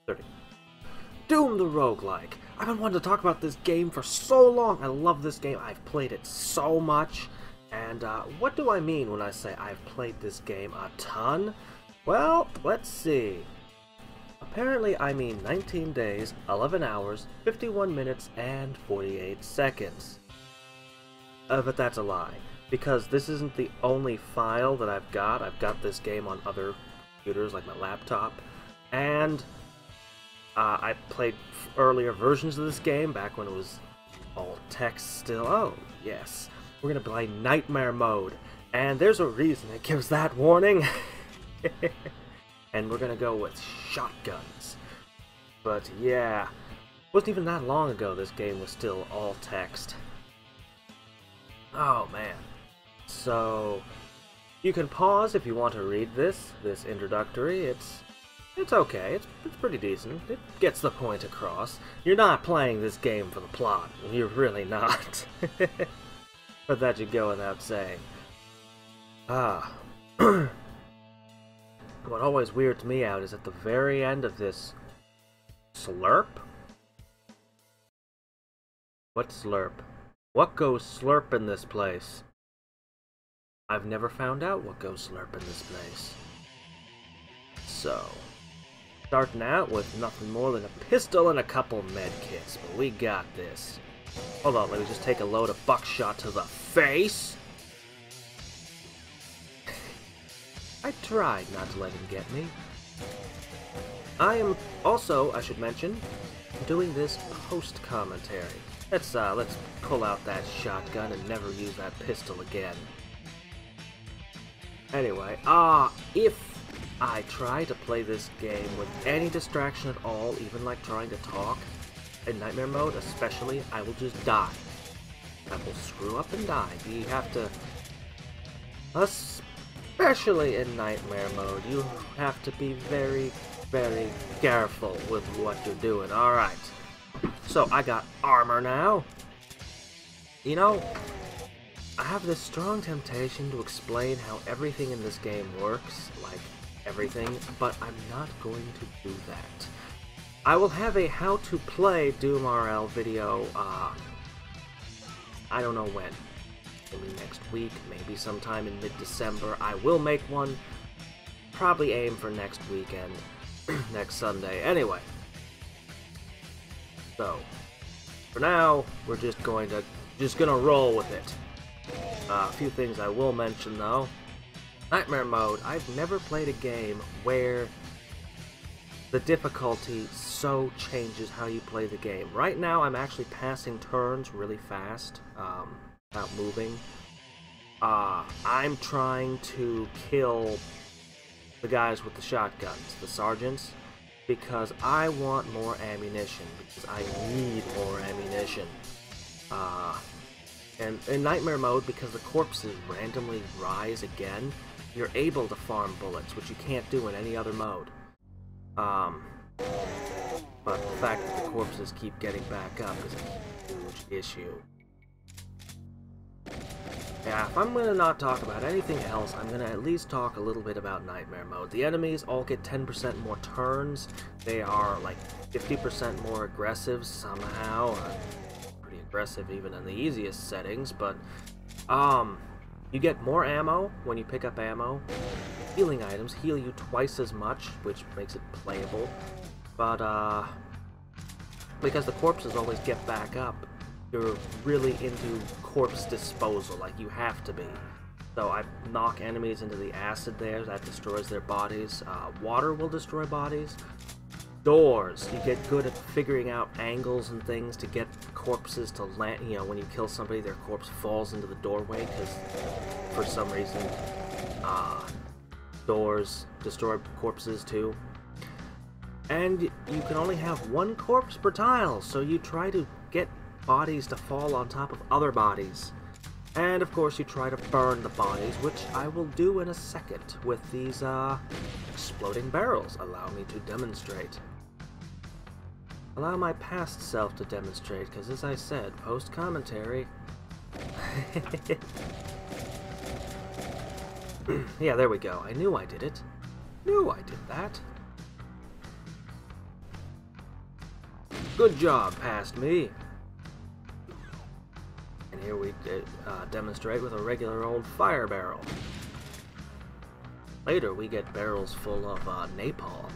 30. Doom the Roguelike. I've been wanting to talk about this game for so long. I love this game. I've played it so much. And what do I mean when I say I've played this game a ton? Well, let's see. Apparently I mean 19 days, 11 hours, 51 minutes, and 48 seconds. But that's a lie, because this isn't the only file that I've got. I've got this game on other computers, like my laptop, and I played earlier versions of this game back when it was all text still. Oh, yes. We're gonna play Nightmare Mode, and there's a reason it gives that warning. And we're gonna go with shotguns. But yeah, wasn't even that long ago this game was still all text. Oh man. So you can pause if you want to read this introductory. It's okay. It's pretty decent. It gets the point across. You're not playing this game for the plot. You're really not. But that should go without saying. What always weirds me out is at the very end of this slurp? What slurp? What goes slurp in this place? I've never found out what goes slurp in this place. So, starting out with nothing more than a pistol and a couple medkits, but we got this. Hold on, let me just take a load of buckshot to the face. I tried not to let him get me. I am also, I should mention, doing this post-commentary. Let's pull out that shotgun and never use that pistol again. Anyway, if I try to play this game with any distraction at all, even like trying to talk, in Nightmare Mode especially, I will just die. I will screw up and die. You have to... Especially in Nightmare Mode, you have to be very, very careful with what you're doing. Alright. So, I got armor now. You know, I have this strong temptation to explain how everything in this game works, like everything, but I'm not going to do that. I will have a how to play Doom RL video, I don't know when. Maybe next week, maybe sometime in mid-December. I will make one. Probably aim for next weekend, next Sunday. Anyway. So, for now, we're just gonna roll with it. A few things I will mention though. Nightmare Mode. I've never played a game where the difficulty so changes how you play the game. Right now, I'm actually passing turns really fast. Without moving. I'm trying to kill the guys with the shotguns, the sergeants, because I want more ammunition, because I need more ammunition. And in Nightmare Mode, because the corpses randomly rise again, you're able to farm bullets, which you can't do in any other mode. But the fact that the corpses keep getting back up is a huge issue. Yeah, if I'm gonna not talk about anything else, I'm gonna at least talk a little bit about Nightmare Mode. The enemies all get 10% more turns. They are like 50% more aggressive somehow. Pretty aggressive even in the easiest settings, but you get more ammo when you pick up ammo. Healing items heal you twice as much, which makes it playable. But because the corpses always get back up, you're really into corpse disposal, like you have to be. So I knock enemies into the acid there, that destroys their bodies. Water will destroy bodies. Doors, you get good at figuring out angles and things to get corpses to land. You know, when you kill somebody, their corpse falls into the doorway, because for some reason, doors destroy corpses too. And you can only have one corpse per tile, so you try to get bodies to fall on top of other bodies. And of course you try to burn the bodies, which I will do in a second with these exploding barrels. Allow me to demonstrate. Allow my past self to demonstrate, because as I said, post-commentary... Yeah, there we go. I knew I did it. Knew I did that. Good job, past me. And here we demonstrate with a regular old fire barrel. Later we get barrels full of napalm,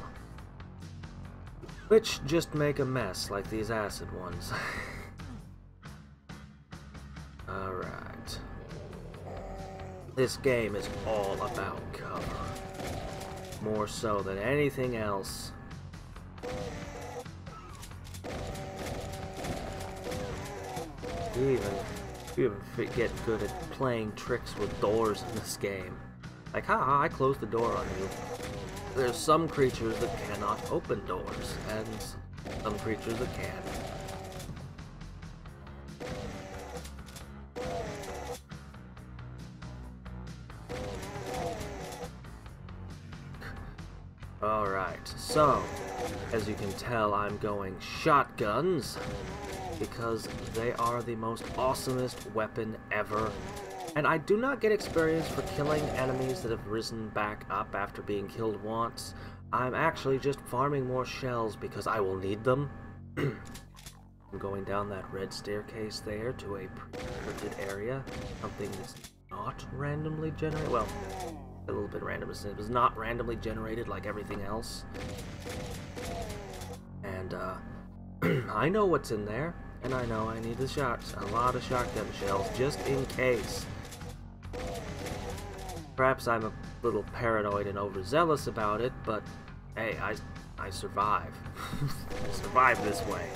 which just make a mess like these acid ones. Alright. This game is all about cover. More so than anything else. You even get good at playing tricks with doors in this game. Like, haha, I closed the door on you. There's some creatures that cannot open doors, and some creatures that can. Alright, so, as you can tell, I'm going shotguns, because they are the most awesomest weapon ever. And I do not get experience for killing enemies that have risen back up after being killed once. I'm actually just farming more shells because I will need them. I'm going down that red staircase there to a pre-scripted area. Something that's not randomly generated. Well, a little bit random. It was not randomly generated like everything else. And, I know what's in there. And I know I need a lot of shotgun shells just in case. Perhaps I'm a little paranoid and overzealous about it, but hey, I survive. I survive this way.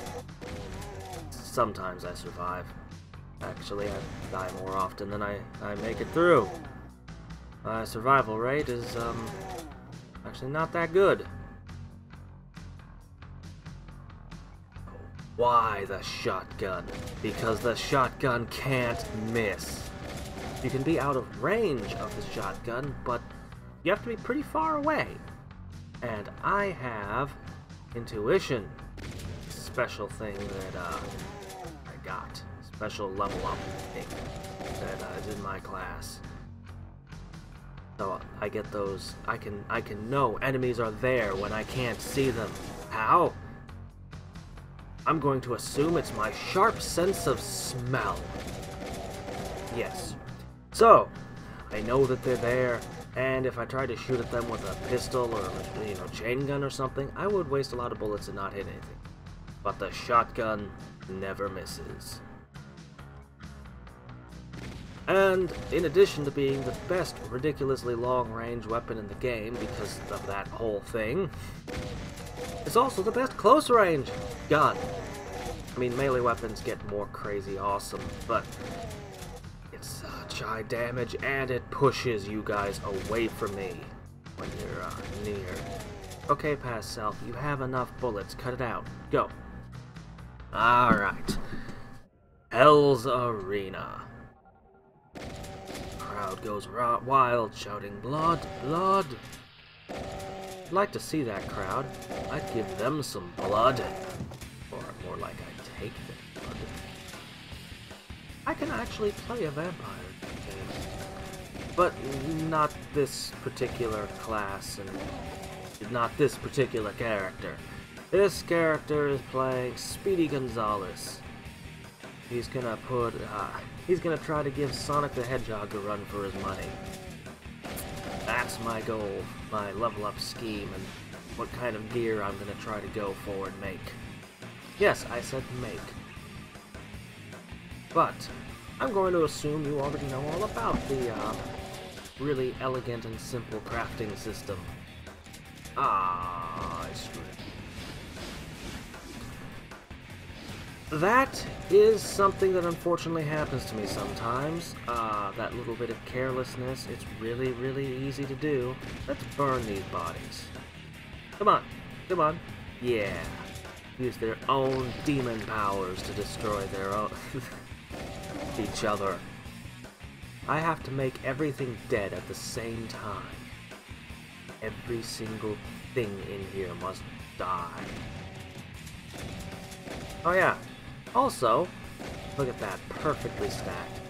Sometimes I survive. Actually, I die more often than I make it through. My survival rate is, actually not that good. Why the shotgun? Because the shotgun can't miss. You can be out of range of the shotgun, but you have to be pretty far away. And I have intuition. Special thing that I got. Special level up thing that is in my class. So I get those. I can know enemies are there when I can't see them. How? I'm going to assume it's my sharp sense of smell. Yes. So, I know that they're there, and if I tried to shoot at them with a pistol or, chain gun or something, I would waste a lot of bullets and not hit anything. But the shotgun never misses. And, in addition to being the best ridiculously long-range weapon in the game because of that whole thing, it's also the best close-range gun. I mean, melee weapons get more crazy awesome, but it's such high damage, and it pushes you guys away from me when you're near. Okay, past self, you have enough bullets. Cut it out. Go. Alright. Hell's Arena. Crowd goes wild, shouting, "Blood! Blood!" I'd like to see that crowd. I'd give them some blood. Or more like I'd take their blood. I can actually play a vampire game. But not this particular class, and not this particular character. This character is playing Speedy Gonzales. He's gonna try to give Sonic the Hedgehog a run for his money. That's my goal, my level up scheme, and what kind of gear I'm gonna try to go for and make. Yes, I said make. But I'm going to assume you already know all about the really elegant and simple crafting system. I screwed it. That is something that unfortunately happens to me sometimes. That little bit of carelessness, it's really, really easy to do. Let's burn these bodies. Come on, come on. Yeah. Use their own demon powers to destroy their own each other. I have to make everything dead at the same time. Every single thing in here must die. Oh yeah. Also, look at that, perfectly stacked.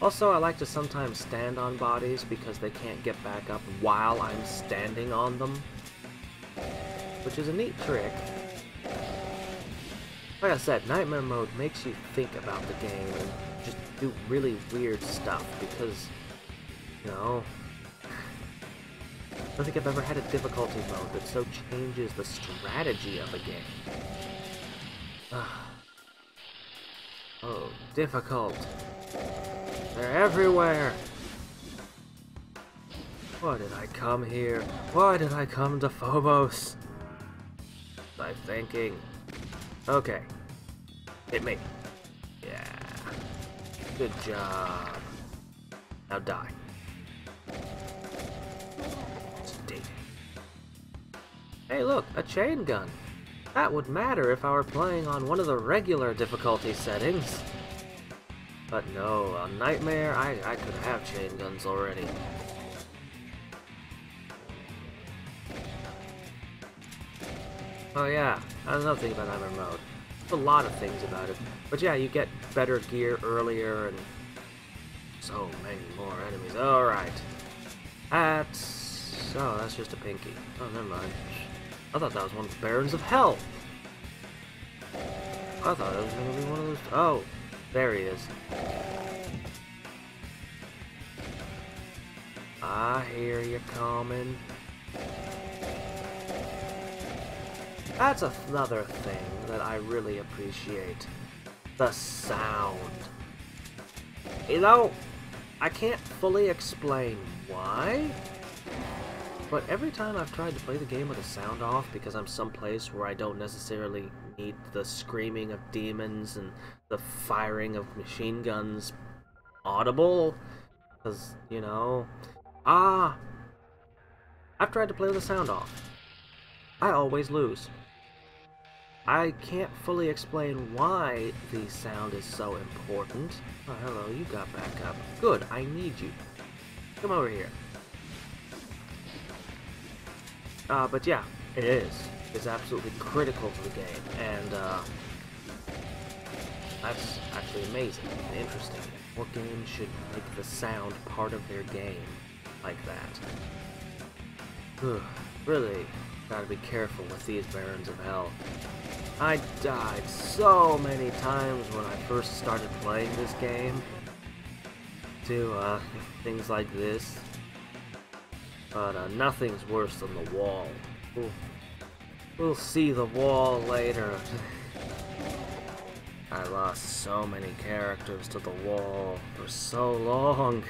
Also, I like to sometimes stand on bodies because they can't get back up while I'm standing on them, which is a neat trick. Like I said, Nightmare Mode makes you think about the game and just do really weird stuff because, you know, I don't think I've ever had a difficulty mode that so changes the strategy of a game. Oh, difficult. They're everywhere. Why did I come here? Why did I come to Phobos? I'm thinking. Okay. Hit me. Yeah. Good job. Now die. Stay. Hey look, a chain gun. That would matter if I were playing on one of the regular difficulty settings. But no, on Nightmare, I could have chain guns already. Oh yeah, another thing about Nightmare Mode. There's a lot of things about it. But yeah, you get better gear earlier and so many more enemies. Alright. That's just a pinky. Oh, never mind. I thought that was one of the Barons of Hell. I thought it was going to be one of those... Oh, there he is. I hear you coming. That's another thing that I really appreciate. The sound. You know, I can't fully explain why, but every time I've tried to play the game with the sound off because I'm someplace where I don't necessarily need the screaming of demons and the firing of machine guns audible, because, you know, I've tried to play with the sound off. I always lose. I can't fully explain why the sound is so important. Oh, hello, you got back up. Good, I need you. Come over here. But yeah, it is. It's absolutely critical to the game, and that's actually amazing and interesting. What games should make the sound part of their game like that? Really gotta be careful with these Barons of Hell. I died so many times when I first started playing this game to things like this. But nothing's worse than the wall. We'll see the wall later. I lost so many characters to the wall for so long.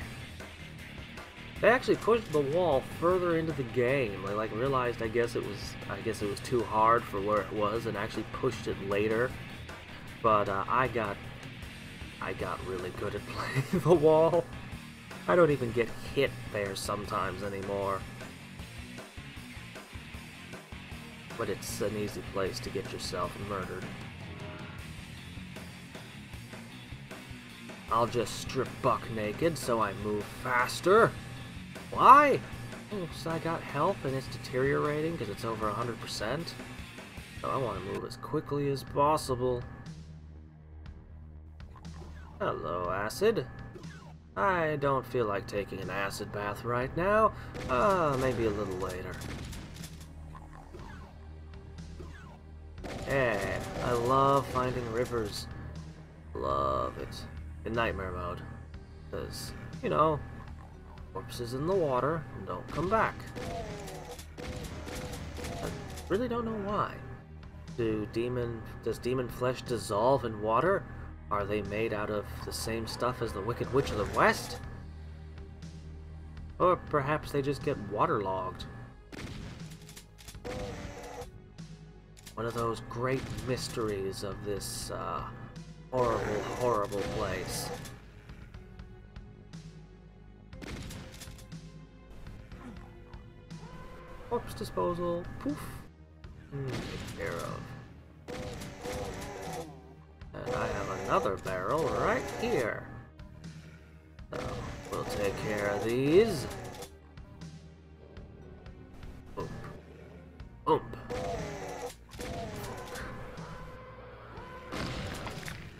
They actually pushed the wall further into the game. They like realized I guess it was too hard for where it was and actually pushed it later. But I got really good at playing the wall. I don't even get hit there sometimes anymore. But it's an easy place to get yourself murdered. I'll just strip buck naked so I move faster. Why? Oh, so I got health and it's deteriorating because it's over 100%. So I want to move as quickly as possible. Hello, Acid. I don't feel like taking an acid bath right now. Maybe a little later. Yeah, I love finding rivers. Love it. In Nightmare Mode. Because, you know, corpses in the water don't come back. I really don't know why. Does demon flesh dissolve in water? Are they made out of the same stuff as the Wicked Witch of the West? Or perhaps they just get waterlogged. One of those great mysteries of this horrible, horrible place. Corpse disposal. Poof. Taken care of. And I have another barrel right here. So, we'll take care of these. Boop. Boop.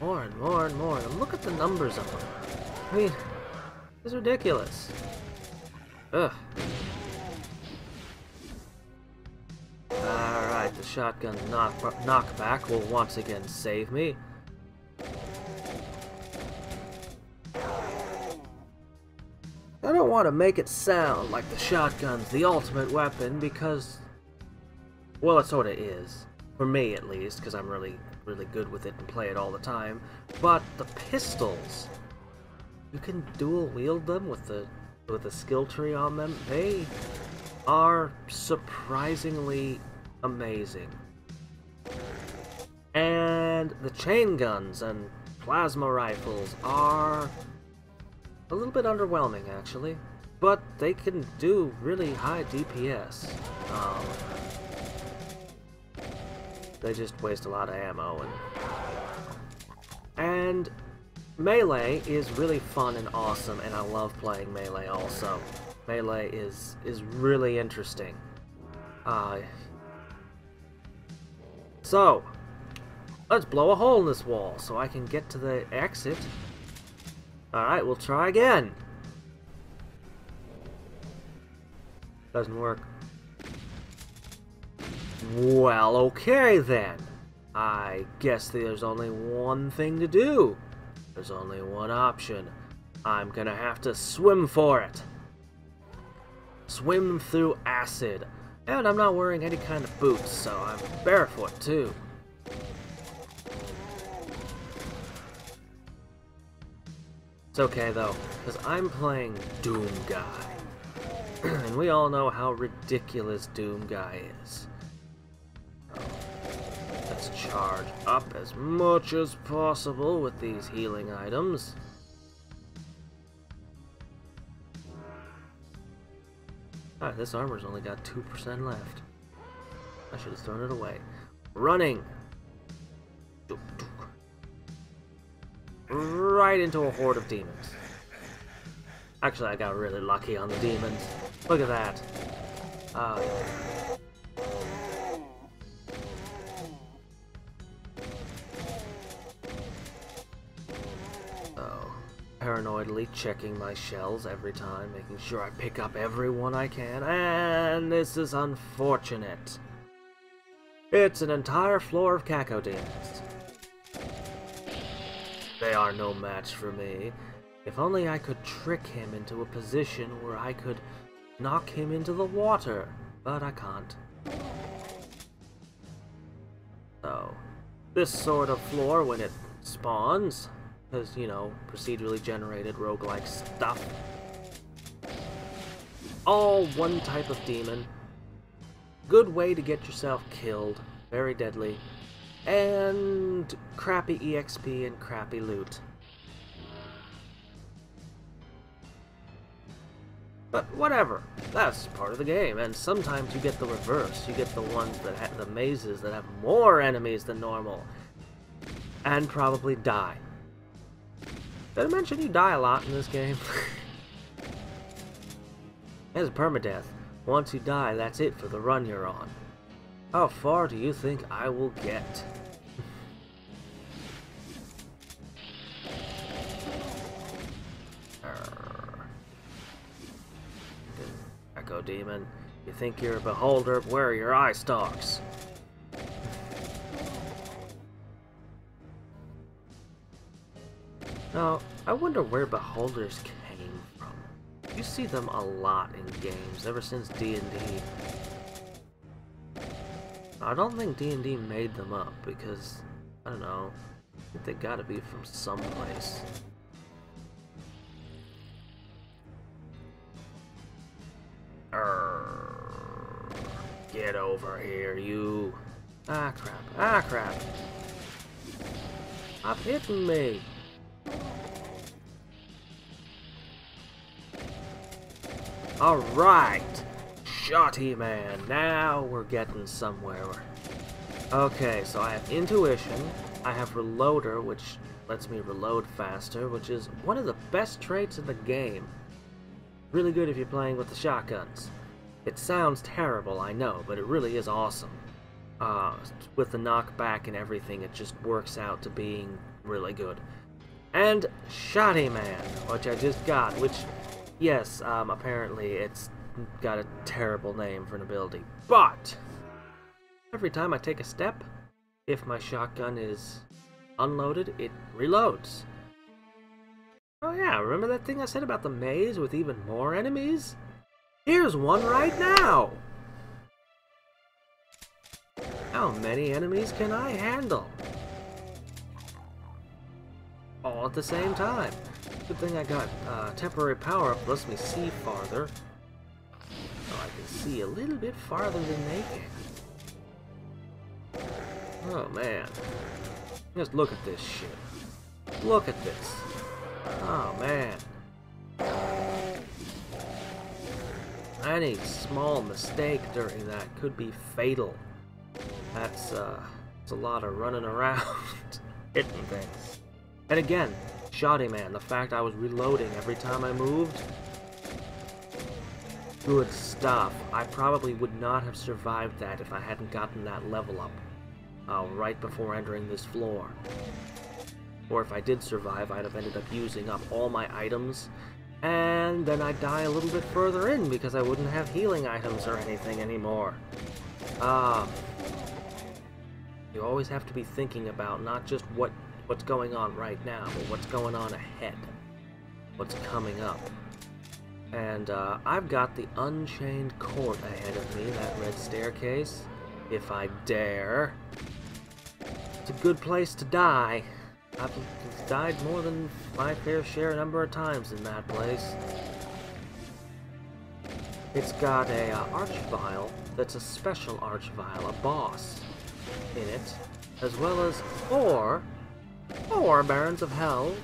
More and more and more. And look at the numbers of them. I mean, it's ridiculous. Ugh. Alright, the shotgun knockback will once again save me. I don't want to make it sound like the shotgun's the ultimate weapon because, well, it sort of is. For me, at least, because I'm really good with it and play it all the time. But the pistols, you can dual wield them with the skill tree on them. They are surprisingly amazing. And the chain guns and plasma rifles are a little bit underwhelming, actually, but they can do really high DPS. They just waste a lot of ammo, and melee is really fun and awesome, and I love playing melee also. Melee is really interesting. So let's blow a hole in this wall so I can get to the exit. Alright, we'll try again. Doesn't work. Well, okay then. I guess there's only one thing to do. There's only one option. I'm gonna have to swim for it. Swim through acid. And I'm not wearing any kind of boots, so I'm barefoot too. It's okay though, because I'm playing Doom Guy. And we all know how ridiculous Doom Guy is. Let's charge up as much as possible with these healing items. Alright, this armor's only got 2% left. I should have thrown it away. Running! Right into a horde of demons. Actually, I got really lucky on the demons. Look at that. Paranoidly checking my shells every time, making sure I pick up everyone I can, and this is unfortunate. It's an entire floor of cacodemons. They are no match for me. If only I could trick him into a position where I could knock him into the water, but I can't. So, this sort of floor, when it spawns, because, you know, procedurally generated roguelike stuff. All one type of demon. Good way to get yourself killed. Very deadly. And crappy EXP and crappy loot. But whatever. That's part of the game. And sometimes you get the reverse. You get the ones that have the mazes that have more enemies than normal. And probably die. Did I mention you die a lot in this game? There's a permadeath. Once you die, that's it for the run you're on. How far do you think I will get? Echo Demon, you think you're a beholder? Where are your eye stalks? Now, I wonder where beholders came from. You see them a lot in games, ever since D&D. I don't think D&D made them up, because, I don't know, I think they gotta be from someplace. Get over here, you. Ah, crap. Ah, crap. Stop hitting me. Alright! Shotty man, now we're getting somewhere. Okay, so I have intuition, I have reloader, which lets me reload faster, which is one of the best traits in the game. Really good if you're playing with the shotguns. It sounds terrible, I know, but it really is awesome. With the knockback and everything, it just works out to being really good. And Shotty Man, which I just got, which, yes, apparently it's got a terrible name for an ability, but Every time I take a step, if my shotgun is unloaded, it reloads. Oh yeah, remember that thing I said about the maze with even more enemies? Here's one right now! How many enemies can I handle? All at the same time. Good thing I got temporary power-up, lets me see farther. So I can see a little bit farther than they can. Oh man. Just look at this shit. Look at this. Oh man. Any small mistake during that could be fatal. That's a lot of running around, hitting things. And again, Shoddy Man, the fact I was reloading every time I moved. Good stuff. I probably would not have survived that if I hadn't gotten that level up right before entering this floor. Or if I did survive, I'd have ended up using up all my items, and then I'd die a little bit further in because I wouldn't have healing items or anything anymore. You always have to be thinking about not just what's going on right now, but what's going on ahead. What's coming up. And I've got the Unchained Court ahead of me, that red staircase. If I dare. It's a good place to die. I've died more than my fair share number of times in that place. It's got a Archvile that's a special Archvile, a boss in it, as well as four Barons of Hell,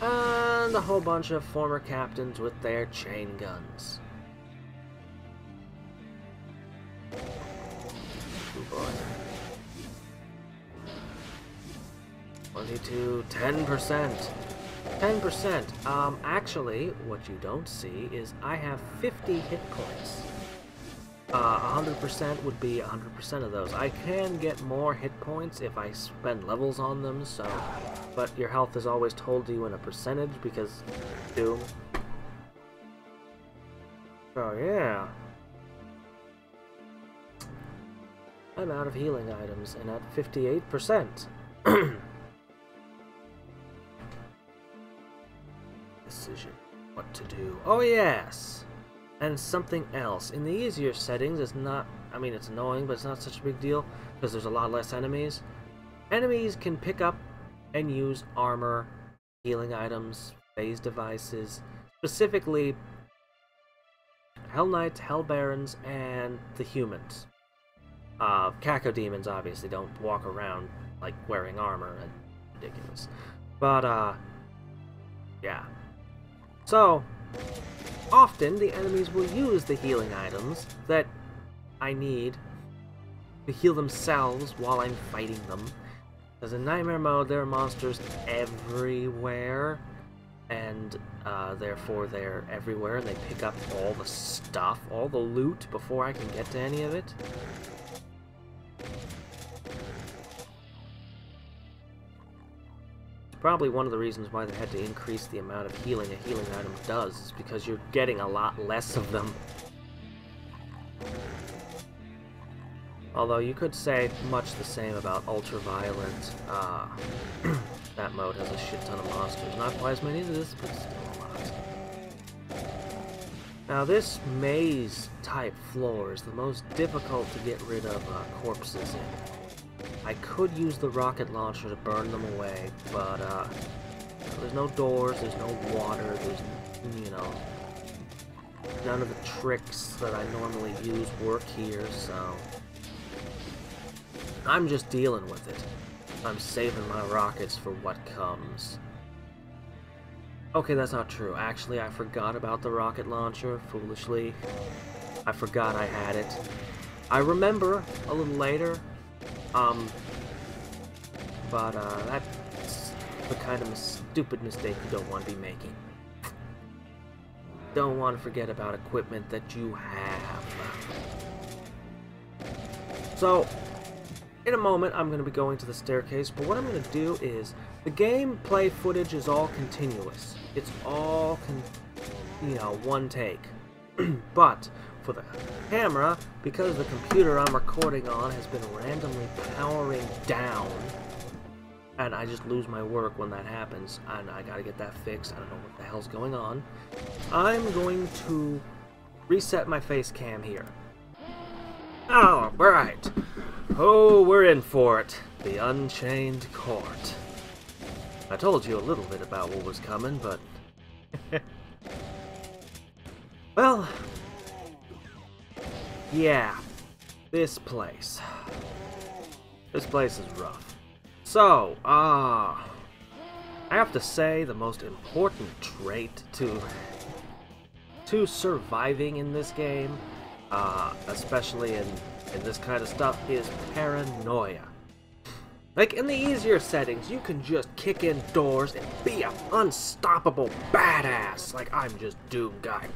and a whole bunch of former captains with their chain guns. Oh boy. 22, 10%. 10%. Actually, what you don't see is I have 50 hit points. 100% would be 100% of those. I can get more hit points if I spend levels on them, so... But your health is always told to you in a percentage, because... Doom. Oh, yeah. I'm out of healing items, and at 58%. Decision. What to do. Oh, yes! And something else. In the easier settings, it's not... I mean, it's annoying, but it's not such a big deal, because there's a lot less enemies. Enemies can pick up and use armor, healing items, phase devices, specifically Hell Knights, Hell Barons, and the humans. Cacodemons obviously don't walk around like wearing armor, and ridiculous. But yeah. So often the enemies will use the healing items that I need to heal themselves while I'm fighting them. Because in Nightmare mode, there are monsters everywhere, and therefore they're everywhere, and they pick up all the stuff, all the loot, before I can get to any of it. It's probably one of the reasons why they had to increase the amount of healing a healing item does, is because you're getting a lot less of them. Although you could say much the same about Ultraviolent. That mode has a shit ton of monsters. Not quite as many as this, but still a lot. Now this maze-type floor is the most difficult to get rid of corpses in. I could use the rocket launcher to burn them away, but there's no doors, there's no water, there's, you know, none of the tricks that I normally use work here, so... I'm just dealing with it. I'm saving my rockets for what comes. Okay, that's not true. Actually, I forgot about the rocket launcher, foolishly. I forgot I had it. I remember a little later. But that's the kind of stupid mistake you don't want to be making. Don't want to forget about equipment that you have. So... in a moment, I'm going to be going to the staircase, but what I'm going to do is, the gameplay footage is all continuous. It's all, one take. But, for the camera, because the computer I'm recording on has been randomly powering down, and I just lose my work when that happens, and I gotta get that fixed. I don't know what the hell's going on. I'm going to reset my face cam here. Alright. Oh, we're in for it. The Unchained Court. I told you a little bit about what was coming, but... well... yeah. This place. This place is rough. So, I have to say the most important trait to surviving in this game, especially in this kind of stuff, is paranoia. Like, in the easier settings, you can just kick in doors and be an unstoppable badass. Like, I'm just Doom guy.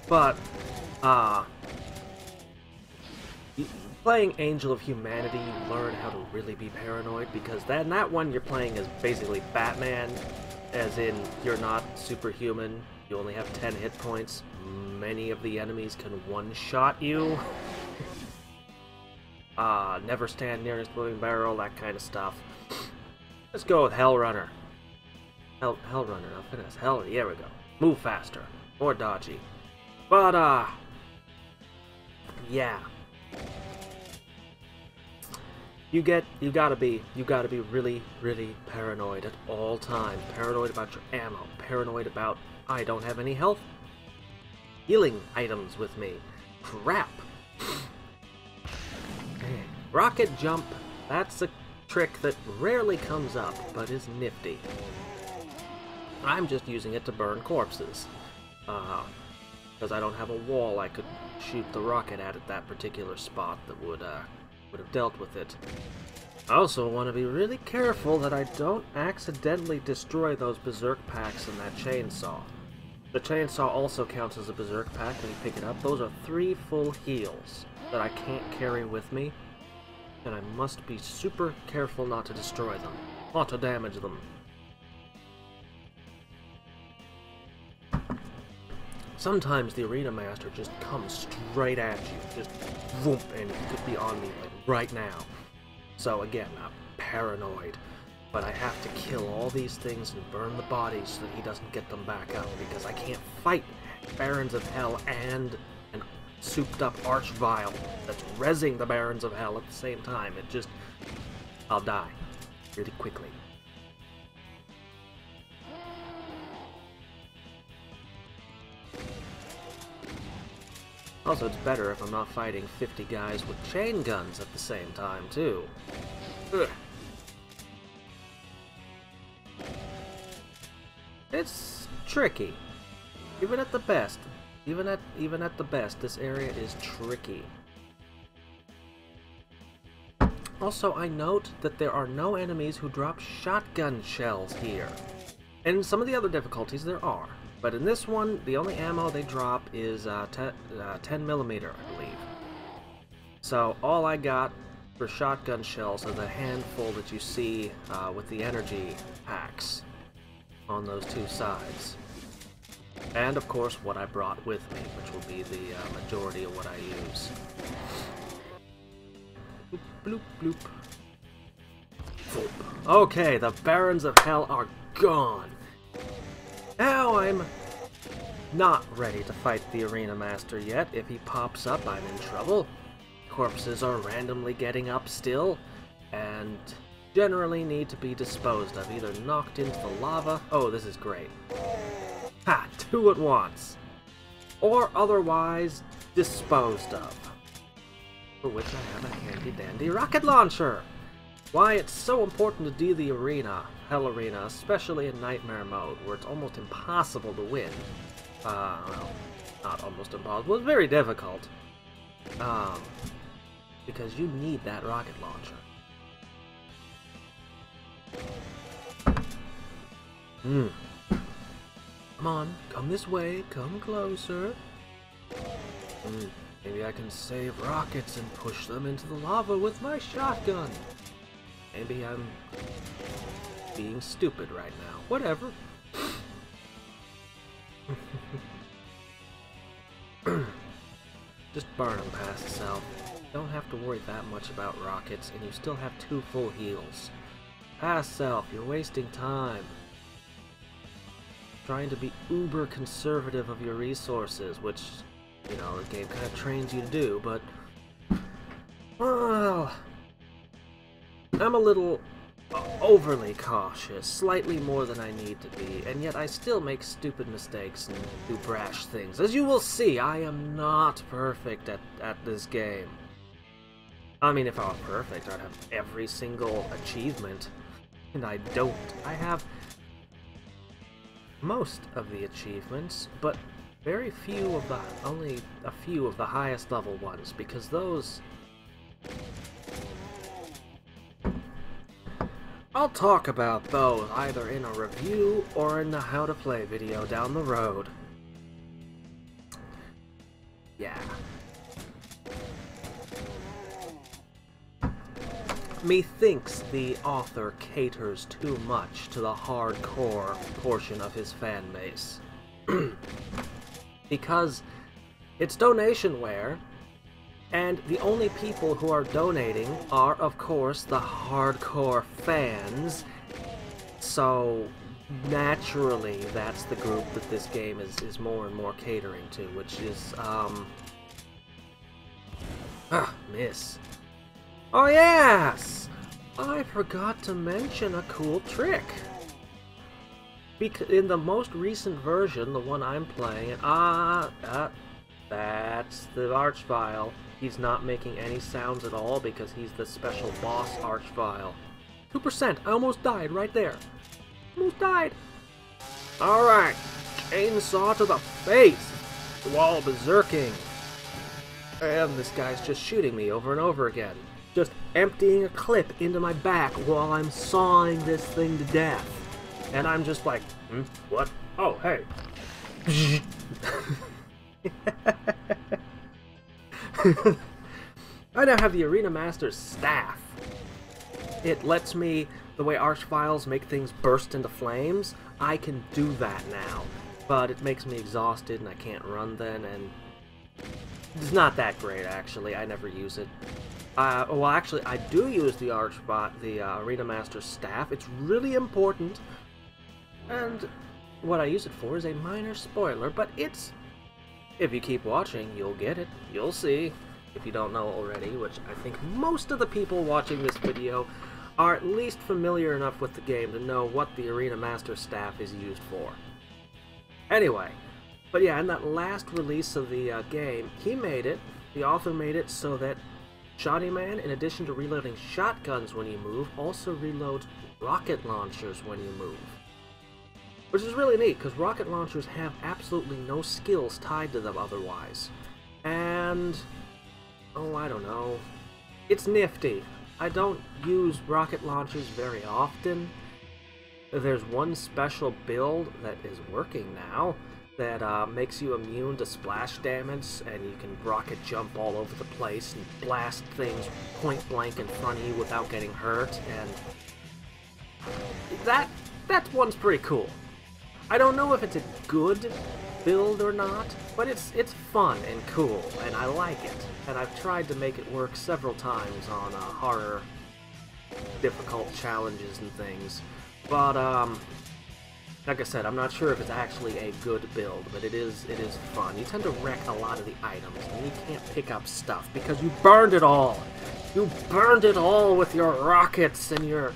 But, playing Angel of Humanity, you learn how to really be paranoid, because in that one you're playing as basically Batman, as in you're not superhuman, you only have 10 hit points, many of the enemies can one-shot you. Never stand near an exploding barrel, that kind of stuff. Let's go with Hellrunner. Hellrunner, I'll finish. Here we go. Move faster. More dodgy. But, yeah. You gotta be really, really paranoid at all times. Paranoid about your ammo. Paranoid about, I don't have any health healing items with me. Crap. Rocket jump, that's a trick that rarely comes up, but is nifty. I'm just using it to burn corpses. Because I don't have a wall I could shoot the rocket at that particular spot that would have dealt with it. I also want to be really careful that I don't accidentally destroy those berserk packs in that chainsaw. The chainsaw also counts as a berserk pack when you pick it up. Those are 3 full heals that I can't carry with me, and I must be super careful not to destroy them, not to damage them. Sometimes the Arena Master just comes straight at you, just whoop, and he could be on me like right now. So again, I'm paranoid, but I have to kill all these things and burn the bodies so that he doesn't get them back up, because I can't fight Barons of Hell and an souped-up Archvile that's rezzing the Barons of Hell at the same time. It just... I'll die really quickly. Also, it's better if I'm not fighting 50 guys with chain guns at the same time, too. Ugh. It's tricky. Even at the best. Even at the best, this area is tricky. Also, I note that there are no enemies who drop shotgun shells here. In some of the other difficulties, there are. But in this one, the only ammo they drop is 10mm, I believe. So all I got for shotgun shells is a handful that you see with the energy packs on those 2 sides. And of course what I brought with me, which will be the majority of what I use. Bloop, bloop, bloop. Okay, the Barons of Hell are gone. Now I'm not ready to fight the Arena Master yet. If he pops up, I'm in trouble. Corpses are randomly getting up still, and generally need to be disposed of, either knocked into the lava. Oh, this is great. Ha! 2 at once. Or otherwise disposed of. For which I have a handy-dandy rocket launcher! Why it's so important to do the arena, Hell Arena, especially in Nightmare mode, where it's almost impossible to win. Well, not almost impossible, it's very difficult. Because you need that rocket launcher. Come on, come this way, come closer. Maybe I can save rockets and push them into the lava with my shotgun. Maybe I'm being stupid right now. Whatever. Just burn them past self. Don't have to worry that much about rockets, and you still have 2 full heals. Pass self, you're wasting time. Trying to be uber conservative of your resources, which, you know, the game kind of trains you to do, but... well... I'm a little overly cautious, slightly more than I need to be, and yet I still make stupid mistakes and do brash things. As you will see, I am not perfect at this game. I mean, if I were perfect, I'd have every single achievement, and I don't. I have most of the achievements, but very few of the, only a few of the highest level ones, because those... I'll talk about those either in a review or in the how to play video down the road. Yeah. Methinks the author caters too much to the hardcore portion of his fan base. Because it's donationware, and the only people who are donating are, of course, the hardcore fans. So, naturally, that's the group that this game is more and more catering to, which is, miss. Oh yes! I forgot to mention a cool trick. In the most recent version, the one I'm playing, that's the Archvile. He's not making any sounds at all because he's the special boss Archvile. 2%! I almost died right there. Almost died! Alright! Chainsaw to the face! While berserking! And this guy's just shooting me over and over again. Just emptying a clip into my back while I'm sawing this thing to death. And I'm just like, what? Oh, hey. I now have the Arena Master's staff. It lets me, the way Archviles make things burst into flames, I can do that now. But it makes me exhausted and I can't run then, and it's not that great actually. I never use it. Well, actually, I do use the Arena Master's staff. It's really important, and what I use it for is a minor spoiler, but it's... if you keep watching, you'll get it. You'll see, if you don't know already, which I think most of the people watching this video are at least familiar enough with the game to know what the Arena Master staff is used for. Anyway, but yeah, in that last release of the game, he made it, the author made it so that Shoddy Man, in addition to reloading shotguns when you move, also reloads rocket launchers when you move. Which is really neat, because rocket launchers have absolutely no skills tied to them otherwise. And... oh, I don't know. It's nifty. I don't use rocket launchers very often. There's one special build that is working now that makes you immune to splash damage, and you can rocket jump all over the place and blast things point blank in front of you without getting hurt, and that one's pretty cool. I don't know if it's a good build or not, but it's fun and cool, and I like it. And I've tried to make it work several times on harder, difficult challenges and things. But like I said, I'm not sure if it's actually a good build, but it is fun. You tend to wreck a lot of the items, and you can't pick up stuff because you burned it all. You burned it all with your rockets and your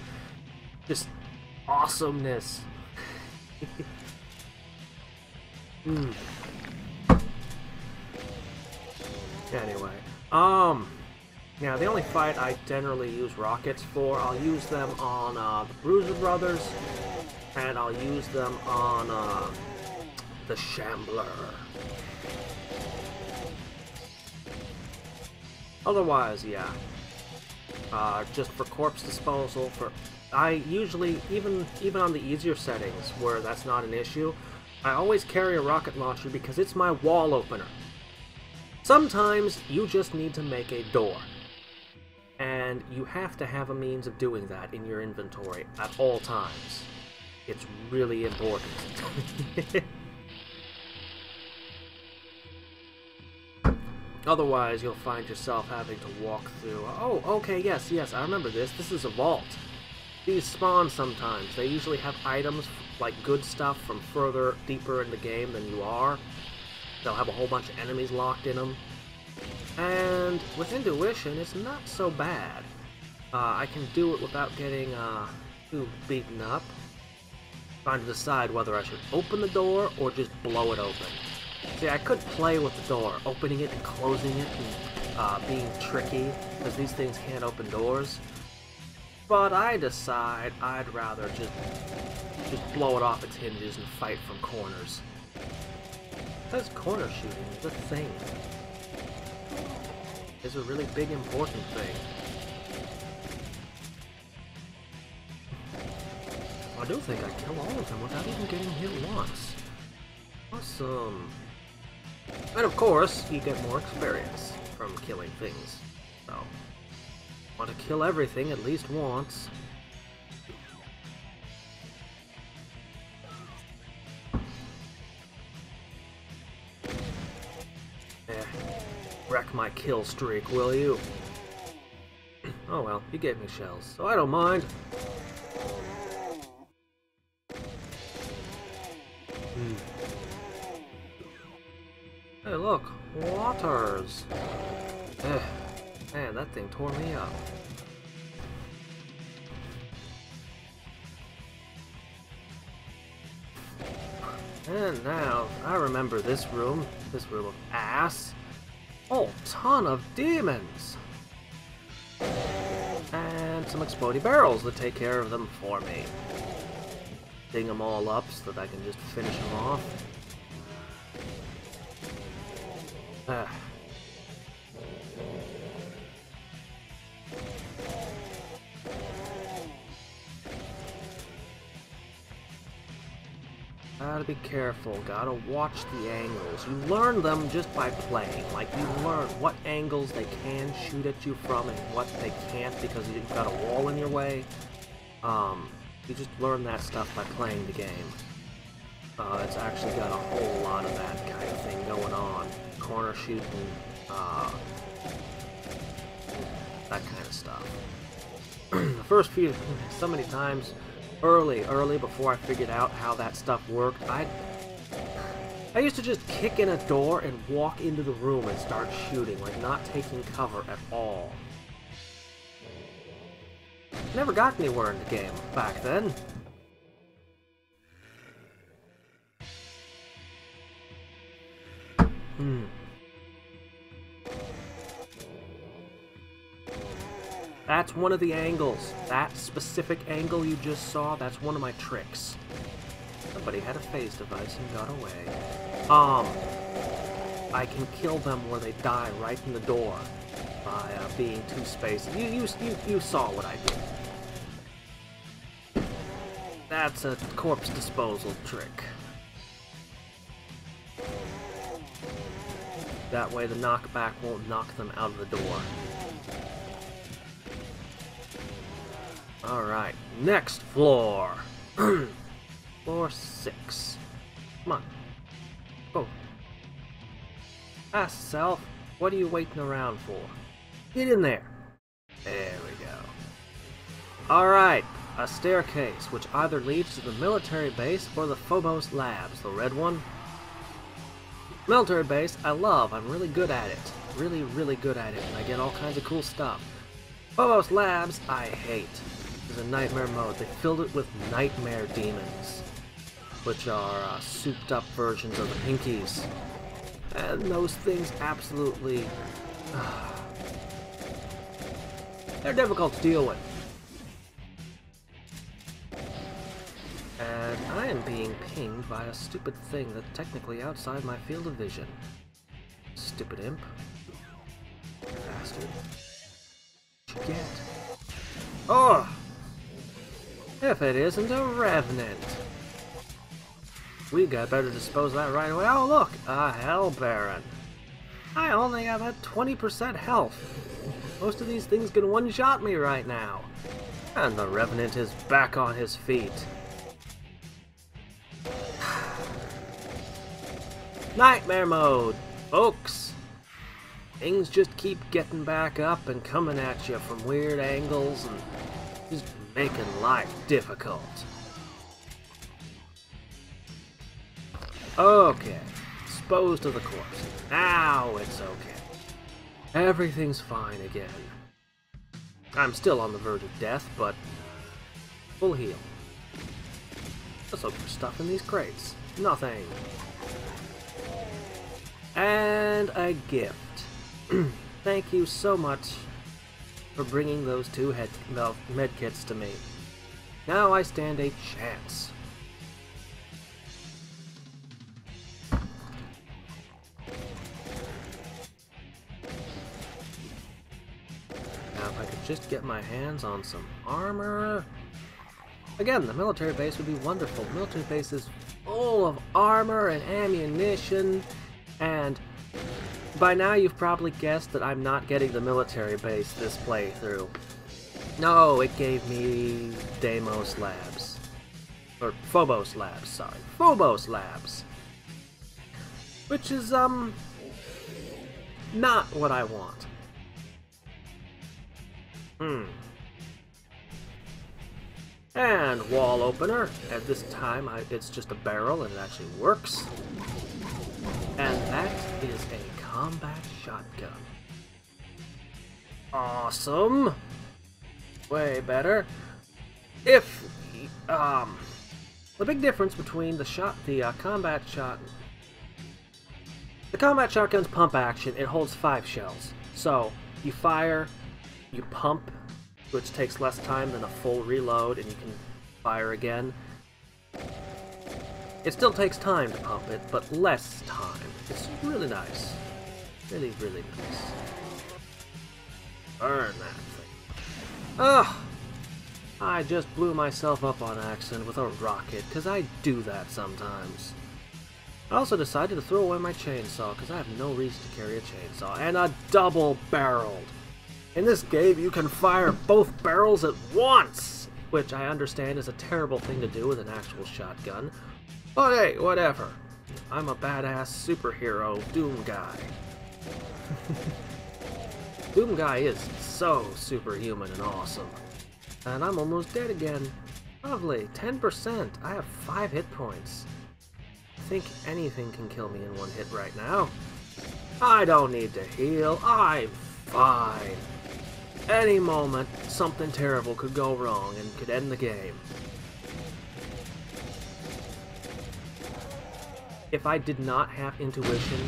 just awesomeness. Anyway, yeah, the only fight I generally use rockets for, I'll use them on the Bruiser Brothers, and I'll use them on the Shambler. Otherwise, yeah, just for corpse disposal. I usually, even on the easier settings where that's not an issue, I always carry a rocket launcher because it's my wall opener. Sometimes you just need to make a door, and you have to have a means of doing that in your inventory at all times. It's really important. Otherwise, you'll find yourself having to walk through... Oh, okay, yes, I remember this. This is a vault. These spawn sometimes. They usually have items, like good stuff, from further, deeper in the game than you are. They'll have a whole bunch of enemies locked in them. And with intuition, it's not so bad. I can do it without getting too beaten up. Trying to decide whether I should open the door or just blow it open. See, I could play with the door, opening it and closing it and being tricky, because these things can't open doors. But I decide I'd rather just blow it off its hinges and fight from corners. Because corner shooting is a thing. It's a really big, important thing. I do think I kill all of them without even getting hit once. Awesome. And of course, you get more experience from killing things. So, want to kill everything at least once. Wreck my kill streak, will you? Oh well, you gave me shells, so I don't mind. Hey look, waters! Man, that thing tore me up. And now, I remember this room of ass. Oh, ton of demons! And some explodey barrels that take care of them for me. Ding them all up so that I can just finish them off. Gotta be careful, gotta watch the angles. You learn them just by playing. Like, you learn what angles they can shoot at you from and what they can't because you've got a wall in your way. You just learn that stuff by playing the game. It's actually got a whole lot of that kind of thing going on. Corner shooting, that kind of stuff. The first few, so many times, early before I figured out how that stuff worked, I used to just kick in a door and walk into the room and start shooting, like not taking cover at all. Never got anywhere in the game back then. That's one of the angles. That specific angle you just saw, that's one of my tricks. Somebody had a phase device and got away. I can kill them where they die right in the door by being too spaced. You saw what I did. That's a corpse disposal trick. That way the knockback won't knock them out of the door. Alright, next floor. Floor 6. Come on. Go. Ask self, what are you waiting around for? Get in there. There we go. Alright, a staircase which either leads to the military base or the Phobos Labs, the red one. Military base, I love. I'm really good at it. Really good at it. And I get all kinds of cool stuff. Phobos Labs, I hate. There's a nightmare mode. They filled it with nightmare demons, which are souped up versions of the Pinkies. And those things absolutely... they're difficult to deal with. And I am being pinged by a stupid thing that's technically outside my field of vision. Stupid imp. Bastard. What you get? Oh! If it isn't a revenant. We got better dispose of that right away. Oh look! A Hell Baron. I only have a 20% health. Most of these things can one-shot me right now. And the Revenant is back on his feet. Nightmare mode, folks. things just keep getting back up and coming at you from weird angles and just making life difficult. Okay, exposed to the corpse. Now it's okay. Everything's fine again. I'm still on the verge of death, but full heal. Let's look for stuff in these crates. Nothing. And a gift. Thank you so much for bringing those two medkits to me. Now I stand a chance. Now if I could just get my hands on some armor. Again, the military base would be wonderful. The military base is full of armor and ammunition, and by now you've probably guessed that I'm not getting the military base this playthrough. No, it gave me Deimos Labs. Or Phobos Labs, sorry. Phobos Labs. Which is, not what I want. And wall opener. At this time, it's just a barrel and it actually works. And that is a combat shotgun. Awesome. Way better. If the big difference between the combat shotgun's pump action, it holds 5 shells. So you fire, you pump, which takes less time than a full reload, and you can fire again. It still takes time to pump it, but less time. It's really nice. Really, really nice. Burn that thing. Ugh! I just blew myself up on accident with a rocket, because I do that sometimes. I also decided to throw away my chainsaw, because I have no reason to carry a chainsaw. And a double-barreled. In this game, you can fire both barrels at once, which I understand is a terrible thing to do with an actual shotgun. But hey, whatever. I'm a badass superhero Doom guy. Doom guy is so superhuman and awesome. And I'm almost dead again. Lovely, 10%. I have 5 hit points. I think anything can kill me in one hit right now. I don't need to heal. I'm fine. Any moment, something terrible could go wrong and could end the game. If I did not have intuition,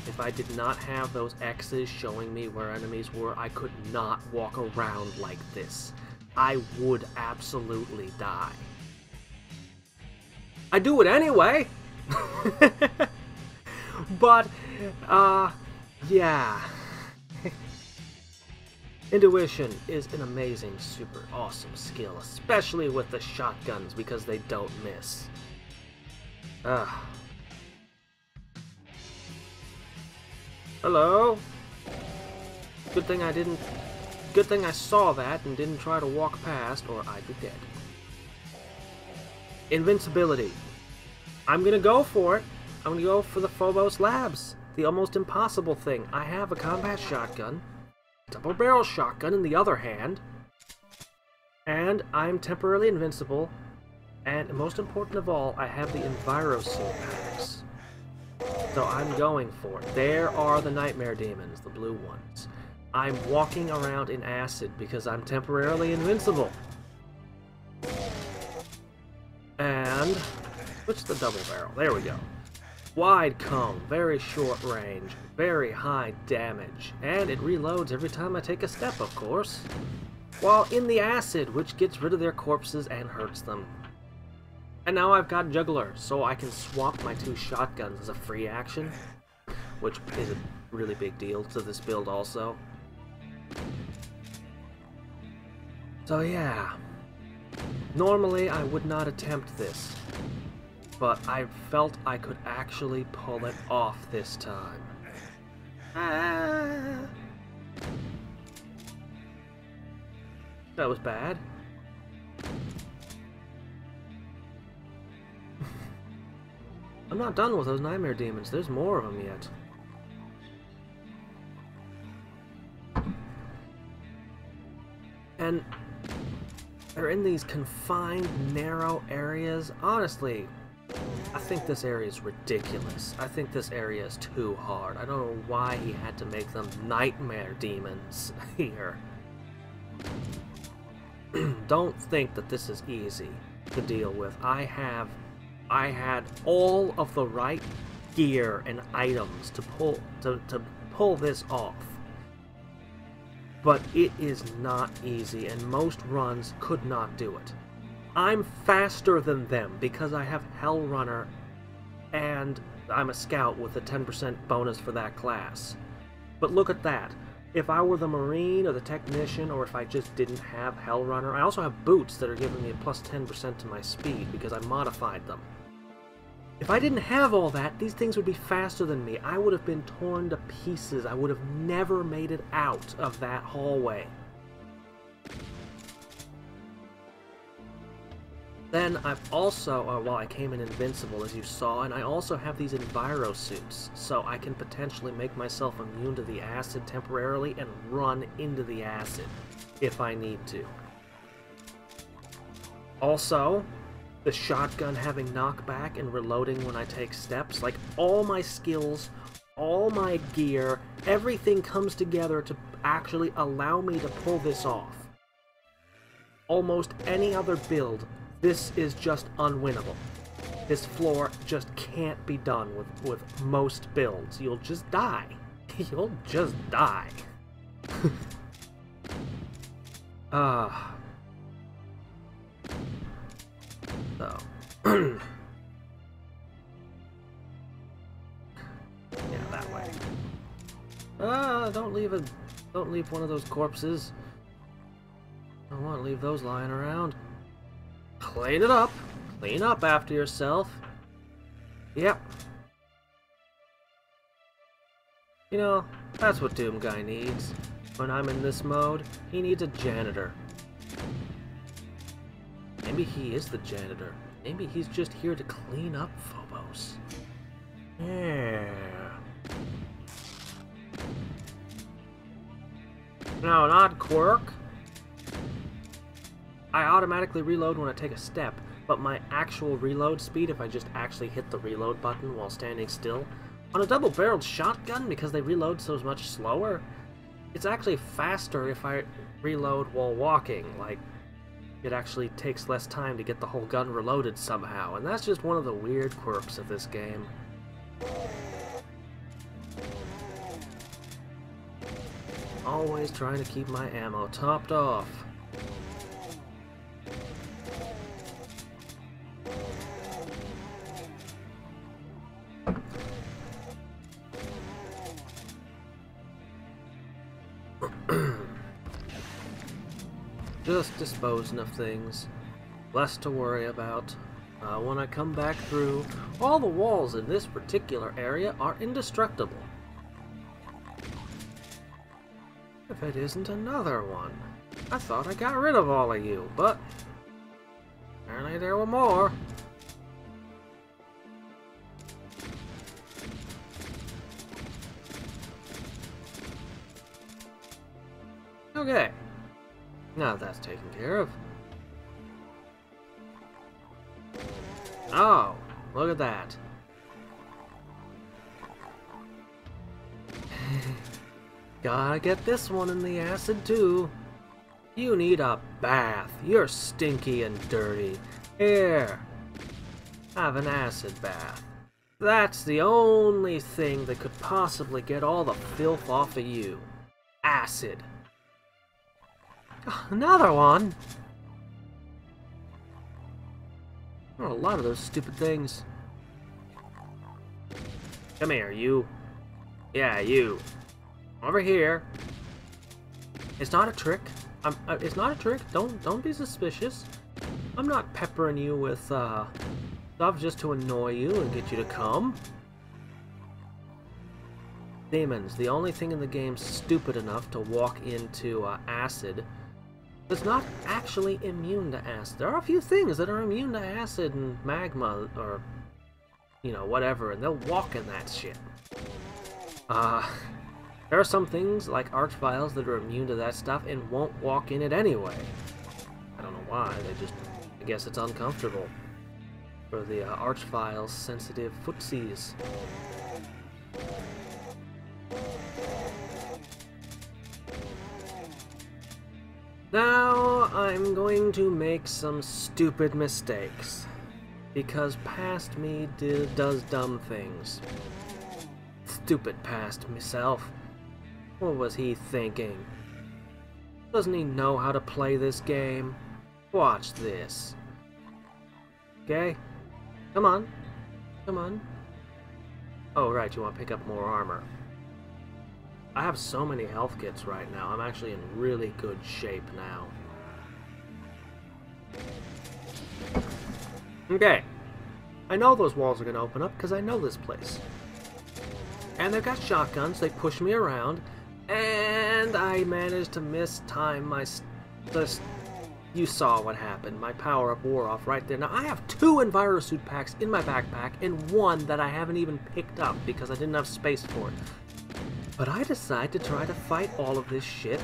if I did not have those X's showing me where enemies were, I could not walk around like this. I would absolutely die. I do it anyway! But, yeah. Intuition is an amazing, super awesome skill, especially with the shotguns, because they don't miss. Hello? Good thing I saw that and didn't try to walk past, or I'd be dead. Invincibility. I'm gonna go for it. I'm gonna go for the Phobos Labs. The almost impossible thing. I have a combat shotgun. Double barrel shotgun in the other hand, and I'm temporarily invincible, and most important of all, I have the EnviroSuit packs. So I'm going for it. There are the Nightmare Demons, the blue ones. I'm walking around in acid because I'm temporarily invincible. And switch the double barrel. There we go. Wide cone, very short range, very high damage, and it reloads every time I take a step, of course. While in the acid, which gets rid of their corpses and hurts them. And now I've got Juggler, so I can swap my 2 shotguns as a free action, which is a really big deal to this build also. So yeah, normally I would not attempt this, but I felt I could actually pull it off this time. That was bad. I'm not done with those Nightmare Demons. There's more of them yet. And they're in these confined, narrow areas. Honestly, I think this area is ridiculous. I think this area is too hard. I don't know why he had to make them nightmare demons here. Don't think that this is easy to deal with. I had all of the right gear and items to pull this off. But it is not easy, and most runs could not do it. I'm faster than them because I have Hell Runner, and I'm a scout with a 10% bonus for that class. But look at that. If I were the Marine or the Technician, or if I just didn't have Hell Runner, I also have boots that are giving me a plus 10% to my speed because I modified them. If I didn't have all that, these things would be faster than me. I would have been torn to pieces. I would have never made it out of that hallway. Then I've also, well, I came in invincible as you saw, and I also have these Enviro suits, so I can potentially make myself immune to the acid temporarily and run into the acid if I need to. Also, the shotgun having knockback and reloading when I take steps, like all my skills, all my gear, everything comes together to actually allow me to pull this off. Almost any other build, this is just unwinnable. This floor just can't be done with most builds. You'll just die. You'll just die. So. Yeah, that way. Don't leave one of those corpses. I don't want to leave those lying around. Clean it up. Clean up after yourself. Yep. You know, that's what Doom Guy needs. When I'm in this mode, he needs a janitor. Maybe he is the janitor. Maybe he's just here to clean up Phobos. Yeah. Now, an odd quirk. I automatically reload when I take a step, but my actual reload speed, if I just actually hit the reload button while standing still, on a double-barreled shotgun, because they reload so much slower, it's actually faster if I reload while walking. Like, it actually takes less time to get the whole gun reloaded somehow, and that's just one of the weird quirks of this game. Always trying to keep my ammo topped off. Just disposing of things. Less to worry about. When I come back through, all the walls in this particular area are indestructible. If it isn't another one. I thought I got rid of all of you, but apparently there were more. Okay. Now that's taken care of. Oh, look at that. Gotta get this one in the acid too. You need a bath. You're stinky and dirty. Here, have an acid bath. That's the only thing that could possibly get all the filth off of you. Acid. Another one? Oh, a lot of those stupid things. Come here, you. Yeah, you. Over here. It's not a trick. It's not a trick. Don't be suspicious. I'm not peppering you with stuff just to annoy you and get you to come. Demons, the only thing in the game stupid enough to walk into acid, is not actually immune to acid. There are a few things that are immune to acid and magma, or, you know, whatever, and they'll walk in that shit. There are some things, like archviles, that are immune to that stuff and won't walk in it anyway. I don't know why, I guess it's uncomfortable for the archviles sensitive footsies. Now I'm going to make some stupid mistakes, because past me does dumb things. Stupid past myself. What was he thinking? Doesn't he know how to play this game? Watch this. Okay? Come on. Come on. Oh, right, you want to pick up more armor. I have so many health kits right now. I'm actually in really good shape now. Okay. I know those walls are going to open up because I know this place. And they've got shotguns. They push me around. And I managed to mistime my... You saw what happened. My power-up wore off right there. Now, I have 2 EnviroSuit packs in my backpack and 1 that I haven't even picked up because I didn't have space for it. But I decide to try to fight all of this shit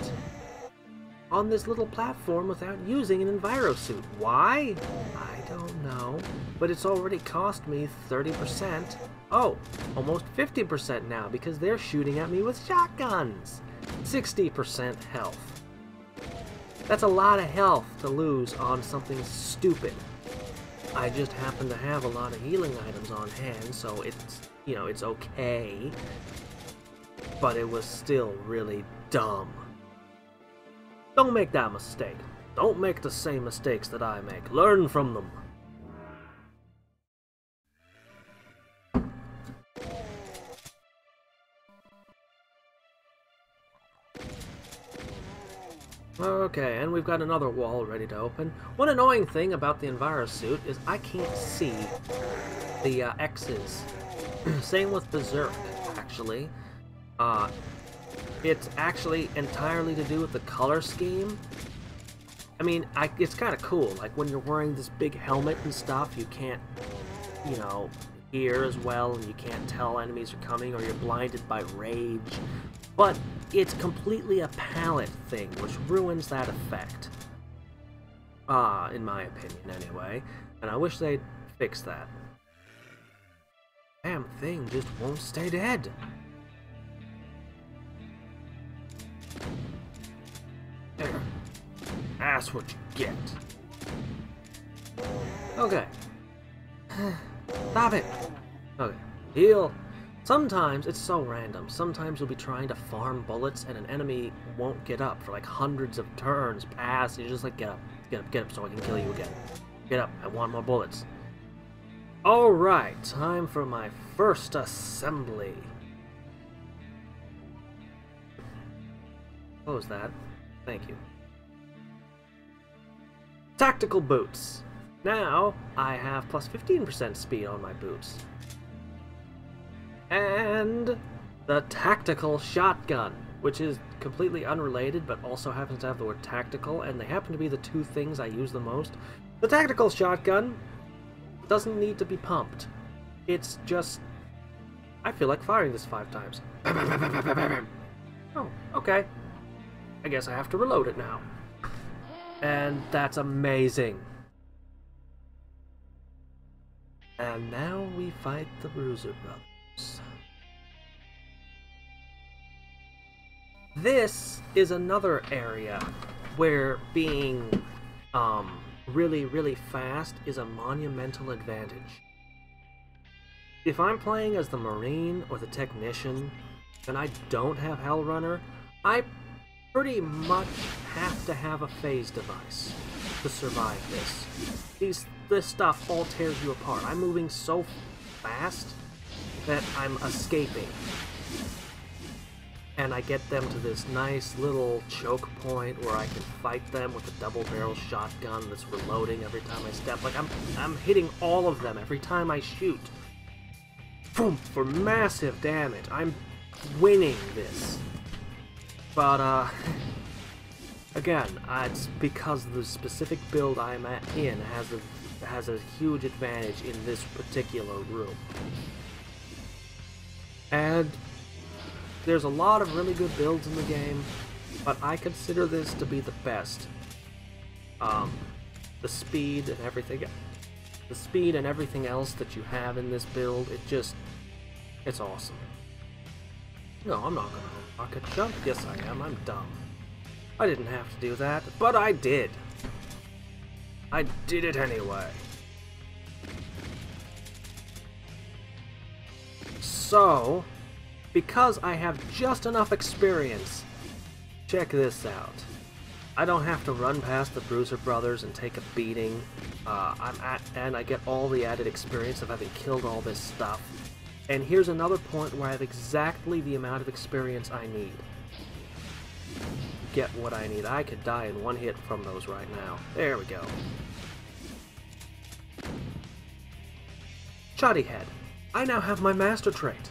on this little platform without using an EnviroSuit. Why? I don't know. But it's already cost me 30%. Oh, almost 50% now because they're shooting at me with shotguns. 60% health. That's a lot of health to lose on something stupid. I just happen to have a lot of healing items on hand, so it's, you know, it's okay. But it was still really dumb. Don't make that mistake. Don't make the same mistakes that I make. Learn from them. Okay, and we've got another wall ready to open. One annoying thing about the EnviroSuit is I can't see the X's. Same with Berserk, actually. It's actually entirely to do with the color scheme. I mean, it's kind of cool. Like, when you're wearing this big helmet and stuff, you can't, you know, hear as well, and you can't tell enemies are coming, or you're blinded by rage. But it's completely a palette thing, which ruins that effect. In my opinion, anyway. And I wish they'd fix that. Damn thing just won't stay dead. There. That's what you get. Okay. Stop it. Okay. Heal. Sometimes it's so random. Sometimes you'll be trying to farm bullets and an enemy won't get up for like hundreds of turns pass. You're just like, get up, get up, get up so I can kill you again. Get up, I want more bullets. Alright, time for my first assembly. Close that. Thank you. Tactical boots. Now, I have plus 15% speed on my boots. And the tactical shotgun, which is completely unrelated, but also happens to have the word tactical, and they happen to be the 2 things I use the most. The tactical shotgun doesn't need to be pumped. It's just... I feel like firing this 5 times. Oh, okay. I guess I have to reload it now. And that's amazing. And now we fight the Bruiser Brothers. This is another area where being really, really fast is a monumental advantage. If I'm playing as the Marine or the Technician, and I don't have Hellrunner, I pretty much have to have a phase device to survive this. This stuff all tears you apart. I'm moving so fast that I'm escaping. And I get them to this nice little choke point where I can fight them with a double-barrel shotgun that's reloading every time I step. Like, I'm hitting all of them every time I shoot. Boom! For massive damage. I'm winning this. But, again, it's because the specific build I'm in has a huge advantage in this particular room. And There's a lot of really good builds in the game, but I consider this to be the best. The speed and everything else that you have in this build, it's awesome. No, I'm not gonna rocket jump. Yes, I am. I'm dumb. I didn't have to do that, but I did. I did it anyway. So, because I have just enough experience, check this out. I don't have to run past the Bruiser Brothers and take a beating. And I get all the added experience of having killed all this stuff. And here's another point where I have exactly the amount of experience I need. Get what I need. I could die in one hit from those right now. There we go. Shoddy Head. I now have my master trait.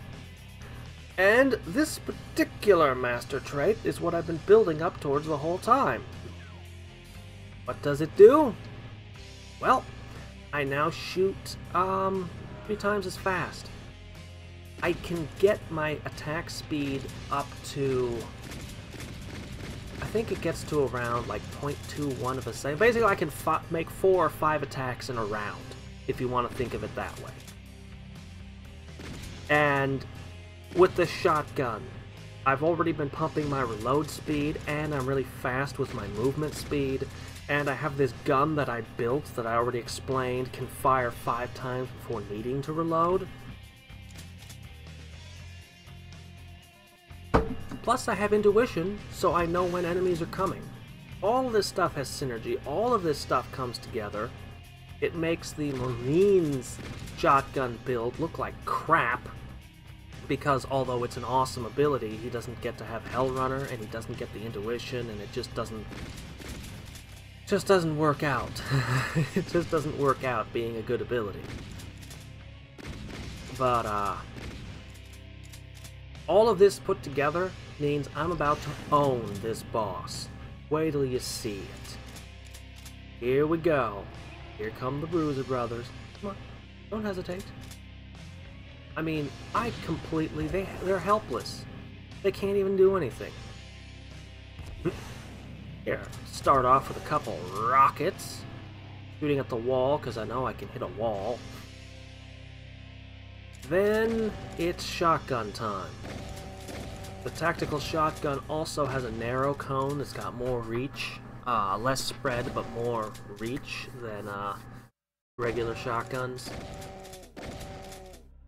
And this particular master trait is what I've been building up towards the whole time. What does it do? Well, I now shoot 3 times as fast. I can get my attack speed up to, I think it gets to around like 0.21 of a second. Basically, I can make 4 or 5 attacks in a round, if you want to think of it that way. And with the shotgun, I've already been pumping my reload speed, and I'm really fast with my movement speed, and I have this gun that I built that I already explained can fire 5 times before needing to reload. Plus I have intuition, so I know when enemies are coming. All of this stuff has synergy, all of this stuff comes together. It makes the Marine's shotgun build look like crap, because although it's an awesome ability, he doesn't get to have Hellrunner, and he doesn't get the intuition, and it just doesn't work out. It just doesn't work out being a good ability. But, all of this put together means I'm about to own this boss. Wait till you see it. Here we go. Here come the Bruiser Brothers. Come on, don't hesitate. I mean, they're helpless. They can't even do anything. Here, start off with a couple rockets. Shooting at the wall, because I know I can hit a wall. Then, it's shotgun time. The tactical shotgun also has a narrow cone that's got more reach. Less spread, but more reach than regular shotguns.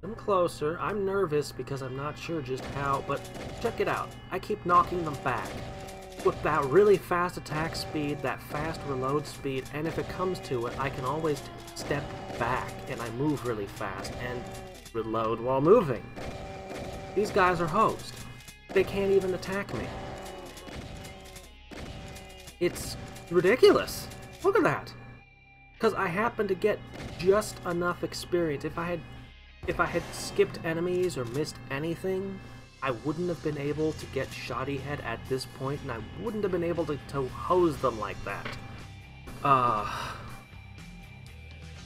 I'm closer. I'm nervous because I'm not sure just how, but check it out. I keep knocking them back. With that really fast attack speed, that fast reload speed, and if it comes to it, I can always step back, and I move really fast, and reload while moving. These guys are hosed. They can't even attack me. It's ridiculous. Look at that. Because I happen to get just enough experience. If I had skipped enemies or missed anything, I wouldn't have been able to get Shoddy Head at this point, and I wouldn't have been able to hose them like that.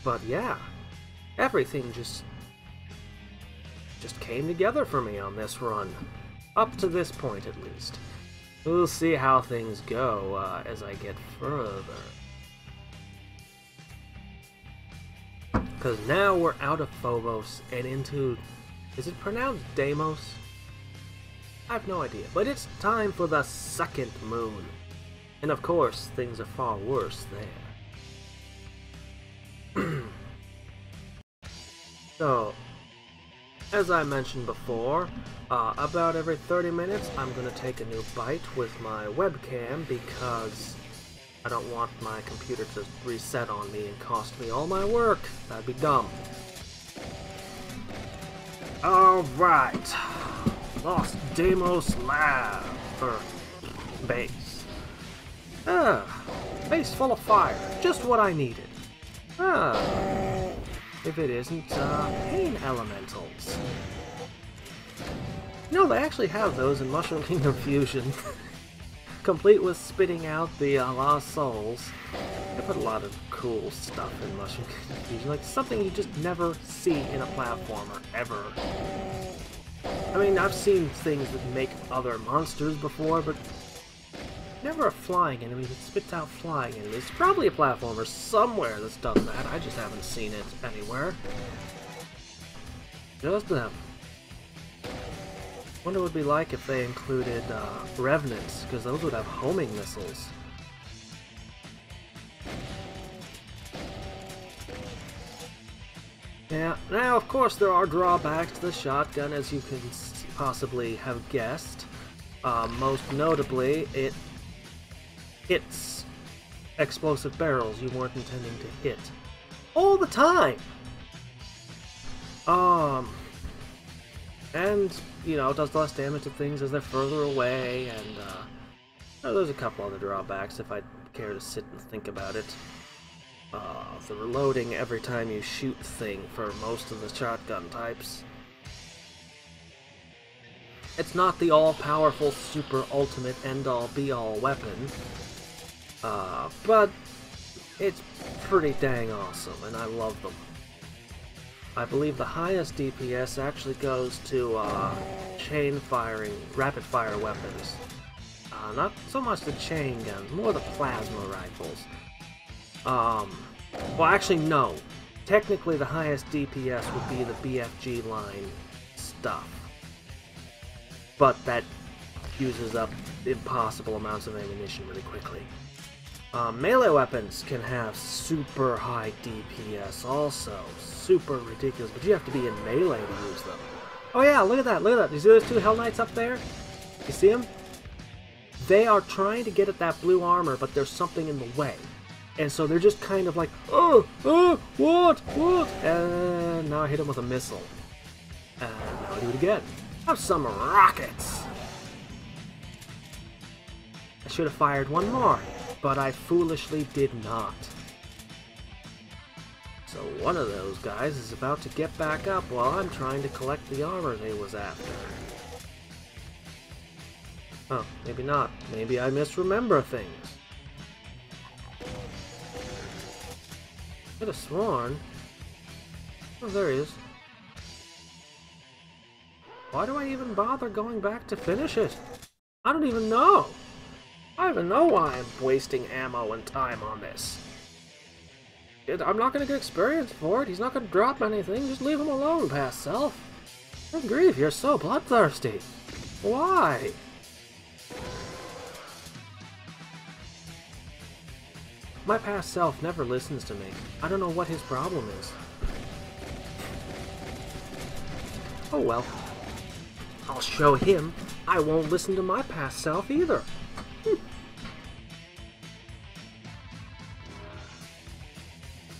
But yeah, everything just came together for me on this run. Up to this point, at least. We'll see how things go as I get further. Because now we're out of Phobos and into... Is it pronounced Deimos? I have no idea, but it's time for the second moon. And of course, things are far worse there. So, as I mentioned before, about every 30 minutes I'm going to take a new bite with my webcam because I don't want my computer to reset on me and cost me all my work. That'd be dumb. Alright. Lost Deimos Lab. Or base. Base full of fire. Just what I needed. If it isn't, pain elementals. You know, they actually have those in Mushroom Kingdom Fusion. Complete with spitting out the lost souls. They put a lot of cool stuff in Mushroom Kingdom Fusion, like something you just never see in a platformer, ever. I mean, I've seen things that make other monsters before, but never a flying enemy that spits out flying enemies. It's probably a platformer somewhere that's done that. I just haven't seen it anywhere. Just them. Wonder what it would be like if they included revenants, because those would have homing missiles. Yeah, now of course there are drawbacks to the shotgun, as you can possibly have guessed. Most notably, it hits explosive barrels you weren't intending to hit. All the time! And, you know, does less damage to things as they're further away, and, there's a couple other drawbacks if I care to sit and think about it. The reloading every time you shoot thing for most of the shotgun types. It's not the all-powerful, super ultimate, end-all, be-all weapon, but it's pretty dang awesome, and I love them. I believe the highest DPS actually goes to chain-firing, rapid-fire weapons. Not so much the chain guns, more the plasma rifles. Well, actually, no. Technically, the highest DPS would be the BFG line stuff. But that uses up impossible amounts of ammunition really quickly. Melee weapons can have super high DPS also. Super ridiculous, but you have to be in melee to use them. Oh yeah, look at that, look at that. You see those two Hell Knights up there? You see them? They are trying to get at that blue armor, but there's something in the way. And so they're just kind of like, what? And now I hit him with a missile. And now I do it again. Have some rockets! I should have fired one more, but I foolishly did not. So one of those guys is about to get back up while I'm trying to collect the armor they was after. Oh, maybe not. Maybe I misremember things. Could have sworn. Oh, there he is. Why do I even bother going back to finish it? I don't even know. I don't even know why I'm wasting ammo and time on this. I'm not going to get experience for it. He's not going to drop anything. Just leave him alone, past self. Good grief, you're so bloodthirsty. Why? My past self never listens to me. I don't know what his problem is. Oh well. I'll show him I won't listen to my past self either.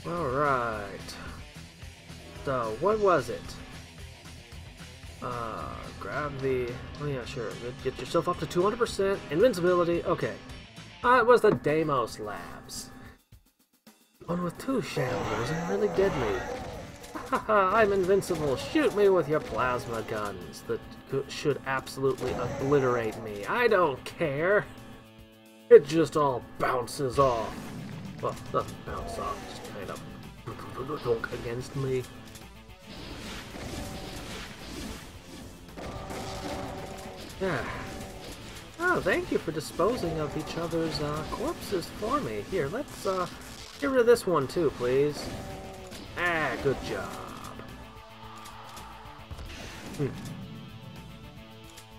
Alright. So, what was it? Grab the... Oh yeah, sure. Get yourself up to 200%. Invincibility. Okay. It was the Deimos Labs. One with two shamblers and really deadly. Haha, I'm invincible. Shoot me with your plasma guns that should absolutely obliterate me. I don't care. It just all bounces off. Well, doesn't bounce off, just kind of against me. Yeah. Oh, thank you for disposing of each other's corpses for me. Here, let's get rid of this one too, please. Ah, good job.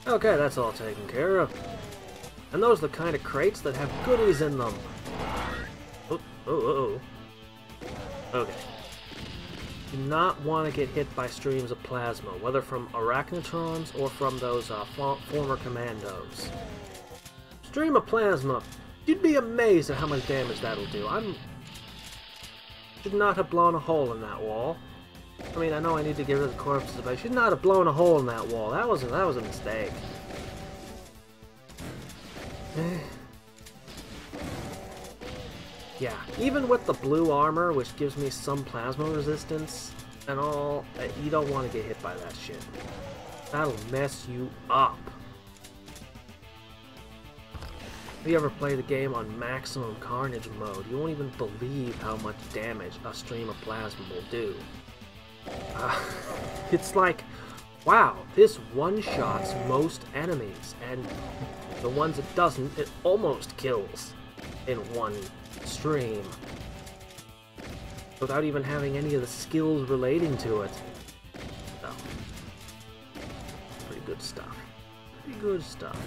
Okay, that's all taken care of. And those are the kind of crates that have goodies in them. Oh. Okay. Do not want to get hit by streams of plasma, whether from arachnotrons or from those former commandos. Stream of plasma. You'd be amazed at how much damage that'll do. Should not have blown a hole in that wall. I mean, I know I need to get rid of the corpses, but I should not have blown a hole in that wall. That was a mistake. Yeah, even with the blue armor, which gives me some plasma resistance and all, you don't want to get hit by that shit. That'll mess you up. If you ever play the game on maximum carnage mode, you won't even believe how much damage a stream of plasma will do. It's like wow, this one-shots most enemies, and the ones it doesn't, it almost kills in one stream. Without even having any of the skills relating to it. So, pretty good stuff. Pretty good stuff.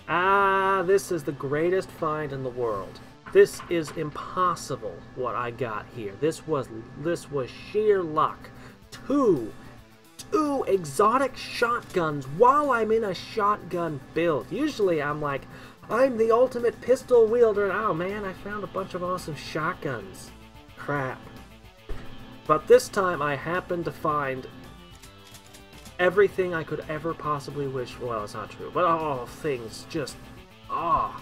Ah, this is the greatest find in the world. This is impossible, what I got here. This was sheer luck. Two exotic shotguns while I'm in a shotgun build. Usually I'm like, I'm the ultimate pistol wielder, and oh man, I found a bunch of awesome shotguns. Crap. But this time I happened to find everything I could ever possibly wish. Well, it's not true, but oh, things just, ah.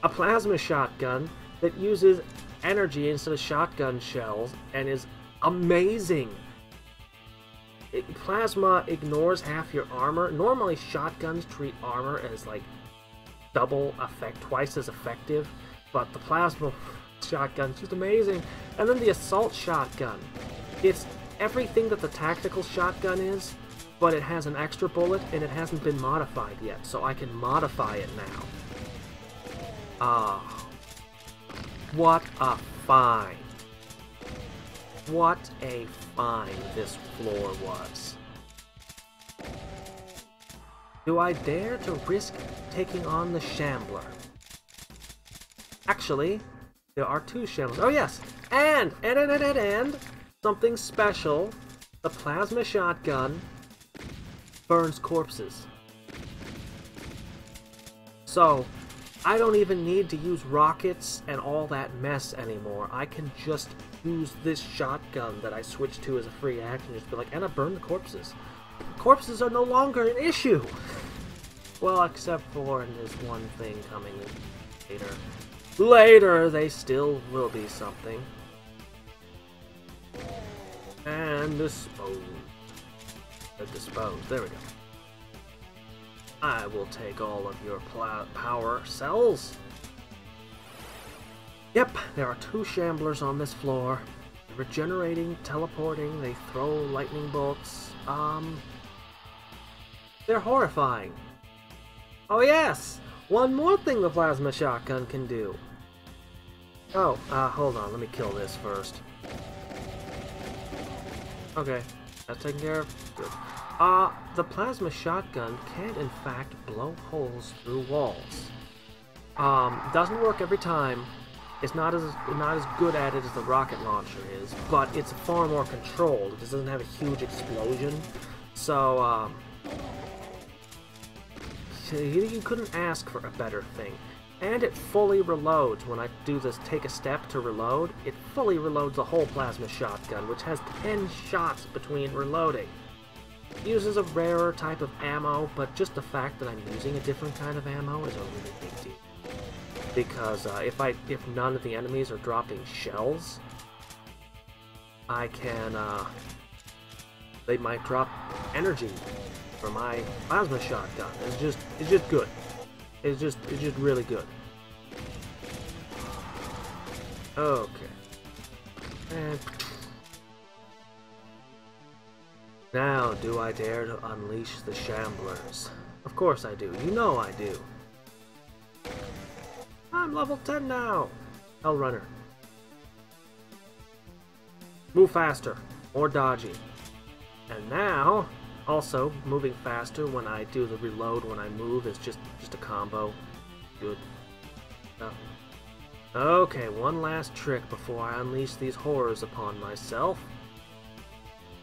A plasma shotgun that uses energy instead of shotgun shells and is amazing. Plasma ignores half your armor. Normally shotguns treat armor as like double effect, twice as effective, but the plasma shotgun's just amazing. And then the assault shotgun. It's everything that the tactical shotgun is, but it has an extra bullet and it hasn't been modified yet, so I can modify it now. Ah, what a find. What a find this floor was. Do I dare to risk taking on the Shambler? Actually, there are two Shamblers. Oh yes, and something special. The plasma shotgun burns corpses. So, I don't even need to use rockets and all that mess anymore. I can just use this shotgun that I switched to as a free action. Just be like, and I burn the corpses. Corpses are no longer an issue! Well, except for there's one thing coming later. Later, they still will be something. And dispose. Dispose. There we go. I will take all of your power cells. Yep, there are two Shamblers on this floor. Regenerating, teleporting, they throw lightning bolts. They're horrifying. Oh yes! One more thing the plasma shotgun can do. Oh, hold on, let me kill this first. Okay, that's taken care of. Good. The plasma shotgun can in fact blow holes through walls. Doesn't work every time. It's not as good at it as the rocket launcher is, but it's far more controlled. It just doesn't have a huge explosion. So, you couldn't ask for a better thing. And it fully reloads. When I do this, take a step to reload, it fully reloads the whole plasma shotgun, which has 10 shots between reloading. It uses a rarer type of ammo, but just the fact that I'm using a different kind of ammo is a really big deal. Because if none of the enemies are dropping shells, I can they might drop energy for my plasma shotgun. It's just good. It's just really good. Okay. And now, do I dare to unleash the Shamblers? Of course I do. You know I do. I'm level 10 now! Hell Runner. Move faster. More dodgy. And now, also, moving faster when I do the reload when I move is just a combo. Good. Okay, one last trick before I unleash these horrors upon myself.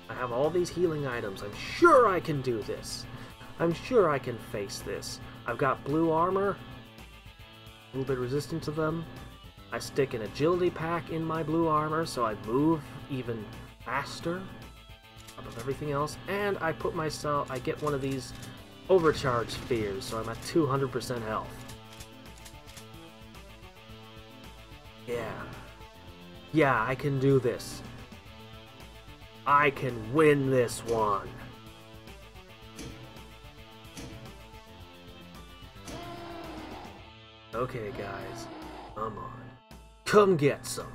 I have all these healing items. I'm sure I can do this. I'm sure I can face this. I've got blue armor. A little bit resistant to them. I stick an agility pack in my blue armor so I move even faster top of everything else, and I get one of these overcharge spheres so I'm at 200% health. Yeah, I can do this. I can win this one. Okay, guys, come on. Come get some.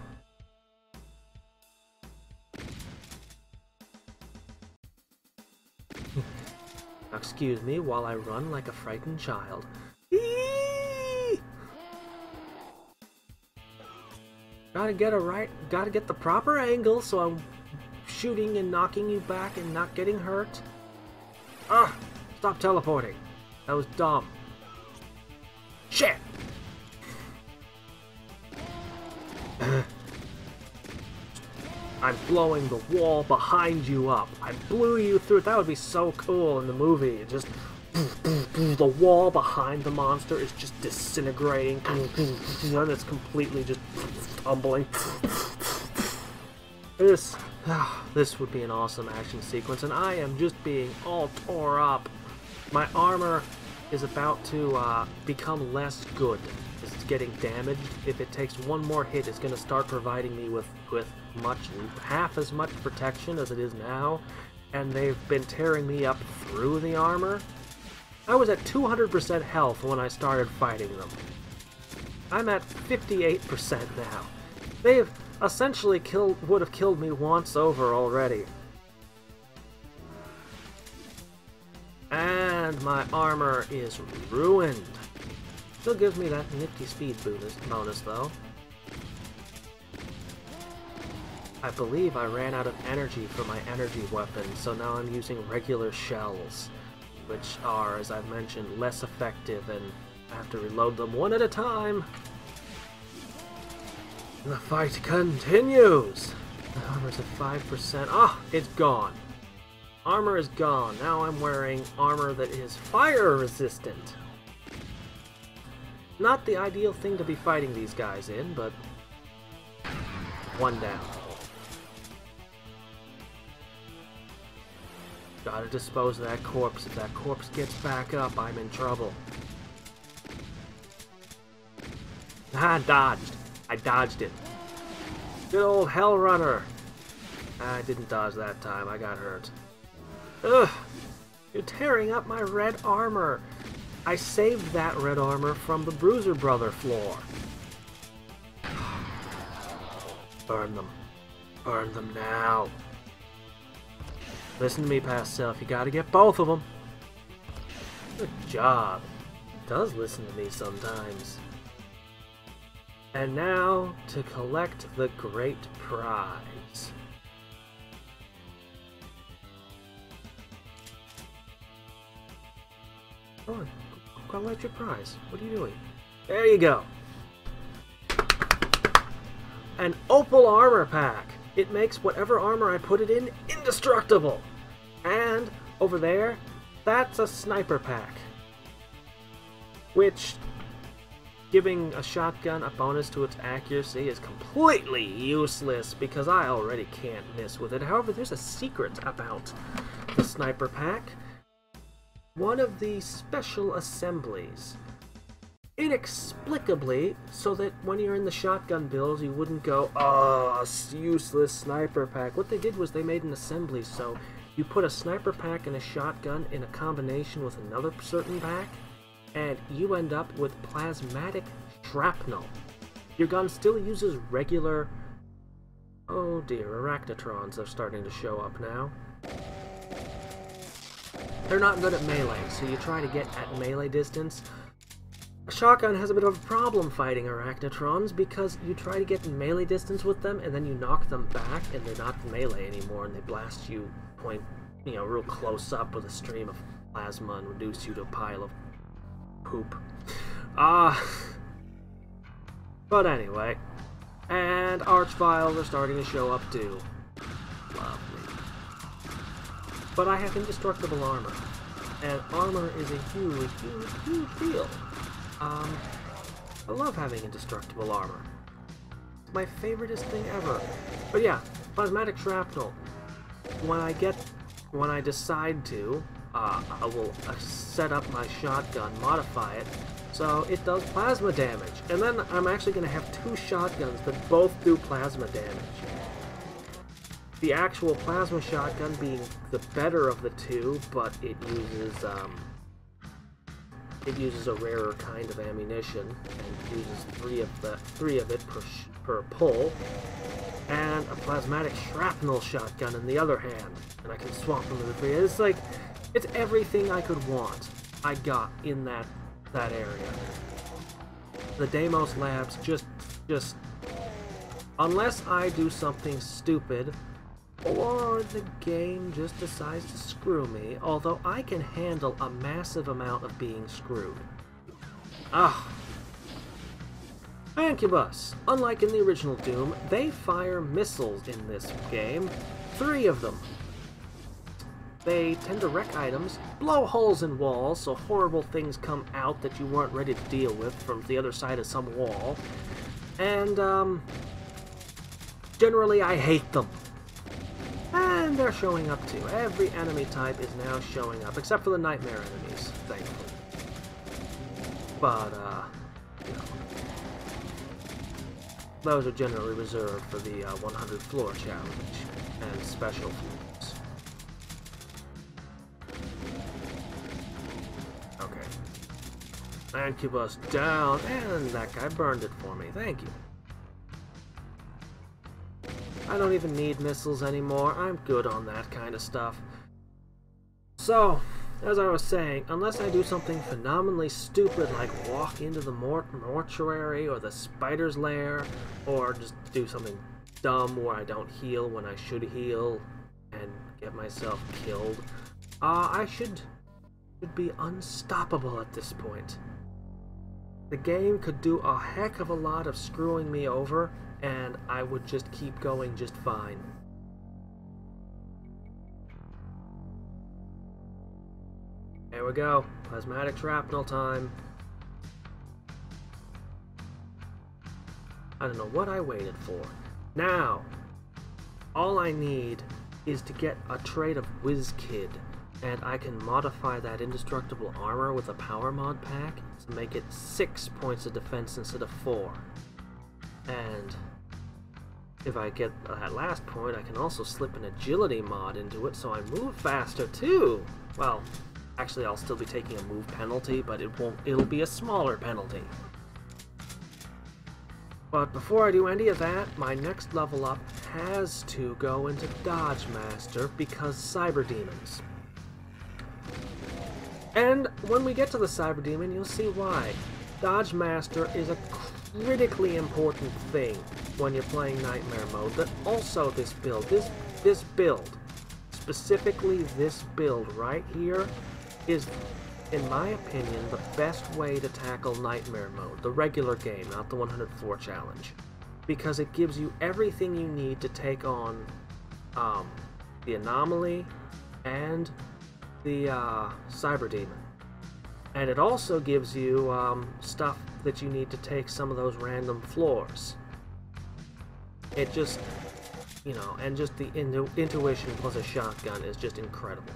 excuse me while I run like a frightened child. Eee! Gotta get the proper angle so I'm shooting and knocking you back and not getting hurt. Ah! Stop teleporting. That was dumb. Shit! I'm blowing the wall behind you up. I blew you through. That would be so cool in the movie. It just the wall behind the monster is just disintegrating, and it's completely just tumbling. This would be an awesome action sequence, and I am just being all tore up. My armor is about to become less good. It's getting damaged. If it takes one more hit, it's going to start providing me with half as much protection as it is now, and they've been tearing me up through the armor. I was at 200% health when I started fighting them. I'm at 58% now. They've essentially would have killed me once over already. And my armor is ruined. Still gives me that nifty speed bonus though. I believe I ran out of energy for my energy weapon, so now I'm using regular shells, which are, as I've mentioned, less effective, and I have to reload them one at a time. And the fight continues! The armor's at 5%. Ah, it's gone. Armor is gone. Now I'm wearing armor that is fire resistant. Not the ideal thing to be fighting these guys in, but one down. Gotta dispose of that corpse. If that corpse gets back up, I'm in trouble. Ah, dodged. I dodged it. Good old Hell Runner. I didn't dodge that time. I got hurt. Ugh! You're tearing up my red armor. I saved that red armor from the Bruiser Brother floor. Burn them. Burn them now. Listen to me, past self. You gotta get both of them. Good job. It does listen to me sometimes. And now to collect the great prize. Go on. Collect your prize. What are you doing? There you go. An opal armor pack. It makes whatever armor I put it in indestructible. And over there, that's a sniper pack. Which, giving a shotgun a bonus to its accuracy is completely useless because I already can't miss with it. However, there's a secret about the sniper pack. One of the special assemblies. Inexplicably, so that when you're in the shotgun builds, you wouldn't go, oh, useless sniper pack. What they did was they made an assembly, so you put a sniper pack and a shotgun in a combination with another certain pack, and you end up with plasmatic shrapnel. Your gun still uses regular... Oh dear, arachnotrons are starting to show up now. They're not good at melee, so you try to get at melee distance. A shotgun has a bit of a problem fighting arachnotrons because you try to get in melee distance with them and then you knock them back and they're not melee anymore and they blast you real close up with a stream of plasma and reduce you to a pile of poop. But anyway, and archviles are starting to show up too. Lovely. But I have indestructible armor, and armor is a huge, huge, huge deal. I love having indestructible armor. It's my favoriteest thing ever. But yeah, plasmatic shrapnel. When I decide to, I will set up my shotgun, modify it, so it does plasma damage. And then I'm actually going to have two shotguns that both do plasma damage. The actual plasma shotgun being the better of the two, but it uses a rarer kind of ammunition and uses three of it per pull, and a plasmatic shrapnel shotgun in the other hand, and I can swap them in the three. It's everything I could want. I got in that area. The Deimos Labs just unless I do something stupid, or the game just decides to screw me, although I can handle a massive amount of being screwed. Ah. Incubus. Unlike in the original Doom, they fire missiles in this game. 3 of them. They tend to wreck items, blow holes in walls so horrible things come out that you weren't ready to deal with from the other side of some wall. And, generally I hate them. And they're showing up too. Every enemy type is now showing up, except for the nightmare enemies, thankfully. But, you know, those are generally reserved for the 100 floor challenge and special floors. Okay. Incubus down, and that guy burned it for me. Thank you. I don't even need missiles anymore. I'm good on that kind of stuff. So, as I was saying, unless I do something phenomenally stupid like walk into the mortuary or the spider's lair, or just do something dumb where I don't heal when I should heal and get myself killed, I should be unstoppable at this point. The game could do a heck of a lot of screwing me over, and I would just keep going just fine. There we go. Plasmatic shrapnel time. I don't know what I waited for. Now, all I need is to get a trait of WizKid, and I can modify that indestructible armor with a power mod pack to make it 6 points of defense instead of 4. And if I get that last point, I can also slip an agility mod into it so I move faster too. Well, actually I'll still be taking a move penalty, but it'll be a smaller penalty. But before I do any of that, my next level up has to go into Dodge Master because Cyber Demons. And when we get to the Cyber Demon, you'll see why. Dodge Master is a critically important thing when you're playing Nightmare mode, but also this build. This build, specifically this build right here, is, in my opinion, the best way to tackle Nightmare mode, the regular game, not the 100 floor challenge. Because it gives you everything you need to take on the Anomaly and the Cyber Demon. And it also gives you stuff that you need to take some of those random floors. It just, you know, and just the intuition plus a shotgun is just incredible.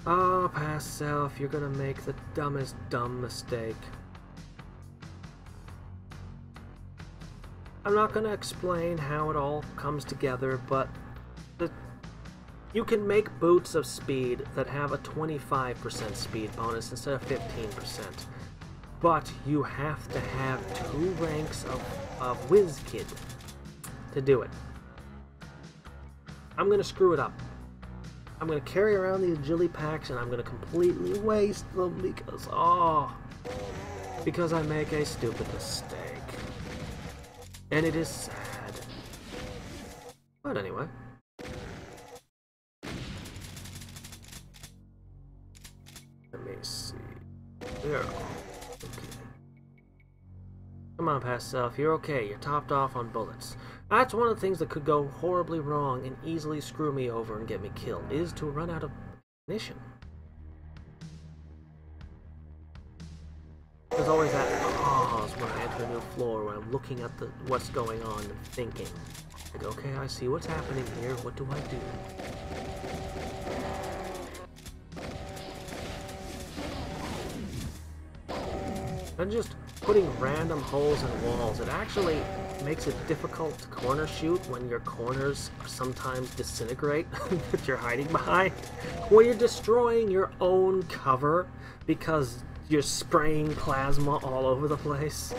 Oh, past self, you're gonna make the dumbest dumb mistake. I'm not gonna explain how it all comes together, but you can make boots of speed that have a 25% speed bonus instead of 15%. But you have to have 2 ranks of WizKid to do it. I'm gonna screw it up. I'm gonna carry around these agility packs and I'm gonna completely waste them because I make a stupid mistake. And it is sad. But anyway. Let me see. There. Okay. Come on, past self. You're okay. You're topped off on bullets. That's one of the things that could go horribly wrong and easily screw me over and get me killed, is to run out of ammunition. There's always that pause when I enter a new floor where I'm looking at what's going on and thinking, like, okay, I see what's happening here. What do I do? And just putting random holes in walls, it actually makes it difficult to corner shoot when your corners sometimes disintegrate that you're hiding behind. When you're destroying your own cover because you're spraying plasma all over the place.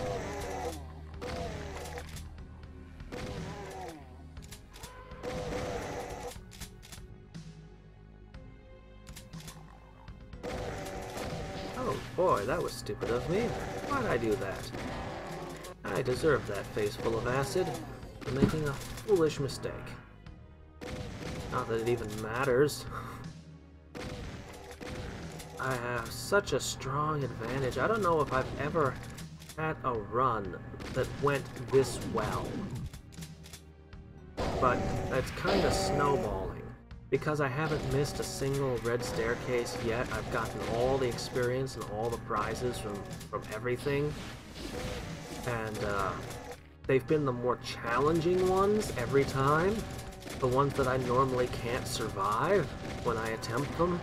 boy, that was stupid of me. Why'd I do that? I deserve that face full of acid for making a foolish mistake. Not that it even matters. I have such a strong advantage. I don't know if I've ever had a run that went this well. But it's kind of snowballing. Because I haven't missed a single red staircase yet, I've gotten all the experience and all the prizes from everything. And they've been the more challenging ones every time. The ones that I normally can't survive when I attempt them.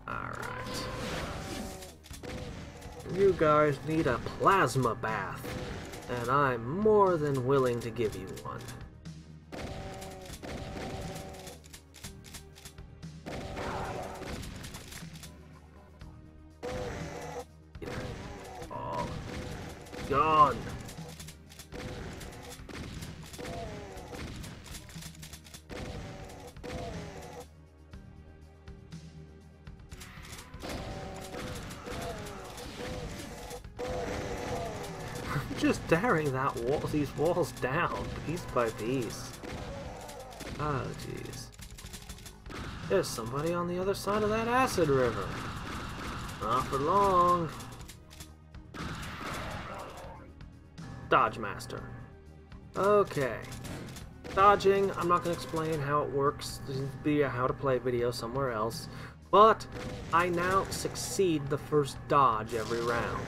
Alright. You guys need a plasma bath, and I'm more than willing to give you one. Oh, gone. Just tearing these walls down, piece by piece. Oh, jeez. There's somebody on the other side of that acid river. Not for long. Dodge Master. Okay. Dodging, I'm not going to explain how it works. There'll be a how to play video somewhere else. But I now succeed the first dodge every round.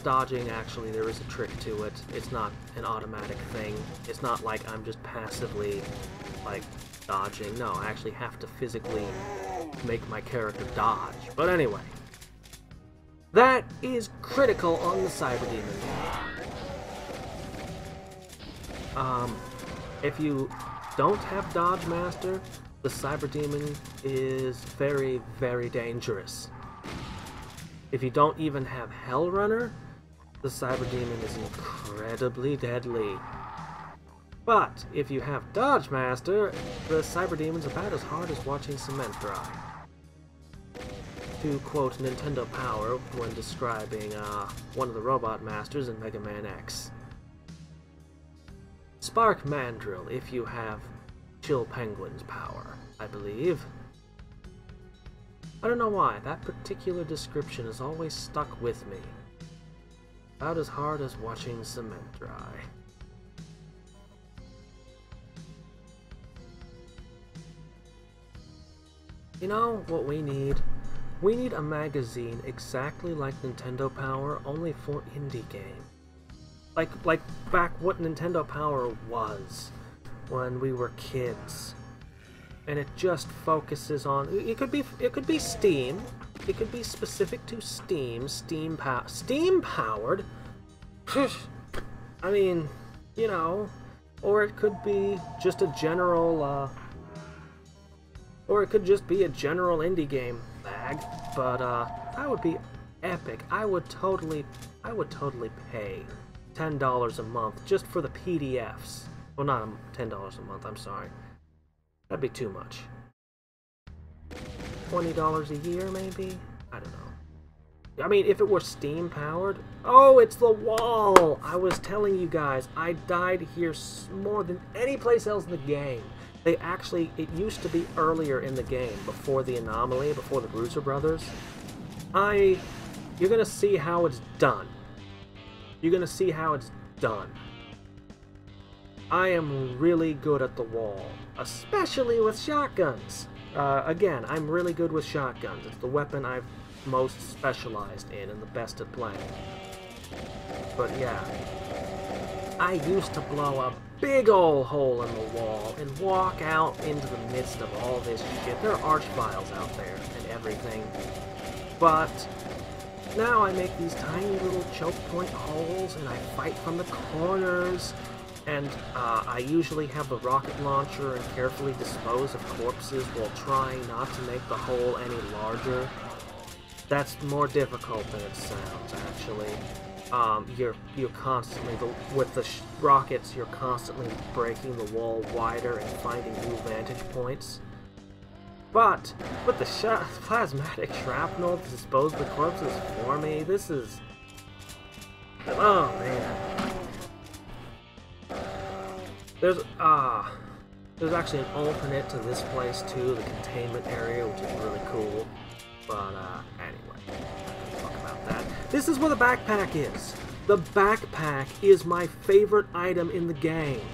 Dodging, actually, there is a trick to it. It's not an automatic thing. It's not like I'm just passively, like, dodging. No, I actually have to physically make my character dodge. But anyway, that is critical on the Cyber Demon. If you don't have Dodge Master, the Cyber Demon is very, very dangerous. If you don't even have Hell Runner, the Cyber Demon is incredibly deadly. But if you have Dodge Master, the Cyber Demon's about as hard as watching cement dry. To quote Nintendo Power when describing one of the Robot Masters in Mega Man X. Spark Mandrill if you have Chill Penguin's power, I believe. I don't know why, that particular description has always stuck with me. About as hard as watching cement dry. You know what we need? We need a magazine exactly like Nintendo Power, only for indie game. Like back what Nintendo Power was when we were kids. And it just focuses on it could be Steam. It could be specific to Steam, Steam powered. I mean, you know, or it could be just a general or it could just be a general indie game bag, but that would be epic. I would totally pay $10 a month just for the PDFs. Well, not $10 a month, I'm sorry. That'd be too much. $20 a year, maybe? I don't know. I mean, if it were Steam powered... Oh, it's the wall! I was telling you guys, I died here more than any place else in the game. They actually... It used to be earlier in the game, before the anomaly, before the Bruiser Brothers. You're gonna see how it's done. You're gonna see how it's done. I am really good at the wall, especially with shotguns. Again, I'm really good with shotguns. It's the weapon I've most specialized in and the best at playing. But yeah, I used to blow a big ol' hole in the wall and walk out into the midst of all this shit. There are archviles out there and everything. But now I make these tiny little choke point holes and I fight from the corners. And I usually have the rocket launcher and carefully dispose of corpses while trying not to make the hole any larger. That's more difficult than it sounds, actually. you're constantly with the rockets. You're constantly breaking the wall wider and finding new vantage points. But with the plasmatic shrapnel to dispose the corpses for me, this is... oh man. There's actually an alternate to this place too, the containment area, which is really cool. But anyway, let's talk about that. This is where the backpack is. The backpack is my favorite item in the game.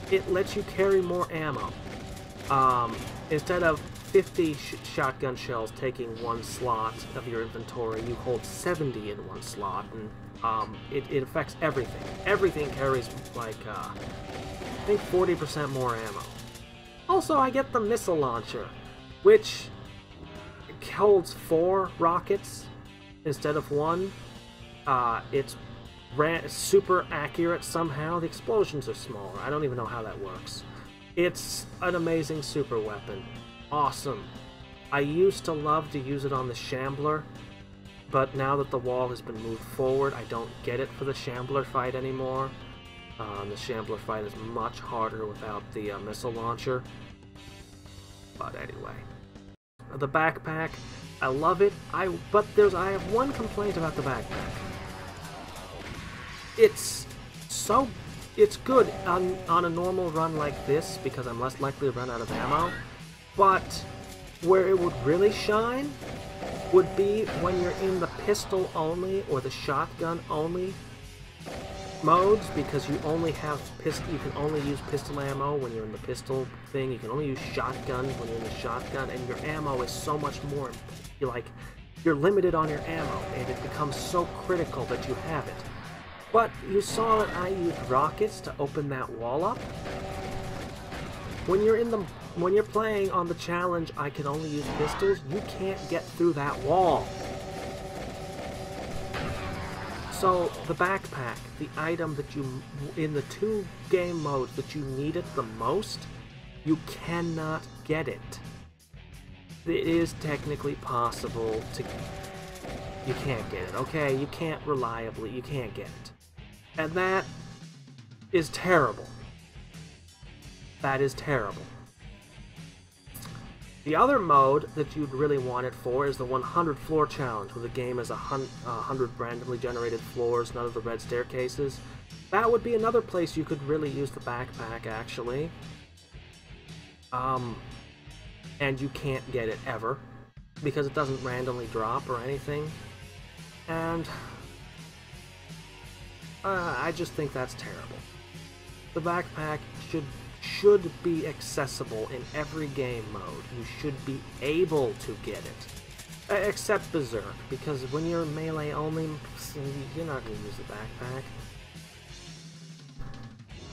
It lets you carry more ammo. Instead of 50 shotgun shells taking one slot of your inventory, you hold 70 in one slot, and it affects everything. Everything carries like I think 40% more ammo. Also, I get the missile launcher, which holds 4 rockets instead of 1. It's super accurate somehow. The explosions are smaller. I don't even know how that works. It's an amazing super weapon. Awesome. I used to love to use it on the Shambler, but now that the wall has been moved forward, I don't get it for the Shambler fight anymore. The Shambler fight is much harder without the missile launcher. But anyway. The backpack, I love it. I have one complaint about the backpack. It's good on a normal run like this because I'm less likely to run out of ammo. But where it would really shine would be when you're in the pistol only or the shotgun only modes, because you only have you can only use pistol ammo when you're in the pistol thing. You can only use shotgun when you're in the shotgun, and your ammo is so much more. You're limited on your ammo, and it becomes so critical that you have it. But you saw that I used rockets to open that wall up. When you're playing on the challenge, I can only use pistols. You can't get through that wall. So the backpack, the item that you, in the 2 game modes that you need it the most, you cannot get it. It is technically possible to, you can't get it, okay? You can't reliably, you can't get it. And that is terrible. That is terrible. The other mode that you'd really want it for is the 100 floor challenge, where the game has 100 randomly generated floors, none of the red staircases. That would be another place you could really use the backpack, actually. And you can't get it ever, because it doesn't randomly drop or anything. And I just think that's terrible. The backpack should be accessible in every game mode. You should be able to get it. Except Berserk, because when you're melee only, you're not going to use the backpack.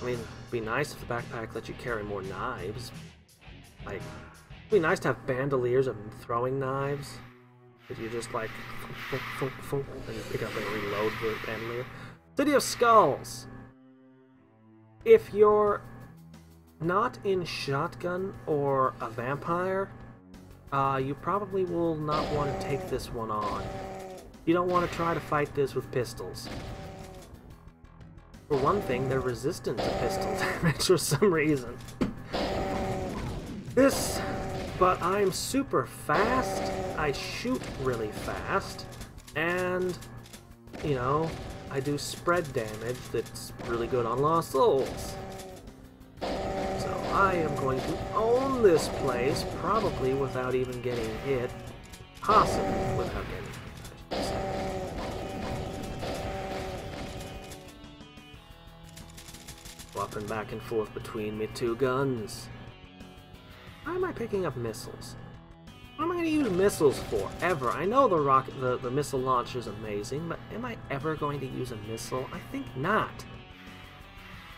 I mean, it'd be nice if the backpack let you carry more knives. Like, it'd be nice to have bandoliers of throwing knives. That you just like, and you pick up and reload the bandolier. City of Skulls! If you're not in shotgun or a vampire, you probably will not want to take this one on. You don't want to try to fight this with pistols. For one thing, they're resistant to pistol damage for some reason. But I'm super fast, I shoot really fast, and, you know, I do spread damage that's really good on Lost Souls. So I am going to own this place, probably without even getting hit. Possibly without getting hit, I should say. Swapping back and forth between my 2 guns. Why am I picking up missiles? What am I going to use missiles for, ever? I know the missile launcher is amazing, but am I ever going to use a missile? I think not.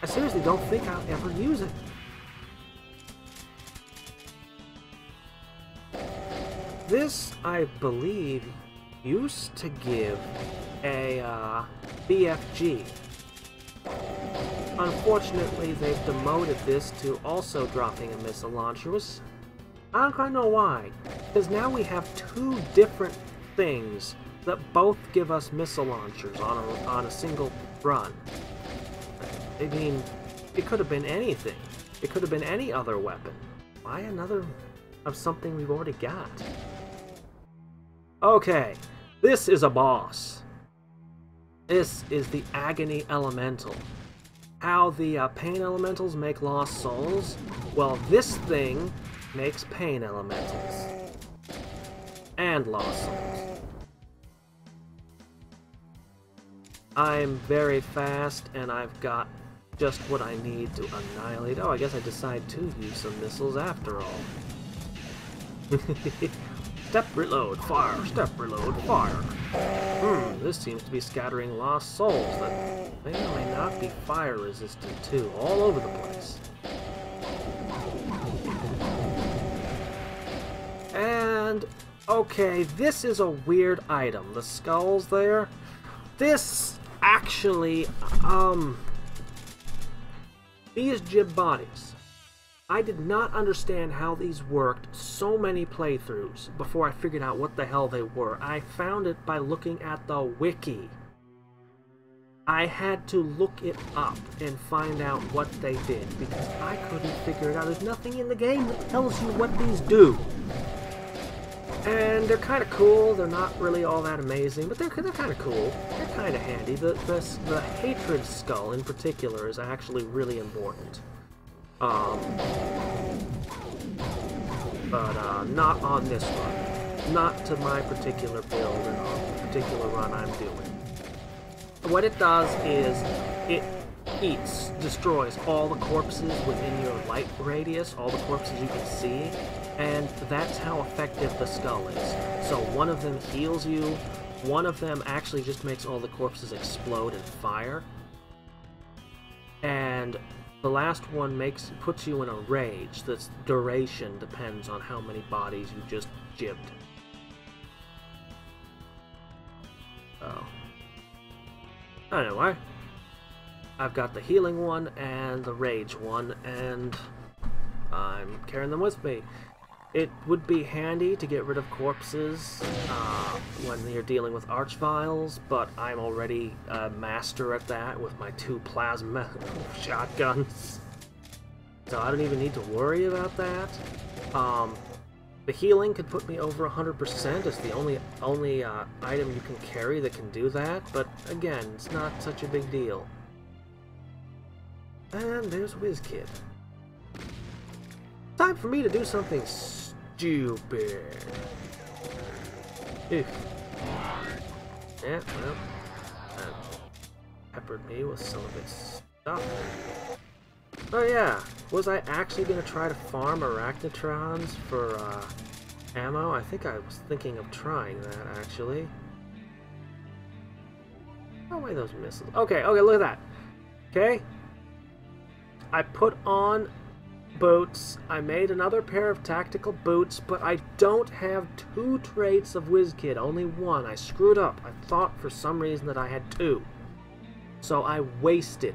I seriously don't think I'll ever use it. This, I believe, used to give a BFG. Unfortunately, they've demoted this to also dropping a missile launcher. I don't quite know why. Because now we have 2 different things that both give us missile launchers on a single run. I mean, it could have been anything. It could have been any other weapon. Why another of something we've already got? Okay, this is a boss. This is the Agony Elemental. How the Pain Elementals make Lost Souls? Well, this thing makes Pain Elementals. And Lost Souls. I'm very fast, and I've got just what I need to annihilate. Oh, I guess I decide to use some missiles after all. Step reload, fire, step reload, fire. This seems to be scattering lost souls that may or may not be fire resistant too, all over the place. And, okay, this is a weird item. The skulls there. This actually, these jib bodies. I did not understand how these worked so many playthroughs before I figured out what the hell they were. I found it by looking at the wiki. I had to look it up and find out what they did because I couldn't figure it out. There's nothing in the game that tells you what these do. And they're kind of cool. They're not really all that amazing, but they're kind of cool. They're kind of handy. The hatred skull in particular is actually really important. But not on this run. Not to my particular build and on the particular run I'm doing. What it does is it destroys all the corpses within your light radius, all the corpses you can see, and that's how effective the skull is. So one of them heals you, one of them actually just makes all the corpses explode and fire, and the last one puts you in a rage. That's duration depends on how many bodies you just jibbed. So, anyway, I've got the healing one and the rage one, and I'm carrying them with me. It would be handy to get rid of corpses when you're dealing with archviles, but I'm already a master at that with my 2 plasma shotguns. So I don't even need to worry about that. The healing could put me over 100%. It's the only item you can carry that can do that, but again, it's not such a big deal. And there's WizKid. Time for me to do something stupid. Ew. Yeah, well, that peppered me with some of its stuff. Oh yeah, was I actually going to try to farm arachnotrons for ammo? I think I was thinking of trying that, actually. Oh, wait, those missiles. Okay, look at that. Okay? I put on boots. I made another pair of tactical boots, but I don't have 2 traits of WizKid, only 1. I screwed up. I thought for some reason that I had 2. So I wasted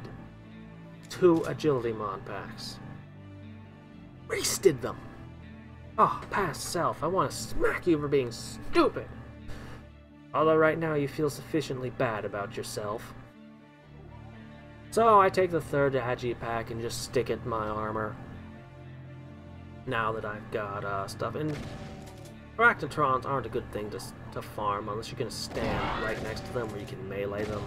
2 agility mod packs. Wasted them! Oh, past self, I want to smack you for being stupid! Although right now you feel sufficiently bad about yourself. So I take the 3rd agi pack and just stick it in my armor. Now that I've got stuff. And arachnotrons aren't a good thing to farm unless you're going to stand right next to them where you can melee them.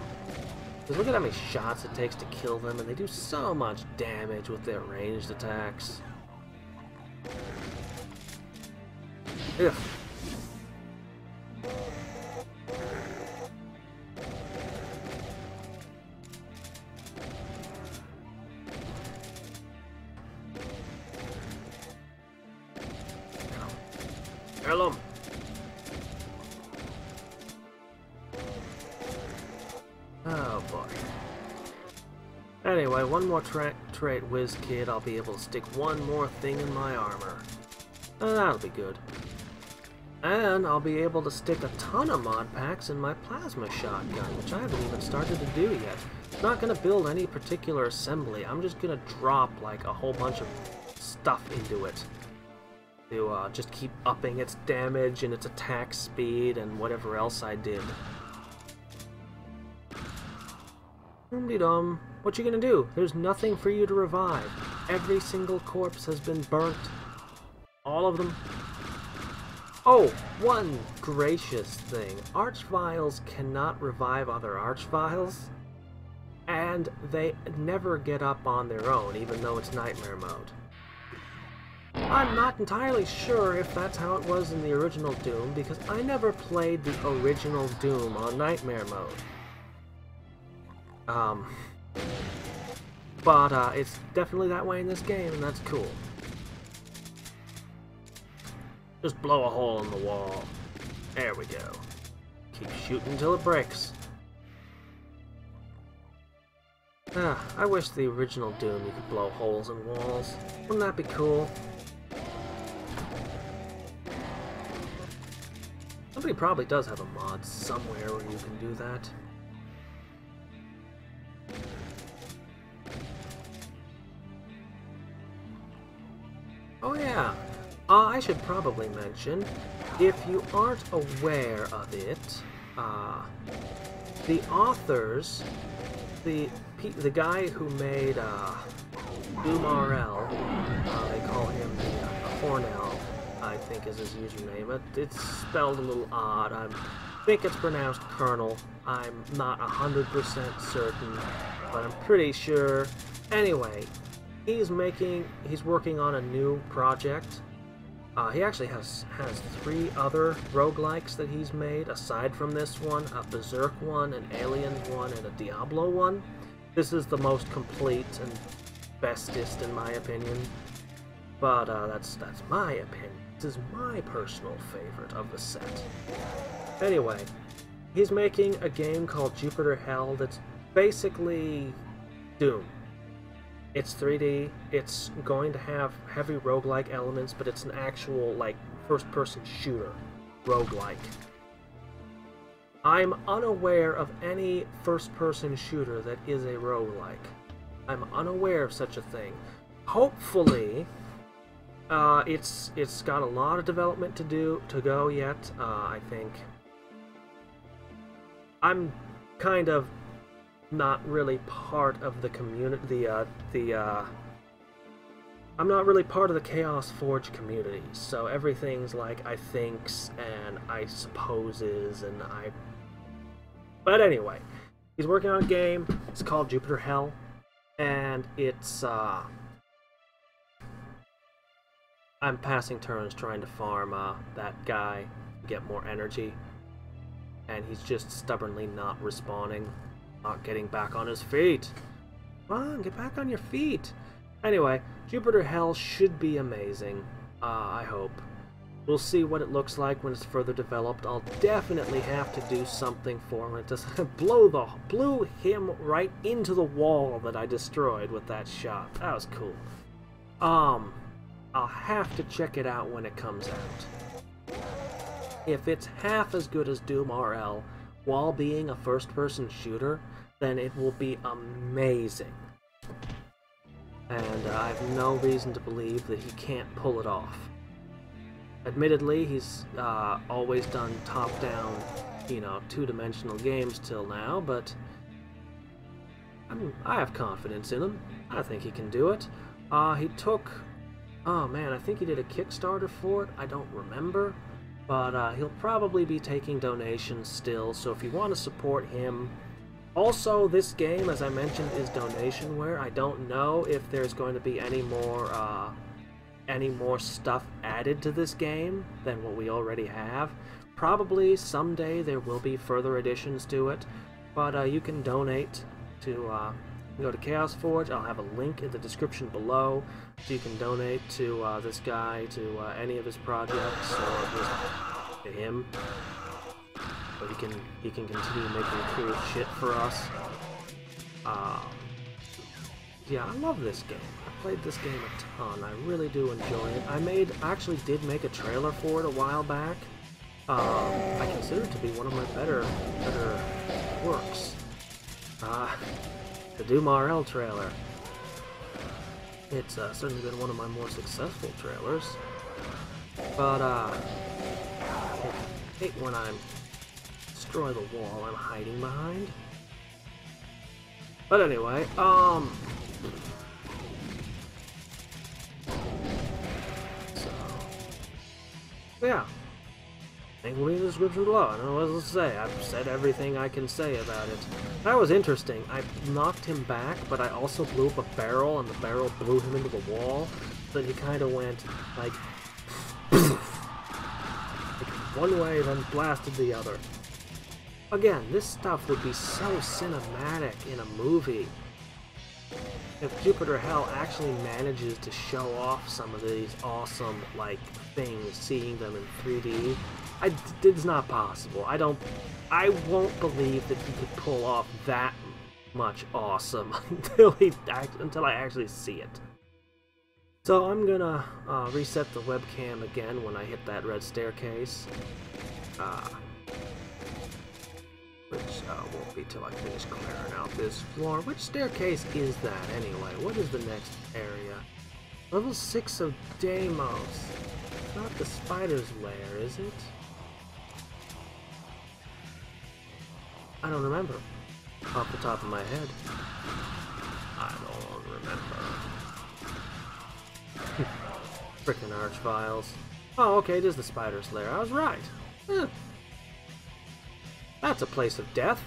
Because look at how many shots it takes to kill them, and they do so much damage with their ranged attacks. Ugh. Kill him. Oh boy. Anyway, one more trait WizKid, I'll be able to stick 1 more thing in my armor. That'll be good. And I'll be able to stick a ton of mod packs in my plasma shotgun, which I haven't even started to do yet. I'm not going to build any particular assembly, I'm just going to drop like a whole bunch of stuff into it. to just keep upping its damage and its attack speed and whatever else I did. Dum-de-dum. What you gonna do? There's nothing for you to revive. Every single corpse has been burnt. All of them. Oh, one gracious thing. Archviles cannot revive other Archviles, and they never get up on their own, even though it's Nightmare mode. I'm not entirely sure if that's how it was in the original Doom, because I never played the original Doom on Nightmare mode. But it's definitely that way in this game, and that's cool. Just blow a hole in the wall. There we go. Keep shooting until it breaks. I wish the original Doom you could blow holes in walls. Wouldn't that be cool? Somebody probably does have a mod somewhere where you can do that. Oh yeah, I should probably mention, if you aren't aware of it, the authors, the guy who made Doom RL, they call him the Hornell, I think is his username. It's spelled a little odd. I think it's pronounced Colonel. I'm not 100% certain, but I'm pretty sure. Anyway, he's working on a new project. He actually has 3 other roguelikes that he's made, aside from this one, a Berserk one, an Aliens one, and a Diablo one. This is the most complete and bestest in my opinion, but that's my opinion. This is my personal favorite of the set. Anyway, he's making a game called Jupiter Hell that's basically Doom. It's 3D, it's going to have heavy roguelike elements, but it's an actual, like, first-person shooter roguelike. I'm unaware of any first-person shooter that is a roguelike. I'm unaware of such a thing. Hopefully, it's got a lot of development to go yet. I think I'm kind of not really part of the community. I'm not really part of the Chaos Forge community, so everything's like I thinks and I supposes and I. But anyway, he's working on a game. It's called Jupiter Hell, and it's I'm passing turns trying to farm that guy, get more energy, and he's just stubbornly not responding. Not getting back on his feet. Come on, get back on your feet. Anyway, Jupiter Hell should be amazing. I hope. We'll see what it looks like when it's further developed. I'll definitely have to do something for him. It just blew him right into the wall that I destroyed with that shot. That was cool. I'll have to check it out when it comes out. If it's half as good as Doom RL, while being a first-person shooter, then it will be amazing. And I have no reason to believe that he can't pull it off. Admittedly, he's always done top-down, two-dimensional games till now, but I have confidence in him. I think he can do it. He took... Oh man, I think he did a Kickstarter for it. I don't remember. But he'll probably be taking donations still, so if you want to support him... Also, this game, as I mentioned, is donationware. I don't know if there's going to be any more stuff added to this game than what we already have. Probably someday there will be further additions to it, but you can donate to... go to Chaos Forge. I'll have a link in the description below, so you can donate to this guy, to any of his projects, or just to him. So he can continue making cool shit for us. Yeah, I love this game. I played this game a ton. I really do enjoy it. I actually did make a trailer for it a while back. I consider it to be one of my better works. The Doom RL trailer. It's certainly been one of my more successful trailers. But, I hate when I'm destroy the wall I'm hiding behind. But anyway, so yeah. Link will be in the description below. I don't know what else to say. I've said everything I can say about it. That was interesting. I knocked him back, but I also blew up a barrel, and the barrel blew him into the wall. So he kind of went like one way, then blasted the other. Again, this stuff would be so cinematic in a movie. If Jupiter Hell actually manages to show off some of these awesome, like, things, seeing them in 3D, it's not possible. I won't believe that he could pull off that much awesome until I actually see it. So I'm gonna reset the webcam again when I hit that red staircase. Which won't be till I finish clearing out this floor. Which staircase is that anyway? What is the next area? Level 6 of Deimos. Not the spider's lair, is it? I don't remember. Off the top of my head. I don't remember. Frickin' Archviles. Oh, okay, it is the spider's lair. I was right. That's a place of death.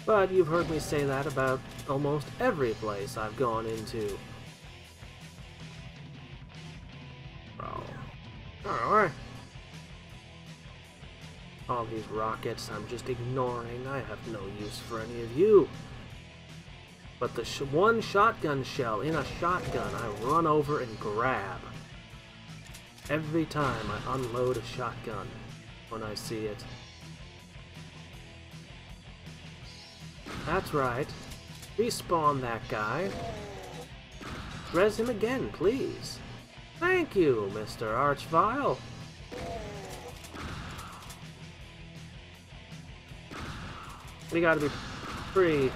But you've heard me say that about almost every place I've gone into. Oh. Alright. All these rockets I'm just ignoring. I have no use for any of you. But the one shotgun shell in a shotgun I run over and grab. Every time I unload a shotgun when I see it. That's right. Respawn that guy. Res him again, please. Thank you, Mr. Archvile. You gotta be pretty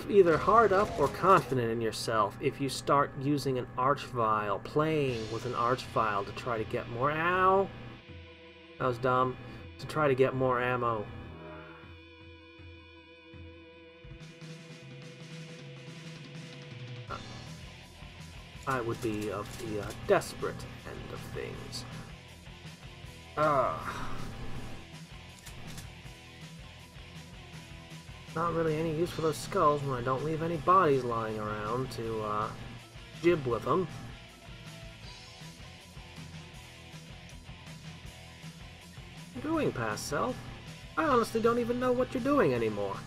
either hard up or confident in yourself if you start using an Archvile, playing with an Archvile to try to get more ow. That was dumb. To try to get more ammo. I would be of the desperate end of things. Not really any use for those skulls when I don't leave any bodies lying around to jib with them. What are you doing, past self? I honestly don't even know what you're doing anymore.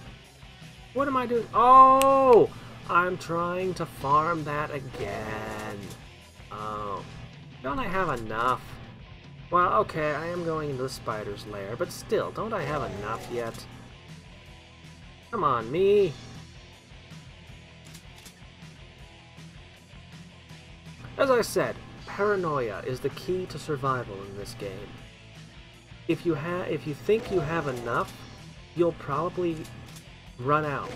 What am I doing? Oh! I'm trying to farm that again. Oh. Don't I have enough? Well, okay, I am going into the spider's lair, but still, don't I have enough yet? Come on, me. As I said, paranoia is the key to survival in this game. If you think you have enough, you'll probably run out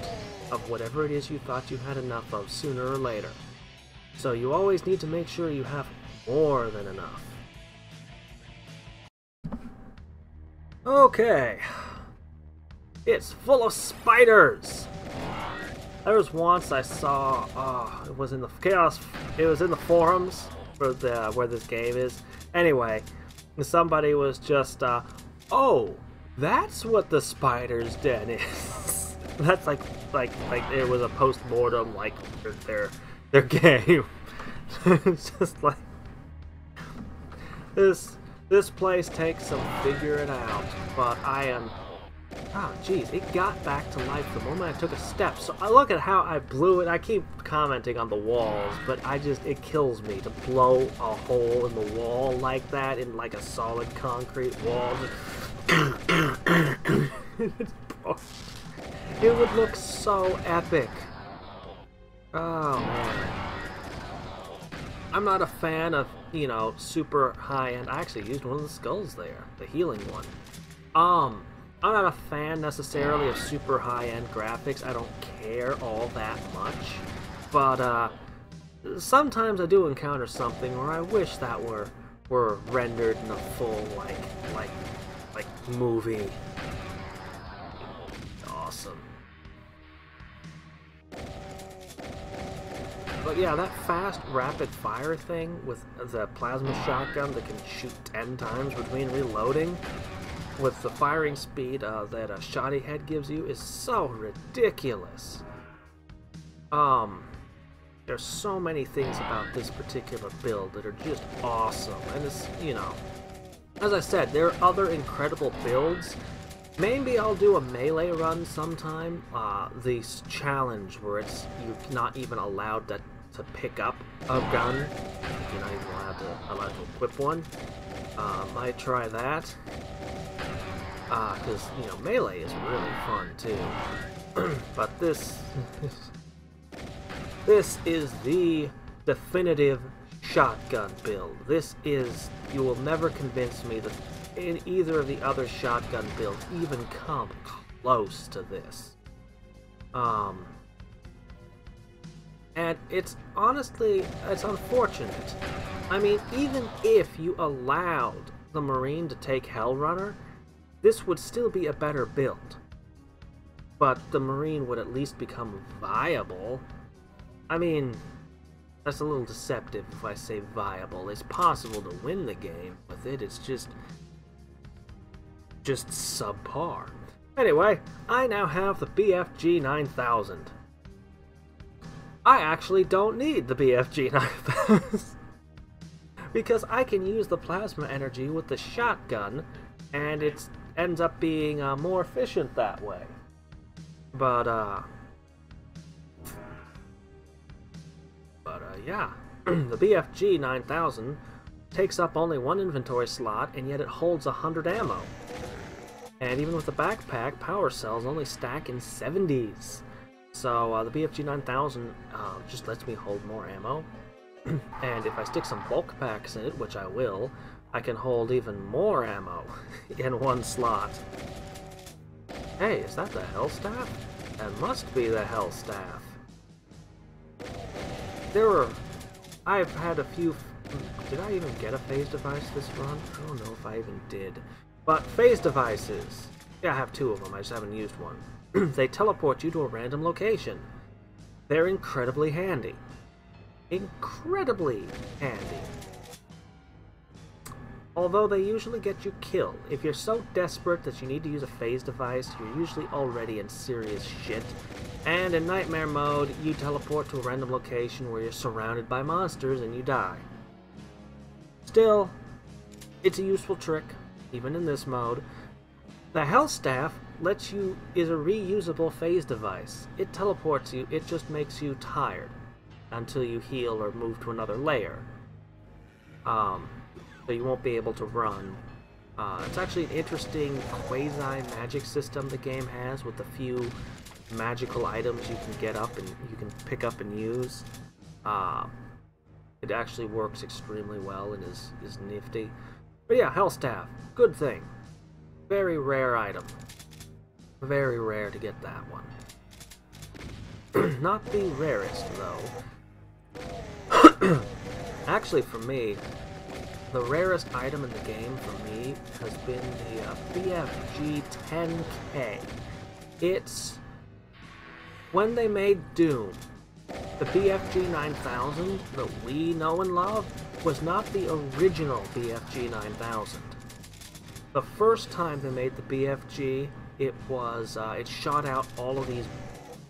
of whatever it is you thought you had enough of sooner or later. So you always need to make sure you have more than enough. Okay. It's full of spiders! There was once I saw, it was in the forums for where this game is. Anyway, somebody was just, oh, that's what the spider's den is. That's like it was a post-mortem, like, their game. It's just like, this place takes some figuring out, but I am, oh jeez, it got back to life the moment I took a step. So I look at how I blew it. I keep commenting on the walls, but it kills me to blow a hole in the wall like that, in like a solid concrete wall. It would look so epic. Oh man. I'm not a fan of, you know, super high-end. I actually used one of the skulls there, the healing one. I'm not a fan necessarily of super high-end graphics. I don't care all that much. But sometimes I do encounter something where I wish that were rendered in a full like movie. Awesome. But yeah, that fast rapid fire thing with the plasma shotgun that can shoot 10 times between reloading with the firing speed that a shoddy head gives you is so ridiculous. There's so many things about this particular build that are just awesome, and it's, you know, as I said, there are other incredible builds. Maybe I'll do a melee run sometime. The challenge where you're not even allowed to pick up a gun. You're not even allowed to equip one. Might try that. Because, you know, melee is really fun too. But this is the definitive shotgun build. You will never convince me that in either of the other shotgun builds even come close to this. And it's honestly, it's unfortunate. I mean, even if you allowed the Marine to take Hellrunner, this would still be a better build. But the Marine would at least become viable. I mean, that's a little deceptive if I say viable. It's possible to win the game with it, it's just subpar. Anyway, I now have the BFG 9000. I actually don't need the BFG 9000 because I can use the plasma energy with the shotgun, and it ends up being more efficient that way. But yeah, the BFG 9000 takes up only one inventory slot, and yet it holds 100 ammo. And even with the backpack, power cells only stack in 70s. So the BFG 9000 just lets me hold more ammo. And if I stick some bulk packs in it, which I will, I can hold even more ammo in one slot. Hey, is that the Hellstaff? That must be the Hellstaff. I've had a few... Did I even get a phase device this run? I don't know if I even did. But phase devices. Yeah, I have 2 of them, I just haven't used one. They teleport you to a random location. They're incredibly handy. Incredibly handy. Although they usually get you killed. If you're so desperate that you need to use a phase device, you're usually already in serious shit. And in Nightmare mode, you teleport to a random location where you're surrounded by monsters and you die. Still, it's a useful trick, even in this mode. The Hellstaff is a reusable phase device. It teleports you, it just makes you tired until you heal or move to another layer. So you won't be able to run. It's actually an interesting quasi-magic system the game has with a few magical items you can get up and you can pick up and use. It actually works extremely well and is nifty. But yeah, Hellstaff, good thing. Very rare item. Very rare to get that one. Not the rarest, though. Actually, for me, the rarest item in the game for me has been the BFG 10K. It's... When they made Doom, the BFG 9000 that we know and love was not the original BFG 9000. The first time they made the BFG, it shot out all of these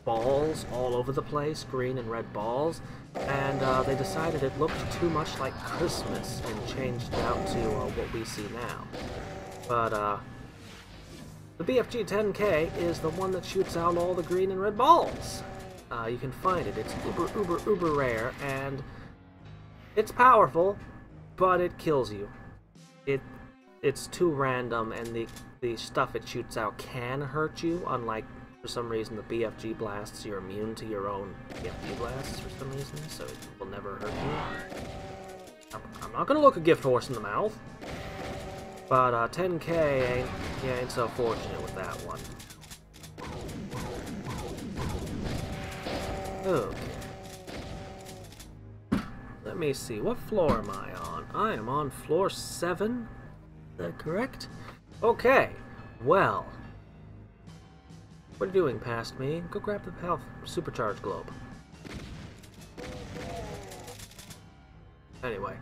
balls all over the place, green and red balls, and they decided it looked too much like Christmas and changed it out to what we see now. But the BFG 10K is the one that shoots out all the green and red balls. You can find it. It's uber rare, and it's powerful, but it kills you. It's too random, and the stuff it shoots out can hurt you, unlike, for some reason, the BFG blasts. You're immune to your own BFG blasts for some reason, so it will never hurt you. I'm not gonna look a gift horse in the mouth, but 10K ain't so fortunate with that one. Okay. me see. What floor am I on? I am on floor 7. Is that correct? Okay. Well. What are you doing past me? Go grab the health supercharged globe. Anyway.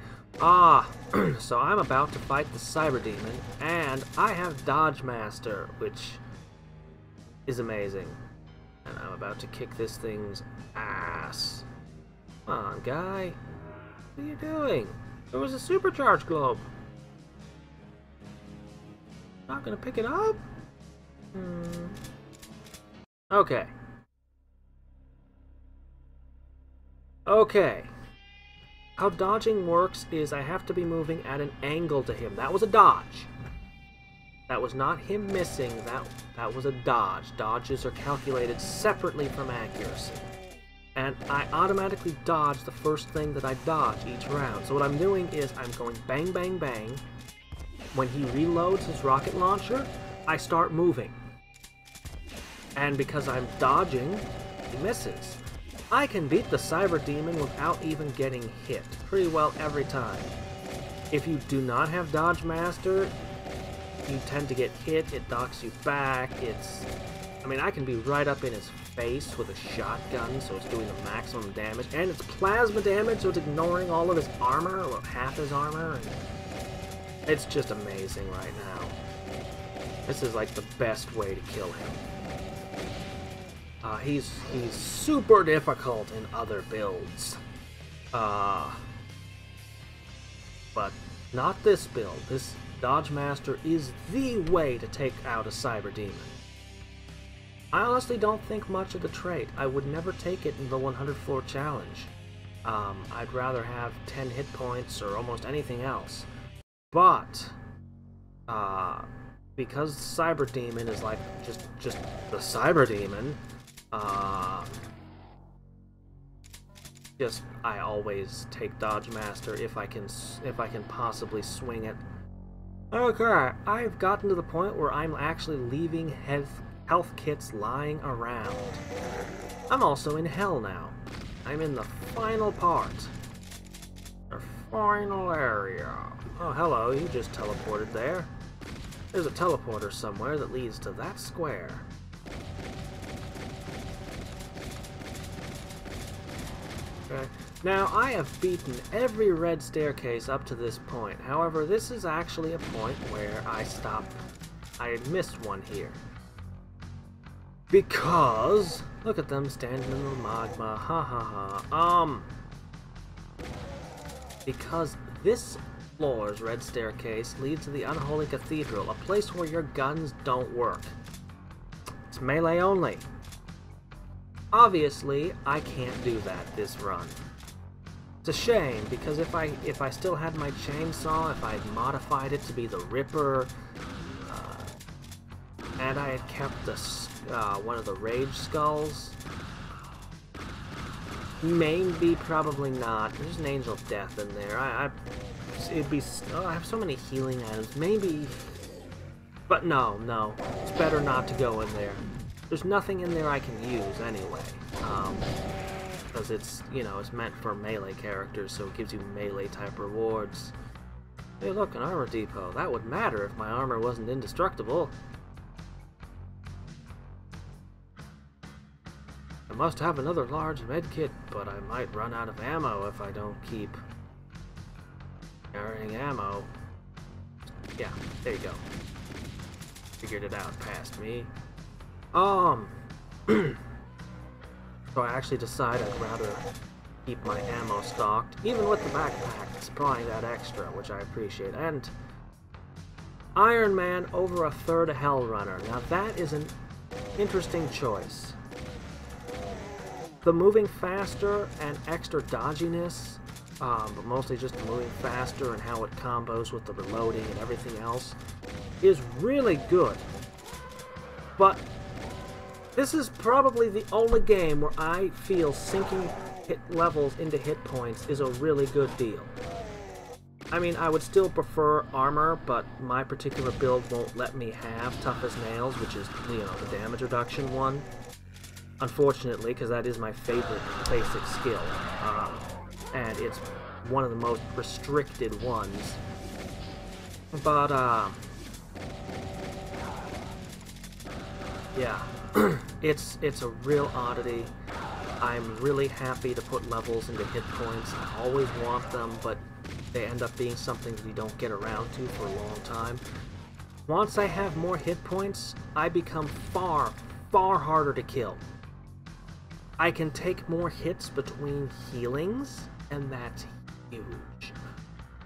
So I'm about to fight the Cyber Demon, and I have Dodge Master, which is amazing. And I'm about to kick this thing's ass. Come on, guy. What are you doing? There was a supercharged globe. Not gonna pick it up? Okay. Okay. How dodging works is I have to be moving at an angle to him. That was a dodge. That was not him missing. That was a dodge. Dodges are calculated separately from accuracy. And I automatically dodge the first thing that I dodge each round. So what I'm doing is I'm going bang, bang, bang. When he reloads his rocket launcher, I start moving. And because I'm dodging, he misses. I can beat the Cyber Demon without even getting hit pretty well every time. If you do not have Dodge Master, you tend to get hit, it knocks you back, I mean, I can be right up in his face with a shotgun, so it's doing the maximum damage, and it's plasma damage, so it's ignoring all of his armor, or half his armor, and it's just amazing right now. This is like the best way to kill him. He's super difficult in other builds. But not this build. This Dodge Master is the way to take out a Cyber Demon. I honestly don't think much of the trait. I would never take it in the 100 floor challenge. I'd rather have 10 hit points or almost anything else. But because Cyber Demon is like just the Cyber Demon, I always take Dodge Master if I can possibly swing it. Okay, I've gotten to the point where I'm actually leaving health kits lying around. I'm also in hell now. I'm in the final part. The final area. Oh, hello, you just teleported there. There's a teleporter somewhere that leads to that square. Okay. Now, I have beaten every red staircase up to this point. However, this is actually a point where I missed one here. Because, look at them standing in the magma, ha ha ha. Because this floor's red staircase leads to the Unholy Cathedral, a place where your guns don't work. It's melee only. Obviously, I can't do that this run. It's a shame, because if I still had my chainsaw, if I had modified it to be the Ripper, and I had kept the one of the Rage Skulls, maybe, probably not. There's an Angel of Death in there. I have so many healing items. Maybe, but no. It's better not to go in there. There's nothing in there I can use anyway, because it's meant for melee characters, so it gives you melee type rewards. Hey, look, an armor depot. That would matter if my armor wasn't indestructible. I must have another large medkit, but I might run out of ammo if I don't keep carrying ammo. Yeah, there you go. Figured it out past me. So I actually decided I'd rather keep my ammo stocked, even with the backpack supplying that extra, which I appreciate. And Iron Man over a third Hell Runner. Now that is an interesting choice. The moving faster and extra dodginess, but mostly just the moving faster and how it combos with the reloading and everything else, is really good. But this is probably the only game where I feel sinking hit levels into hit points is a really good deal. I mean, I would still prefer armor, but my particular build won't let me have Tough as Nails, which is, the damage reduction one. Unfortunately, because that is my favorite basic skill. And it's one of the most restricted ones. But, yeah, it's a real oddity. I'm really happy to put levels into hit points. I always want them, but they end up being something that you don't get around to for a long time. Once I have more hit points, I become far, far harder to kill. I can take more hits between healings, and that's huge.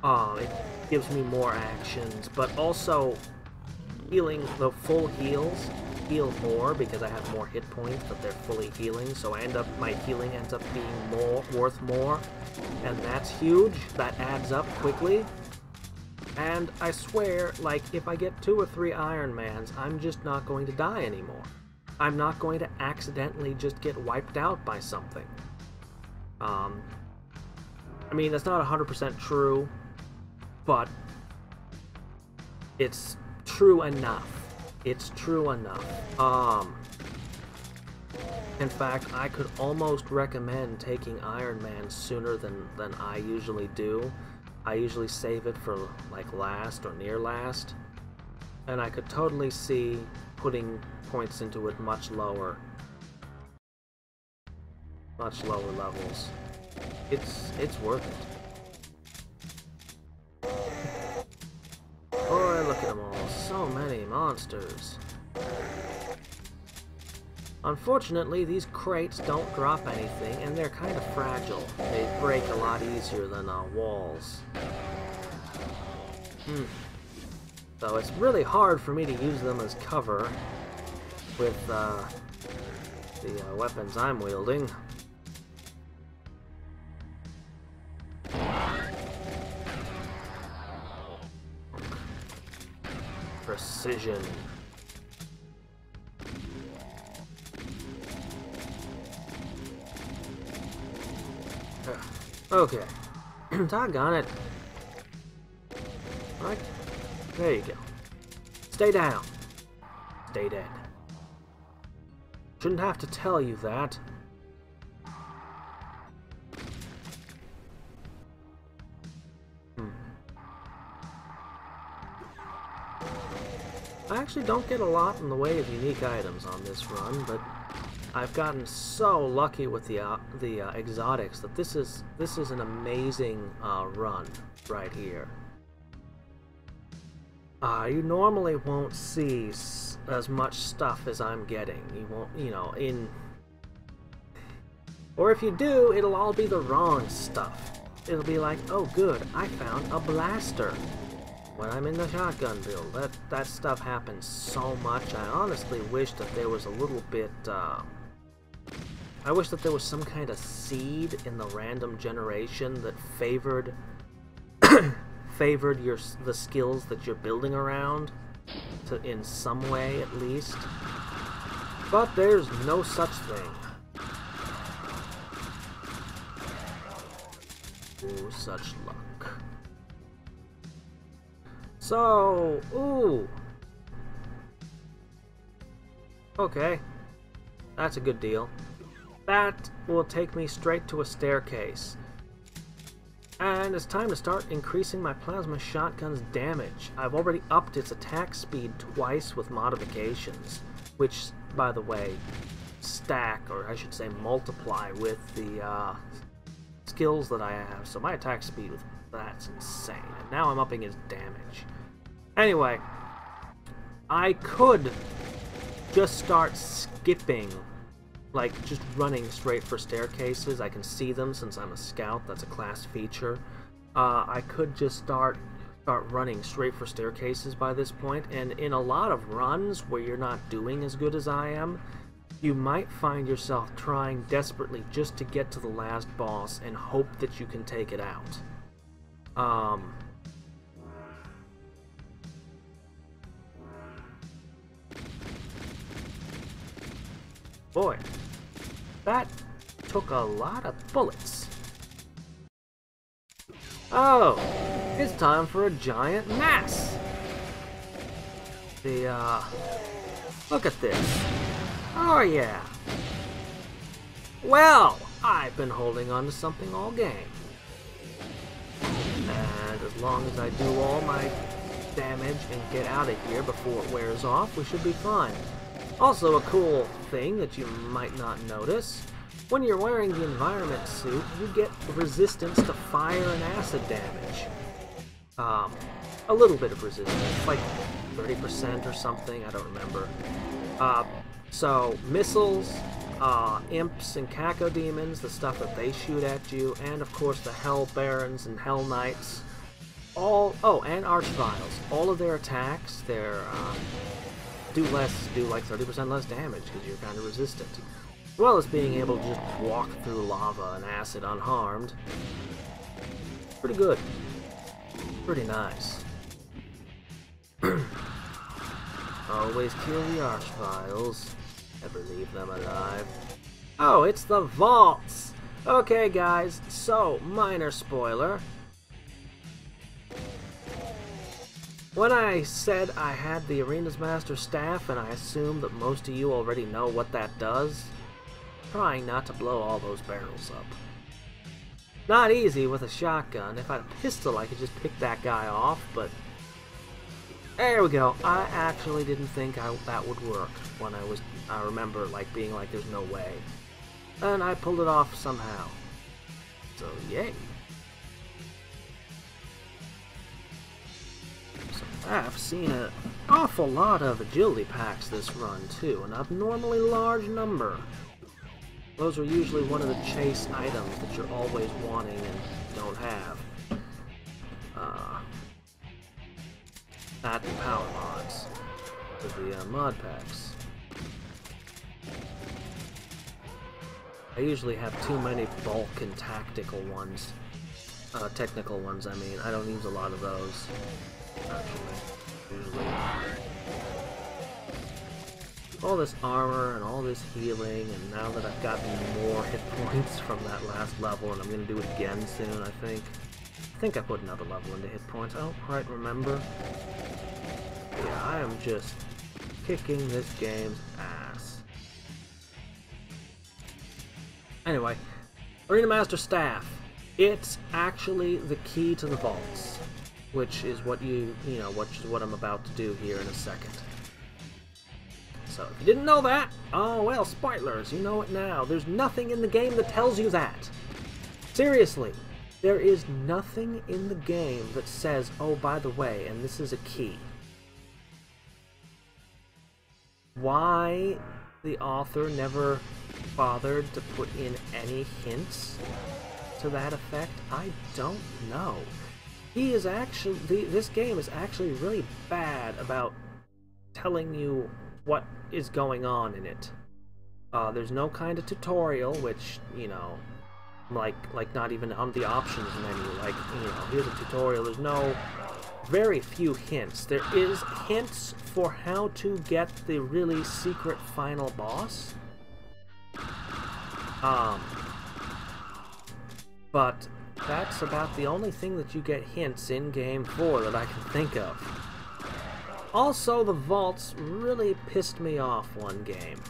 It gives me more actions, but also healing the full heals heal more because I have more hit points, but they're fully healing, so my healing ends up being worth more, and that's huge. That adds up quickly. And I swear, like, if I get 2 or 3 Iron Mans, I'm just not going to die anymore. I'm not going to accidentally just get wiped out by something. I mean, that's not 100% true, but it's true enough. It's true enough. In fact, I could almost recommend taking Iron Man sooner than I usually do. I usually save it for, like, last or near last. And I could totally see putting points into it much lower. Much lower levels. It's worth it. Boy, look at them all. So many monsters. Unfortunately, these crates don't drop anything, and they're kind of fragile. They break a lot easier than walls. So it's really hard for me to use them as cover with the weapons I'm wielding. Precision. Okay. Doggone it. Right. There you go. Stay down. Stay dead. Shouldn't have to tell you that. I actually don't get a lot in the way of unique items on this run, but I've gotten so lucky with the exotics that this is an amazing run right here. You normally won't see as much stuff as I'm getting. You won't, you know, or if you do, it'll all be the wrong stuff. It'll be like, oh good, I found a blaster when I'm in the shotgun build. That stuff happens so much. I honestly wish that there was a little bit, I wish that there was some kind of seed in the random generation that favored the skills that you're building around in some way at least. But there's no such thing. Ooh, such luck. So, ooh. Okay. That's a good deal. That will take me straight to a staircase. And it's time to start increasing my plasma shotgun's damage. I've already upped its attack speed twice with modifications, which, by the way, stack, or I should say multiply, with the skills that I have. So my attack speed with that's insane. And now I'm upping his damage. Anyway, I could just start skipping, like just running straight for staircases. I can see them since I'm a scout. That's a class feature. I could just start running straight for staircases by this point, and in a lot of runs where you're not doing as good as I am, you might find yourself trying desperately just to get to the last boss and hope that you can take it out. Boy, that took a lot of bullets. Oh, it's time for a giant mass. Look at this. Oh yeah. Well, I've been holding on to something all game. as long as I do all my damage and get out of here before it wears off, we should be fine. Also, a cool thing that you might not notice, when you're wearing the environment suit, you get resistance to fire and acid damage. A little bit of resistance, like 30% or something, I don't remember. So, missiles, imps and cacodemons, the stuff that they shoot at you, and of course the Hell Barons and Hell Knights, and Archviles. All of their attacks, do like 30% less damage because you're kind of resistant. As well as being able to just walk through lava and acid unharmed. Pretty good. Pretty nice. Always kill the Archviles. Never leave them alive. Oh, it's the vaults! Okay, guys, so, minor spoiler. When I said I had the Arena's Master Staff, and I assume that most of you already know what that does, trying not to blow all those barrels up. Not easy with a shotgun. If I had a pistol, I could just pick that guy off, but there we go. I actually didn't think that would work when I remember being like, there's no way. And I pulled it off somehow. So, yay. So, I've seen an awful lot of agility packs this run, too. An abnormally large number. Those are usually one of the chase items that you're always wanting and don't have. Not the power mods, but the mod packs. I usually have too many bulk and tactical ones. Technical ones, I mean. I don't use a lot of those, actually. Usually. All this armor and all this healing, and now that I've gotten more hit points from that last level, and I'm going to do it again soon, I think. I think I put another level into hit points. I don't quite remember. Yeah, I am just kicking this game's ass. Anyway, Arena Master Staff. It's actually the key to the vaults, which is what which is what I'm about to do here in a second. So, if you didn't know that, oh well, spoilers, you know it now. There's nothing in the game that tells you that. Seriously, there is nothing in the game that says, oh, by the way, and this is a key. Why the author never bothered to put in any hints to that effect, I don't know. This game is actually really bad about telling you what is going on in it. There's no kind of tutorial, which, like not even on the options menu, here's a tutorial. There's very few hints. There is hints for how to get the really secret final boss. But that's about the only thing that you get hints in game 4 that I can think of. Also, the vaults really pissed me off one game.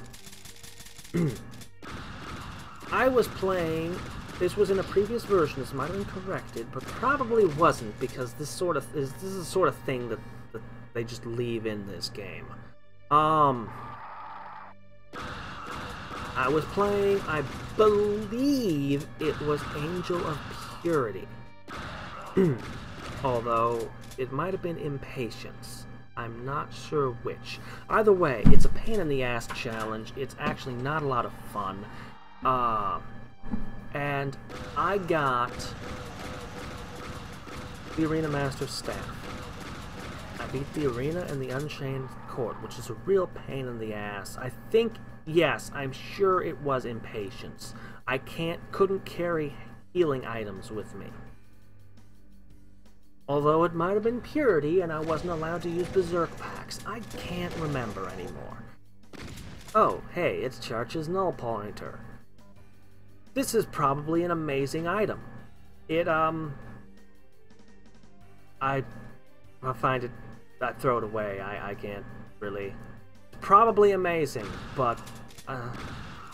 I was playing, this was in a previous version, this might have been corrected, but probably wasn't, because this is the sort of thing that they just leave in this game. I was playing, I believe it was Angel of Purity. Although, it might have been Impatience. I'm not sure which. Either way, it's a pain in the ass challenge. It's actually not a lot of fun. And I got the Arena Master Staff. I beat the Arena and the Unchained Court, which is a real pain in the ass. I think, yes, I'm sure it was Impatience. I couldn't carry healing items with me. Although it might have been Purity and I wasn't allowed to use Berserk packs. I can't remember anymore. Oh, hey, it's Charge's Null Pointer. This is probably an amazing item. It, I find it, I throw it away. I can't really. Probably amazing, but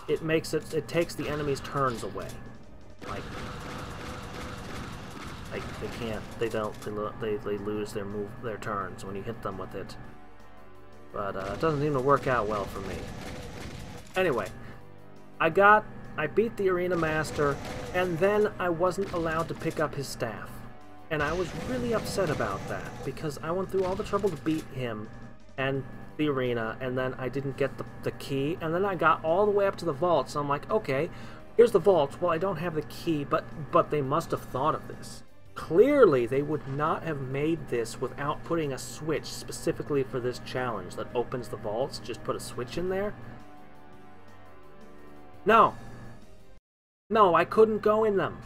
it takes the enemy's turns away. Like, Like, they can't, they lose their turns when you hit them with it. But it doesn't seem to work out well for me. Anyway, I beat the Arena Master, and then I wasn't allowed to pick up his staff. And I was really upset about that, because I went through all the trouble to beat him and the arena, and then I didn't get the key, and then I got all the way up to the vault, so I'm like, okay, here's the vault. Well, I don't have the key, but they must have thought of this. Clearly, they would not have made this without putting a switch specifically for this challenge that opens the vaults. Just put a switch in there. No. No, I couldn't go in them.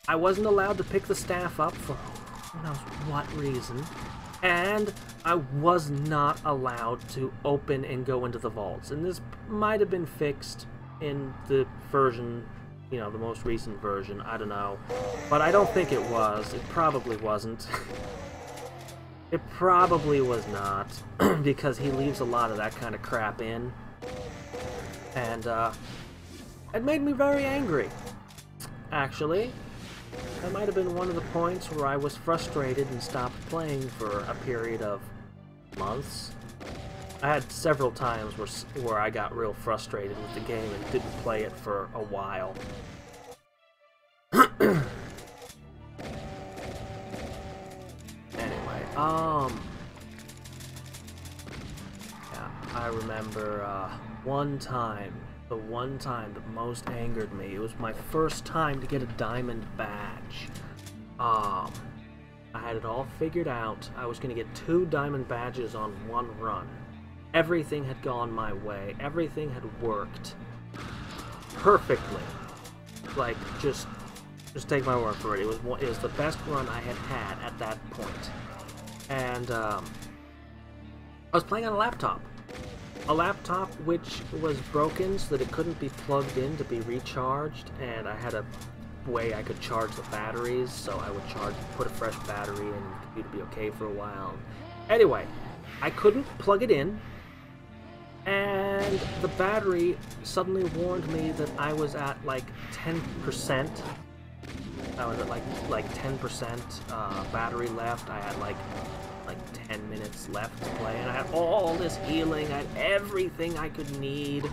I wasn't allowed to pick the staff up for who knows what reason. And I was not allowed to open and go into the vaults. And this might have been fixed in the version, you know, the most recent version, I don't know. But I don't think it was. It probably wasn't. It probably was not, because he leaves a lot of that kind of crap in. And, it made me very angry, actually. That might have been one of the points where I was frustrated and stopped playing for a period of months. I had several times where I got real frustrated with the game and didn't play it for a while. Anyway, yeah, I remember one time, the one time that most angered me. It was my first time to get a diamond badge. I had it all figured out. I was going to get 2 diamond badges on one run. Everything had gone my way. Everything had worked perfectly. Like, just take my word for it. It was the best run I had had at that point. And I was playing on a laptop. A laptop which was broken so that it couldn't be plugged in to be recharged, and I had a way I could charge the batteries, so I would put a fresh battery in, and the computer would be okay for a while. Anyway, I couldn't plug it in, and the battery suddenly warned me that I was at like 10%. I was at like 10% battery left. I had like 10 minutes left to play, and I had all this healing. I had everything I could need.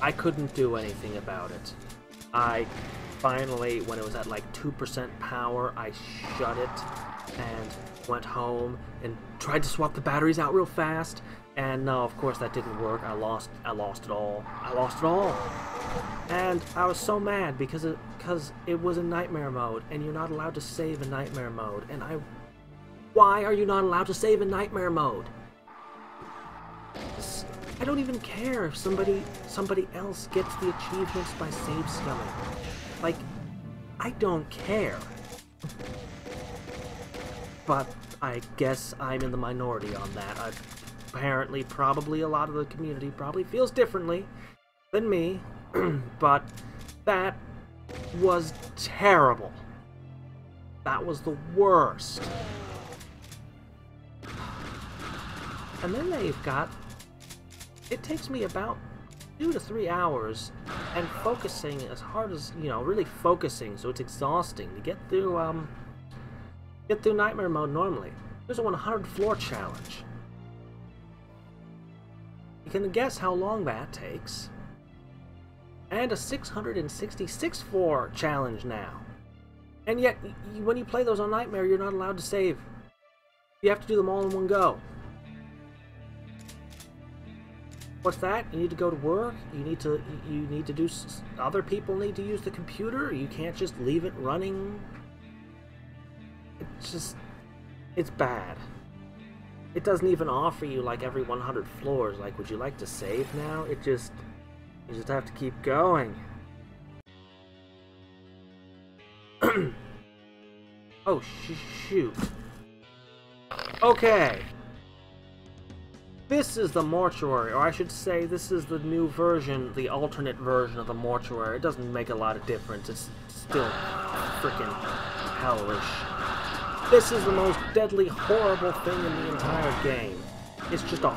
I couldn't do anything about it. I finally, when it was at like 2% power, I shut it and went home and tried to swap the batteries out real fast. And no, of course that didn't work. I lost it all. I lost it all. And I was so mad because it was in nightmare mode, and you're not allowed to save in nightmare mode. And why are you not allowed to save in nightmare mode? I don't even care if somebody else gets the achievements by save scumming. Like, I don't care. But I guess I'm in the minority on that. Apparently, probably a lot of the community probably feels differently than me, but that was terrible. That was the worst. And then they've got... It takes me about 2 to 3 hours, and focusing as hard as, you know, really focusing, so it's exhausting to get through nightmare mode normally. There's a 100 floor challenge. You can guess how long that takes. And a 666 floor challenge now. And yet, when you play those on Nightmare, you're not allowed to save. You have to do them all in one go. What's that? You need to go to work? You need to do... Other people need to use the computer? You can't just leave it running? It's bad. It doesn't even offer you, like, every 100 floors. Like, would you like to save now? You just have to keep going. Oh, shoot. Okay. This is the mortuary, or I should say, this is the new version, the alternate version of the mortuary. It doesn't make a lot of difference. It's still freaking hellish. This is the most deadly, horrible thing in the entire game. It's just a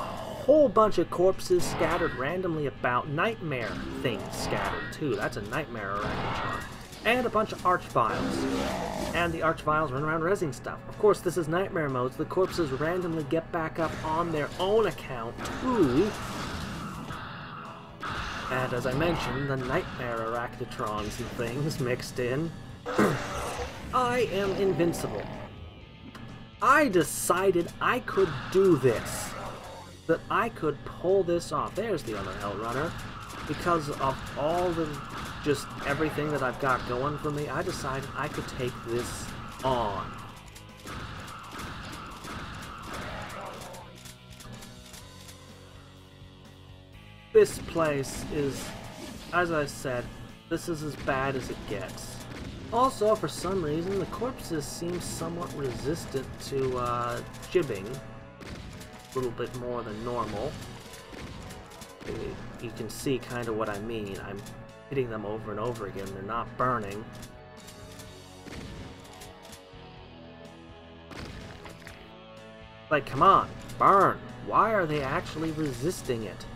whole bunch of corpses scattered randomly about. Nightmare things scattered too. That's a nightmare arachnotron. And a bunch of archviles. And the archviles run around rezzing stuff. Of course, this is nightmare mode, so the corpses randomly get back up on their own account too. And as I mentioned, the nightmare arachnotrons and things mixed in. I am invincible. I decided I could do this. That I could pull this off. There's the other Hell Runner. Because of all the, just everything that I've got going for me, I decided I could take this on. This place is, as I said, this is as bad as it gets. Also, for some reason, the corpses seem somewhat resistant to jibbing. A little bit more than normal. You can see kind of what I mean. I'm hitting them over and over again. They're not burning. Like, come on, burn! Why are they actually resisting it?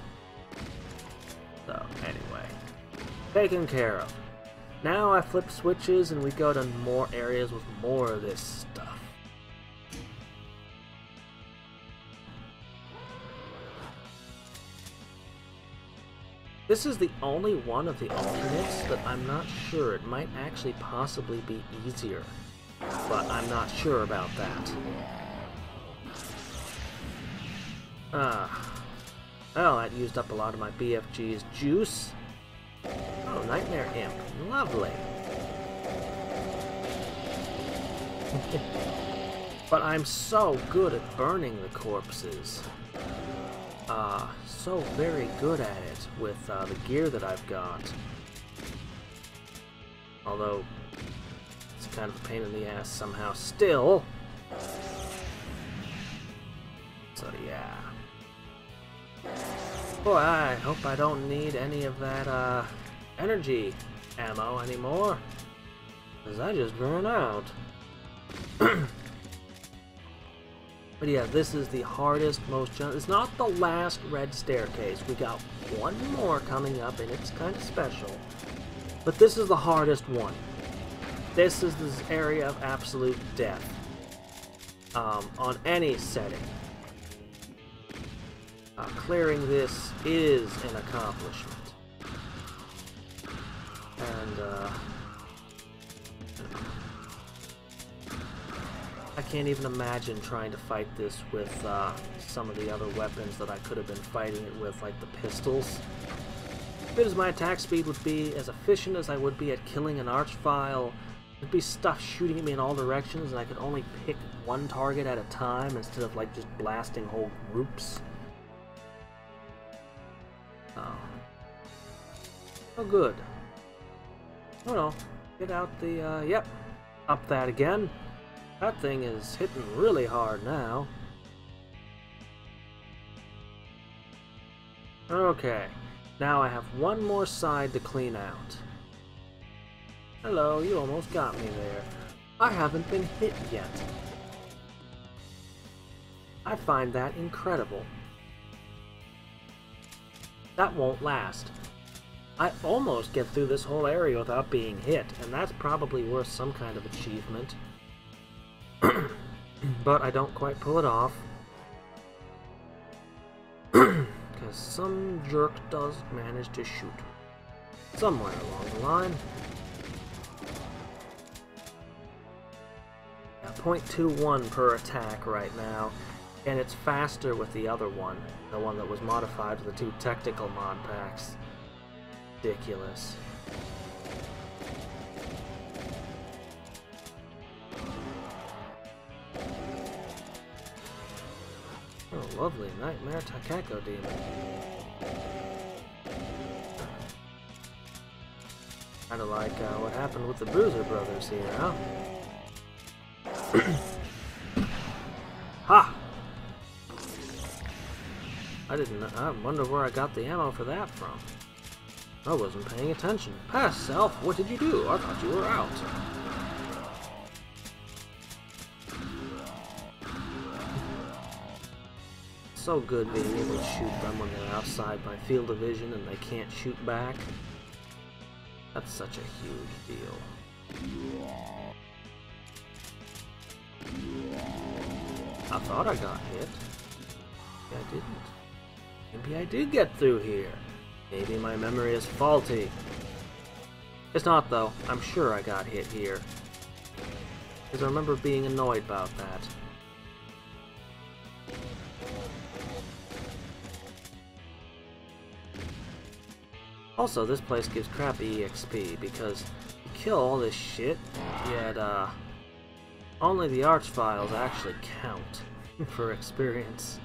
So, anyway. Taken care of. Now I flip switches and we go to more areas with more of this stuff. This is the only one of the alternates that I'm not sure. It might actually possibly be easier, but I'm not sure about that. Well, that used up a lot of my BFG's juice. Oh, Nightmare Imp. Lovely. But I'm so good at burning the corpses. So very good at it with the gear that I've got. Although, it's kind of a pain in the ass somehow still. So yeah. Boy, I hope I don't need any of that energy ammo anymore. Because I just ran out. But yeah, this is the hardest, most it's not the last red staircase. We got one more coming up, and it's kind of special. But this is the hardest one. This is this area of absolute death. On any setting. Clearing this is an accomplishment. And, I can't even imagine trying to fight this with some of the other weapons that I could have been fighting it with, like the pistols. As good as my attack speed would be, as efficient as I would be at killing an archvile, there'd be stuff shooting at me in all directions, and I could only pick one target at a time instead of like just blasting whole groups. Oh, good. Oh no, get out the, yep, up that again. That thing is hitting really hard now. Okay, now I have one more side to clean out. Hello, you almost got me there. I haven't been hit yet. I find that incredible. That won't last. I almost get through this whole area without being hit, and that's probably worth some kind of achievement. But I don't quite pull it off. Because some jerk does manage to shoot. Somewhere along the line. Yeah, 0.21 per attack right now. And it's faster with the other one. The one that was modified with the 2 technical mod packs. Ridiculous. Oh, lovely. Nightmare Takako Demon. Kinda like what happened with the Bruiser Brothers here, huh? Ha! I wonder where I got the ammo for that from. I wasn't paying attention. Pass, Self! What did you do? I thought you were out. so good being able to shoot them when they're outside my field of vision and they can't shoot back. That's such a huge deal. I thought I got hit. Maybe I didn't. Maybe I did get through here. Maybe my memory is faulty. It's not though. I'm sure I got hit here. Because I remember being annoyed about that. Also, this place gives crappy EXP because you kill all this shit, yet only the arch files actually count for experience.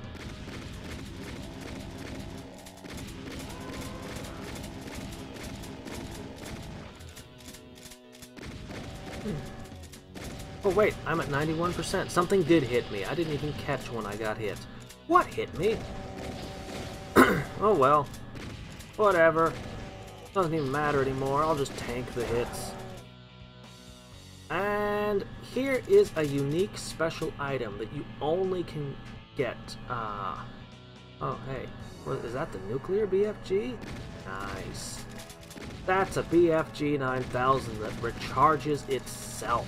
Oh wait, I'm at 91%. Something did hit me. I didn't even catch when I got hit. What hit me? Oh well. Whatever. Doesn't even matter anymore. I'll just tank the hits. And here is a unique special item that you only can get. Oh hey. Is that the nuclear BFG? Nice. That's a BFG 9000 that recharges itself.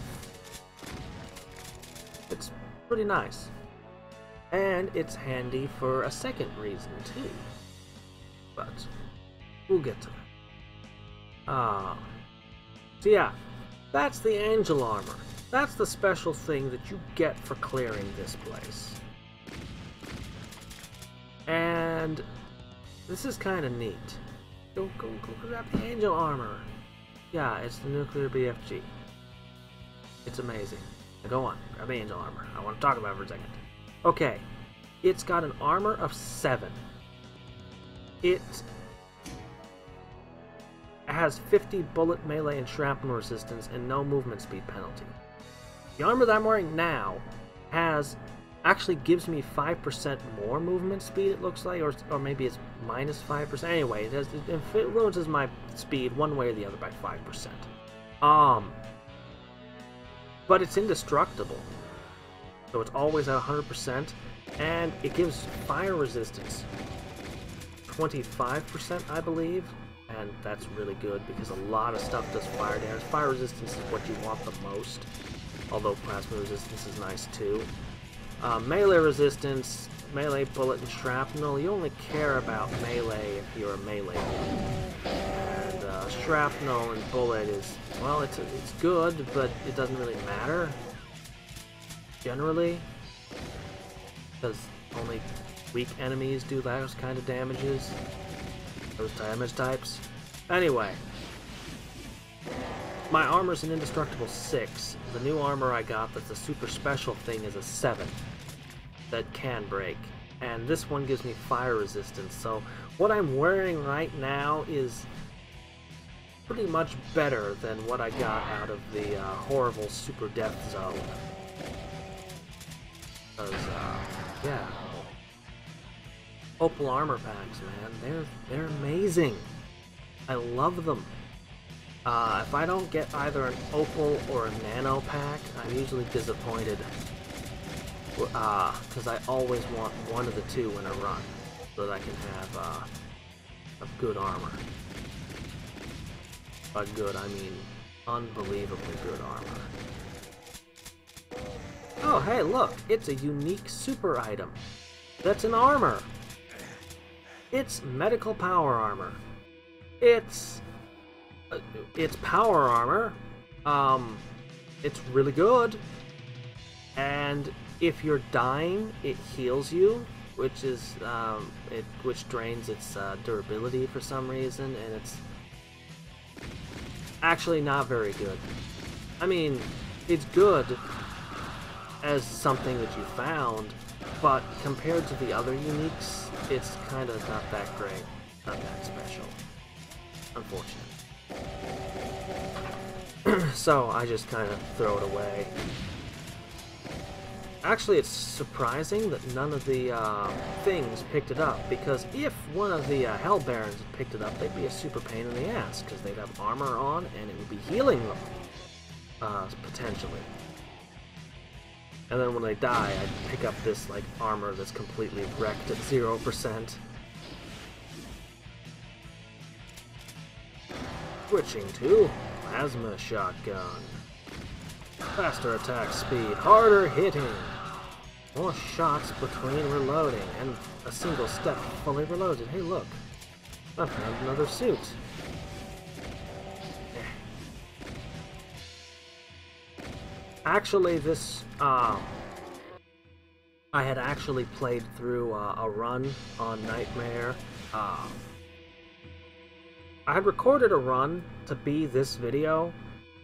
It's pretty nice. And it's handy for a second reason too. But we'll get to that. So yeah, that's the angel armor. That's the special thing that you get for clearing this place. And this is kind of neat. Go grab the angel armor. Yeah, it's the nuclear BFG. It's amazing. Now go on, grab the angel armor. I want to talk about it for a second. Okay, it's got an armor of 7. It has 50 bullet, melee, and shrapnel resistance and no movement speed penalty. The armor that I'm wearing now actually gives me 5% more movement speed, it looks like, or maybe it's minus 5%. Anyway, it influences my speed one way or the other by 5%. But it's indestructible, so it's always at 100%, and it gives fire resistance 25%, I believe. And that's really good because a lot of stuff does fire damage. Fire resistance is what you want the most, although plasma resistance is nice too. Melee resistance, melee, bullet, and shrapnel. You only care about melee if you're a melee. And shrapnel and bullet is, well, it's good, but it doesn't really matter generally because only weak enemies do those kind of damages. Those damage types. Anyway, my armor's an indestructible 6. The new armor I got that's a super special thing is a 7 that can break. And this one gives me fire resistance. So what I'm wearing right now is pretty much better than what I got out of the horrible super death zone. Because, yeah. Opal armor packs, man, they're amazing. I love them. If I don't get either an opal or a nano pack, I'm usually disappointed. Because I always want one of the two in a run, so that I can have a good armor. By good, I mean unbelievably good armor. Oh, hey, look, it's a unique super item. That's an armor. It's medical power armor. It's power armor. It's really good. And if you're dying, it heals you, which is which drains its durability for some reason, and it's actually not very good. I mean, it's good as something that you found, but compared to the other uniques, it's kind of not that great, not that special, unfortunately. So I just kind of throw it away. Actually, it's surprising that none of the things picked it up, because if one of the Hell Barons had picked it up, they'd be a super pain in the ass, because they'd have armor on and it would be healing them, potentially. And then when they die, I pick up this, like, armor that's completely wrecked at 0%. Switching to plasma shotgun. Faster attack speed, harder hitting. More shots between reloading, and a single step fully reloaded. Hey look, I found another suit. Actually, this, I had actually played through a run on Nightmare. I had recorded a run to be this video,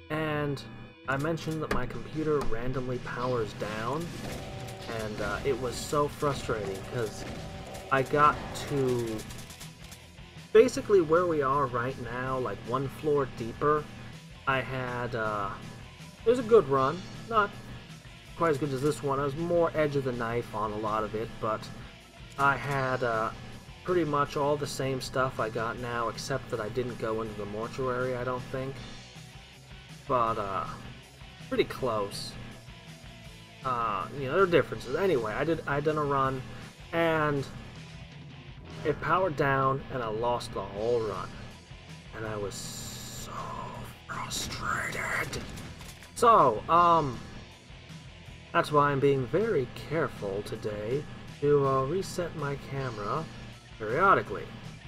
and I mentioned that my computer randomly powers down, and it was so frustrating because I got to basically where we are right now, like one floor deeper. I had, it was a good run, not quite as good as this one. I was more edge of the knife on a lot of it, but I had pretty much all the same stuff I got now, except that I didn't go into the mortuary, I don't think. But, pretty close. You know, there are differences. Anyway, I done a run, and it powered down, and I lost the whole run. And I was so frustrated. So, that's why I'm being very careful today to reset my camera periodically,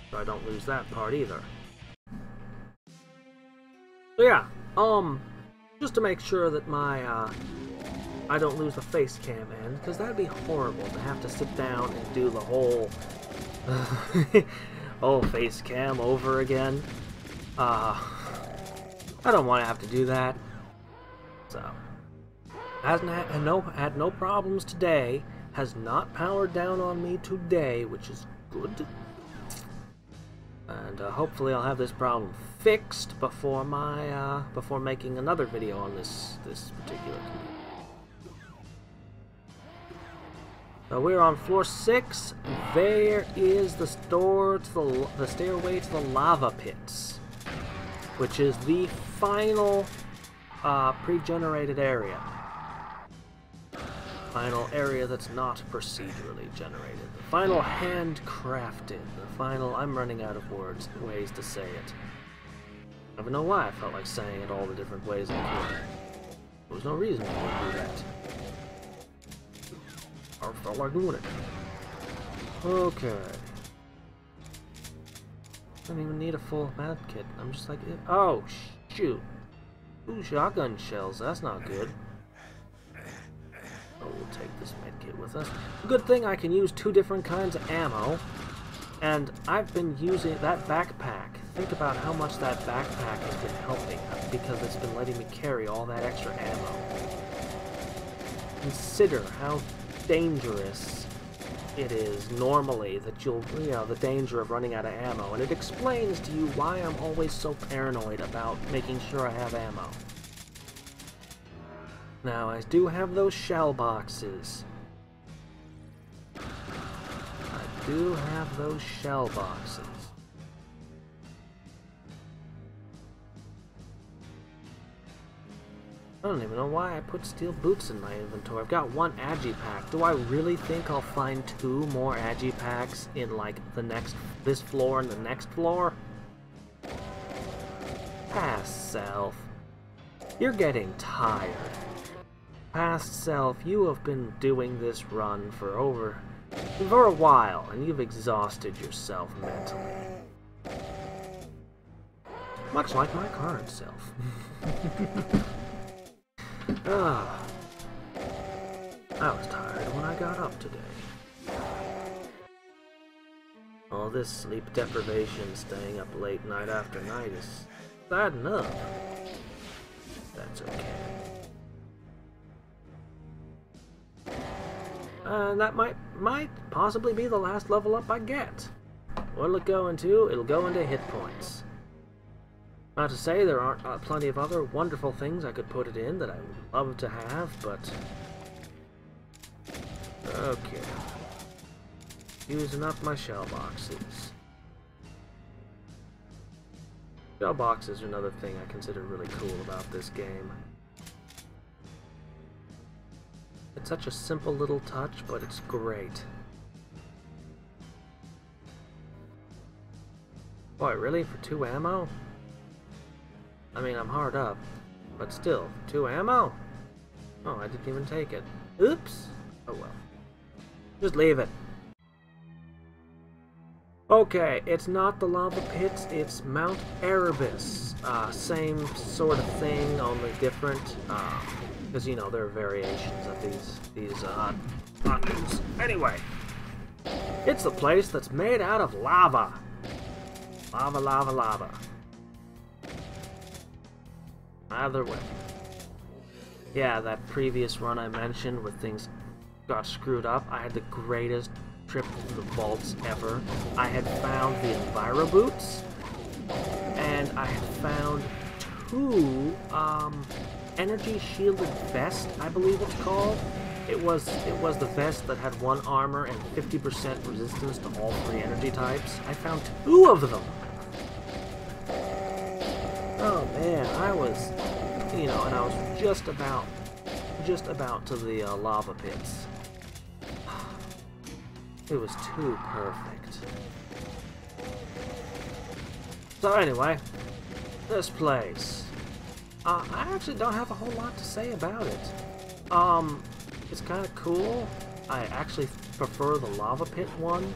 so I don't lose that part either. So yeah, just to make sure that my, I don't lose the face cam end, because that'd be horrible to have to sit down and do the whole, whole face cam over again. I don't want to have to do that. So, had no problems today, has not powered down on me today, which is good. And hopefully I'll have this problem fixed before my before making another video on this particular computer. So we're on floor 6. There is the stairway to the lava pits, which is the final pre-generated area. Final area that's not procedurally generated. The final handcrafted. The final... I'm running out of ways to say it. I don't know why I felt like saying it all the different ways I could. There was no reason for me to do that. I felt like doing it. Okay. I don't even need a full med kit. I'm just like... Oh, shoot. Ooh, shotgun shells. That's not good. Oh, we'll take this medkit with us. Good thing I can use 2 different kinds of ammo, and I've been using that backpack. Think about how much that backpack has been helping, because it's been letting me carry all that extra ammo. Consider how dangerous it is normally that you'll, you know, the danger of running out of ammo, and it explains to you why I'm always so paranoid about making sure I have ammo. Now, I do have those shell boxes. I do have those shell boxes. I don't even know why I put steel boots in my inventory. I've got 1 Agipack. Do I really think I'll find 2 more Agipacks in, like, this floor and the next floor? Past self. You're getting tired. Past self, you have been doing this run for a while, and you've exhausted yourself mentally. Much like my current self. Ah, I was tired when I got up today. All this sleep deprivation, staying up late night after night is bad enough. That's okay. And that might possibly be the last level up I get. What'll it go into? It'll go into hit points. Not to say there aren't plenty of other wonderful things I could put it in that I would love to have, but... Okay. Using up my shell boxes. Shell boxes are another thing I consider really cool about this game. It's such a simple little touch, but it's great. Boy, really? For 2 ammo? I mean, I'm hard up, but still, 2 ammo? Oh, I didn't even take it. Oops! Oh well. Just leave it. Okay, it's not the lava pits, it's Mount Erebus. Same sort of thing, only different. Because, you know, there are variations of these onions. Anyway, it's the place that's made out of lava. Lava, lava, lava. Either way. Yeah, that previous run I mentioned where things got screwed up, I had the greatest trip to the vaults ever. I had found the Enviro boots, and I had found 2 energy shielded vest, I believe it's called. It was the vest that had 1 armor and 50% resistance to all 3 energy types. I found 2 of them. Oh man, I was, you know, and I was just about to the lava pits. It was too perfect. So anyway, this place. I actually don't have a whole lot to say about it. It's kind of cool. I actually prefer the lava pit one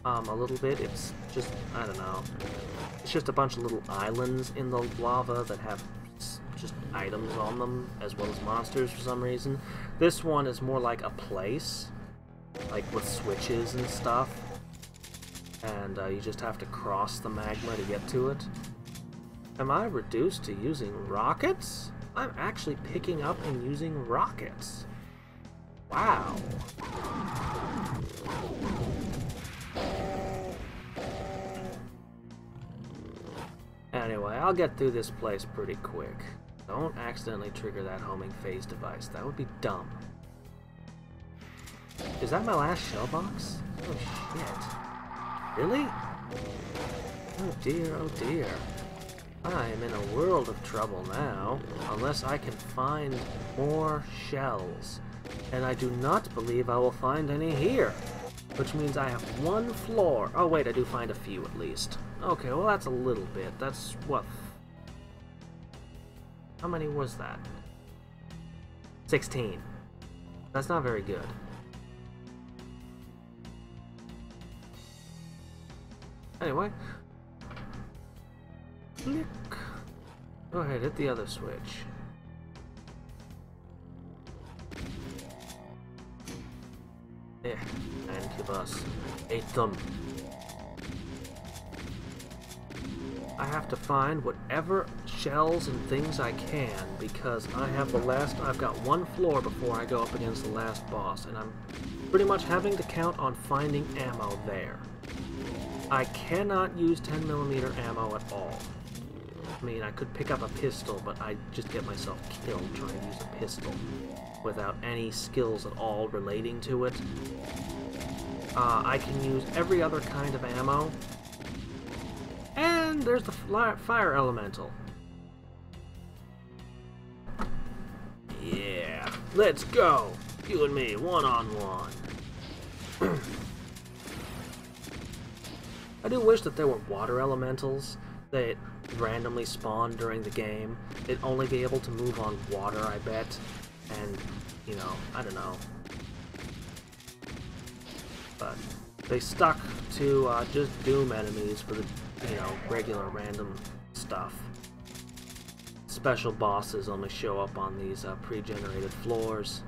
a little bit. It's just, I don't know. It's just a bunch of little islands in the lava that have just items on them, as well as monsters for some reason. This one is more like a place, like with switches and stuff. And you just have to cross the magma to get to it. Am I reduced to using rockets? I'm actually picking up and using rockets. Wow. Anyway, I'll get through this place pretty quick. Don't accidentally trigger that homing phase device. That would be dumb. Is that my last shell box? Oh shit. Really? Oh dear, oh dear. I am in a world of trouble now, unless I can find more shells. And I do not believe I will find any here. Which means I have 1 floor. Oh wait, I do find a few at least. Okay, well that's a little bit. That's what? How many was that? 16. That's not very good. Anyway. Click. Go ahead, hit the other switch. Yeah, Incubus. Ate them. I have to find whatever shells and things I can, because I've got 1 floor before I go up against the last boss, and I'm pretty much having to count on finding ammo there. I cannot use 10mm ammo at all. I mean, I could pick up a pistol, but I'd just get myself killed trying to use a pistol without any skills at all relating to it. I can use every other kind of ammo. And there's the fire elemental. Yeah, let's go. You and me, one-on-one. I do wish that there were water elementals that randomly spawn during the game. They'd only be able to move on water, I bet. And, you know, I don't know. But they stuck to just Doom enemies for the, you know, regular random stuff. Special bosses only show up on these pre-generated floors.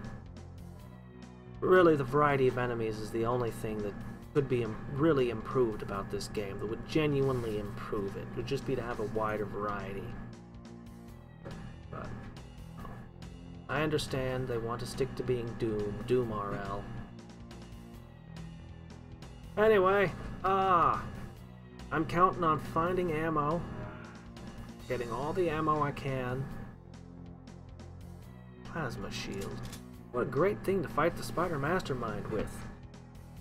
Really, the variety of enemies is the only thing that could be really improved about this game, that would genuinely improve it. It would just be to have a wider variety. But I understand they want to stick to being Doom RL. Anyway, I'm counting on finding ammo, getting all the ammo I can. Plasma shield. What a great thing to fight the Spider Mastermind with.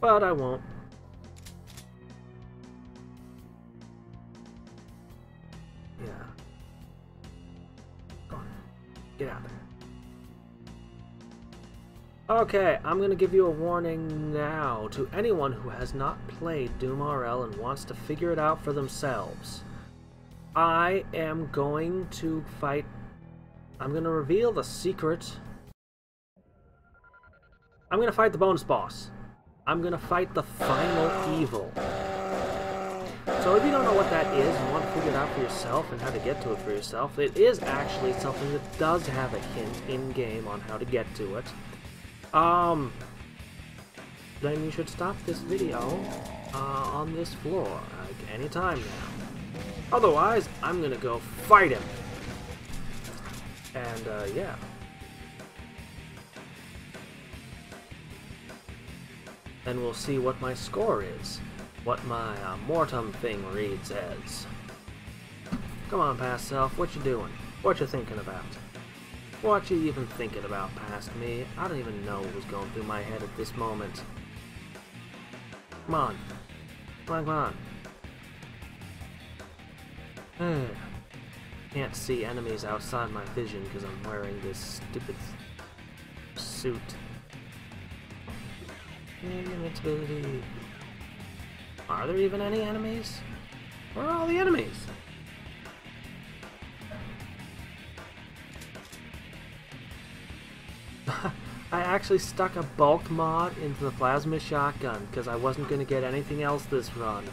But I won't. Yeah. Go on. Get out there. Okay, I'm going to give you a warning now to anyone who has not played Doom RL and wants to figure it out for themselves. I am going to fight... I'm going to reveal the secret. I'm going to fight the bonus boss. I'm going to fight the final evil. So if you don't know what that is and want to figure it out for yourself and how to get to it for yourself, it is actually something that does have a hint in-game on how to get to it. Then you should stop this video on this floor, like, anytime now. Otherwise, I'm gonna go fight him. And, yeah. Then we'll see what my score is. What my, mortem thing reads as. Come on, past self, what you doing? What you thinking about? What you even thinking about past me? I don't even know what was going through my head at this moment. Come on. Come on, come on. Can't see enemies outside my vision because I'm wearing this stupid suit. Invincibility. Are there even any enemies? Where are all the enemies? I actually stuck a bulk mod into the plasma shotgun because I wasn't going to get anything else this run.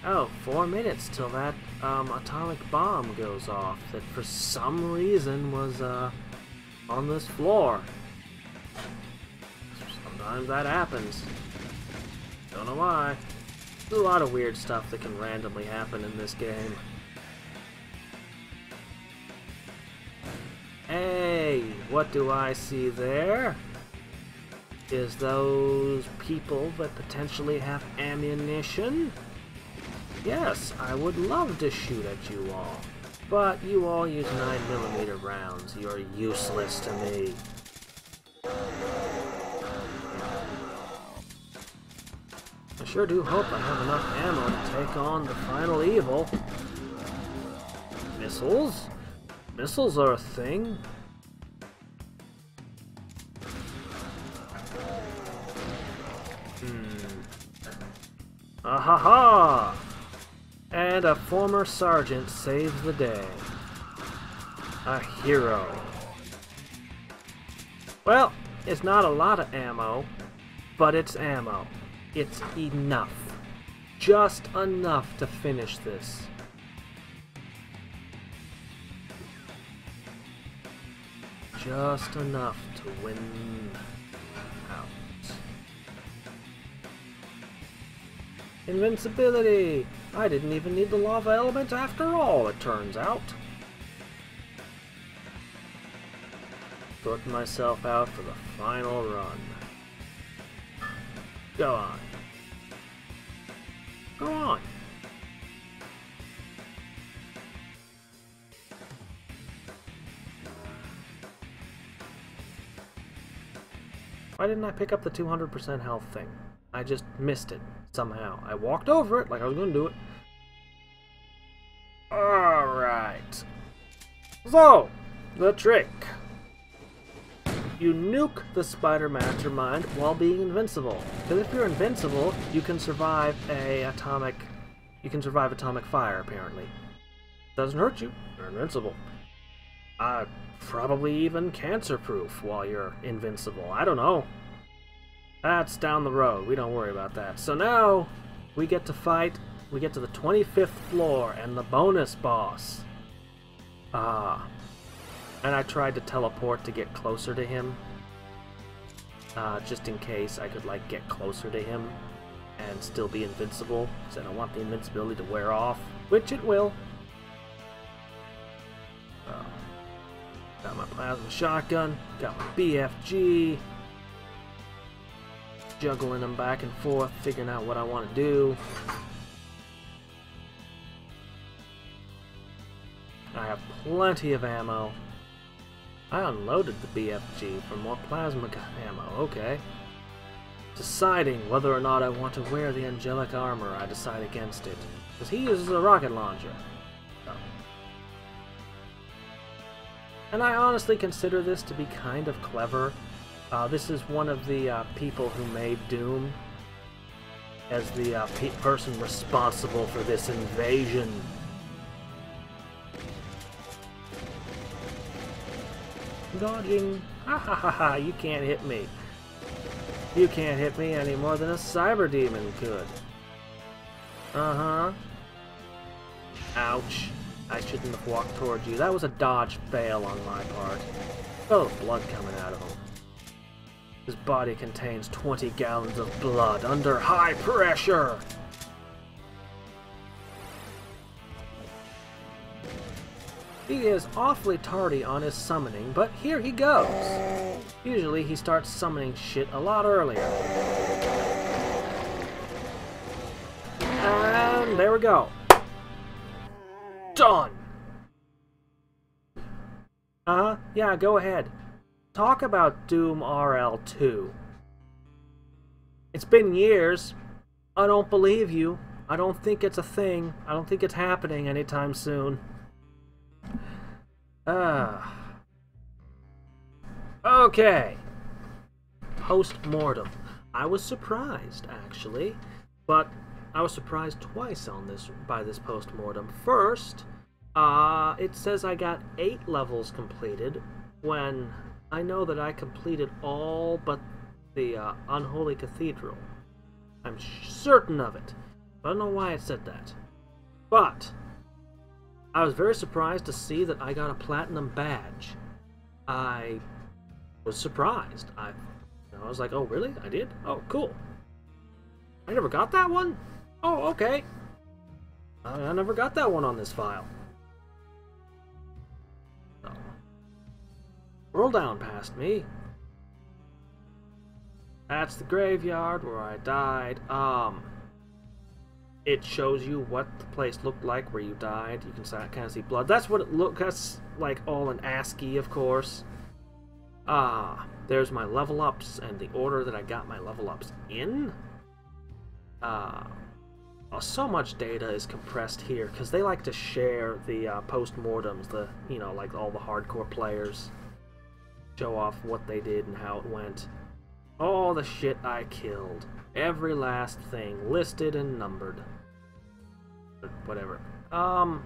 Oh, 4 minutes till that atomic bomb goes off that for some reason was on this floor. Sometimes that happens. Don't know why. There's a lot of weird stuff that can randomly happen in this game. Hey, what do I see there? Is those people that potentially have ammunition? Yes, I would love to shoot at you all, but you all use 9mm rounds. You're useless to me. I sure do hope I have enough ammo to take on the final evil. Missiles? Missiles are a thing. Ahaha! And a former sergeant saves the day. A hero. Well, it's not a lot of ammo, but it's ammo. It's enough. Just enough to finish this. Just enough to win out. Invincibility! I didn't even need the lava element after all, it turns out. Putting myself out for the final run. Go on. Go on. Why didn't I pick up the 200% health thing? I just missed it somehow. I walked over it like I was going to do it. Alright. So, the trick. You nuke the spider mastermind while being invincible. Because if you're invincible, you can survive atomic fire, apparently. Doesn't hurt you. You're invincible. Probably even cancer-proof while you're invincible. I don't know. That's down the road. We don't worry about that. So now, we get to fight. We get to the 25th floor and the bonus boss. And I tried to teleport to get closer to him. Just in case I could, like, get closer to him and still be invincible. Because I don't want the invincibility to wear off. Which it will. Got my plasma shotgun. Got my BFG. Juggling them back and forth, figuring out what I want to do. I have plenty of ammo. I unloaded the BFG for more plasma ammo, okay. Deciding whether or not I want to wear the angelic armor, I decide against it. Because he uses a rocket launcher. So. And I honestly consider this to be kind of clever. This is one of the people who made Doom, as the person responsible for this invasion. Dodging. Ha ha ha ha, you can't hit me. You can't hit me any more than a cyber demon could. Uh-huh. Ouch. I shouldn't have walked towards you. That was a dodge fail on my part. Oh, blood coming out of him. His body contains 20 gallons of blood under high pressure! He is awfully tardy on his summoning, but here he goes. Usually he starts summoning shit a lot earlier. And there we go. Done! Yeah, go ahead. Talk about Doom RL2. It's been years. I don't believe you. I don't think it's a thing. I don't think it's happening anytime soon. Okay. Post-mortem. I was surprised, actually, but I was surprised twice on this by this post-mortem. First, it says I got 8 levels completed when I know that I completed all but the Unholy Cathedral. I'm certain of it. I don't know why it said that. But I was very surprised to see that I got a platinum badge. I was surprised. I was like, oh really? I did? Oh, cool. I never got that one? Oh, okay. I never got that one on this file. So, roll down past me. That's the graveyard where I died. It shows you what the place looked like where you died. You can kind of see blood. That's what it looked. That's like all in ASCII, of course. There's my level ups and the order that I got my level ups in. So much data is compressed here because they like to share the post-mortems. Like all the hardcore players show off what they did and how it went. All the shit I killed. Every last thing listed and numbered. But whatever. I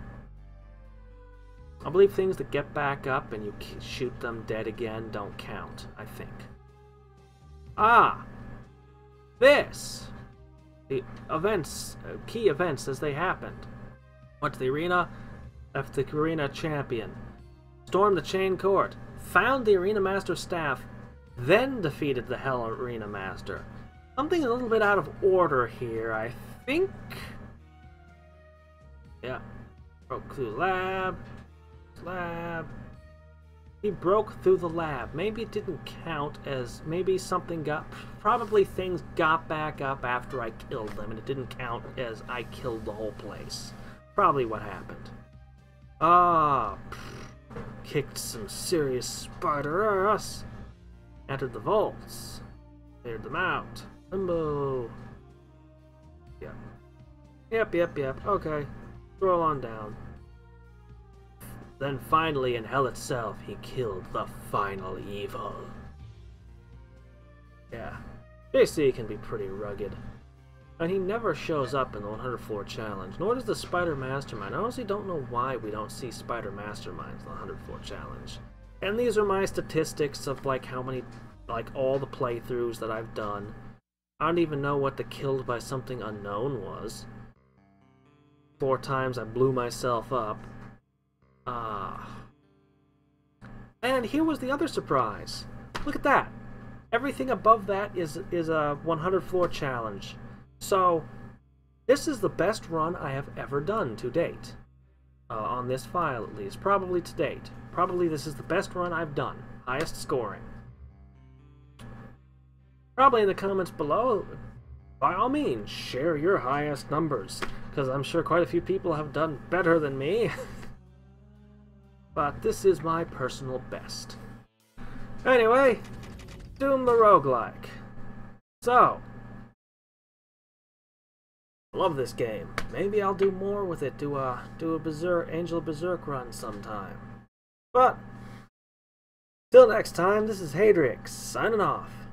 believe things that get back up and you shoot them dead again don't count, I think. This! The events, key events as they happened. Went to the arena, left the arena champion. Stormed the chain court. Found the arena master staff. Then defeated the Hell Arena Master. Something a little bit out of order here, I think. Yeah. Broke through the lab. He broke through the lab. Maybe it didn't count as... Maybe something got... Probably things got back up after I killed them, and it didn't count as I killed the whole place. Probably what happened. Kicked some serious spider ass. Entered the vaults. Cleared them out. Limbo. Yep. Okay. Scroll on down. Then finally, in hell itself, he killed the final evil. Yeah. JC can be pretty rugged. And he never shows up in the 100 floor challenge, nor does the Spider Mastermind. I honestly don't know why we don't see Spider Masterminds in the 100 floor challenge. And these are my statistics of like how many, like all the playthroughs that I've done. I don't even know what the killed by something unknown was. 4 times I blew myself up. And here was the other surprise. Look at that. Everything above that is a 100 floor challenge. So, this is the best run I have ever done to date. On this file, at least. Probably to date. Probably this is the best run I've done. Highest scoring. Probably in the comments below, by all means, share your highest numbers. Because I'm sure quite a few people have done better than me. But this is my personal best. Anyway, Doom the Roguelike. So, I love this game. Maybe I'll do more with it, do a Angel Berserk run sometime. But Till next time, this is Hadrix, signing off.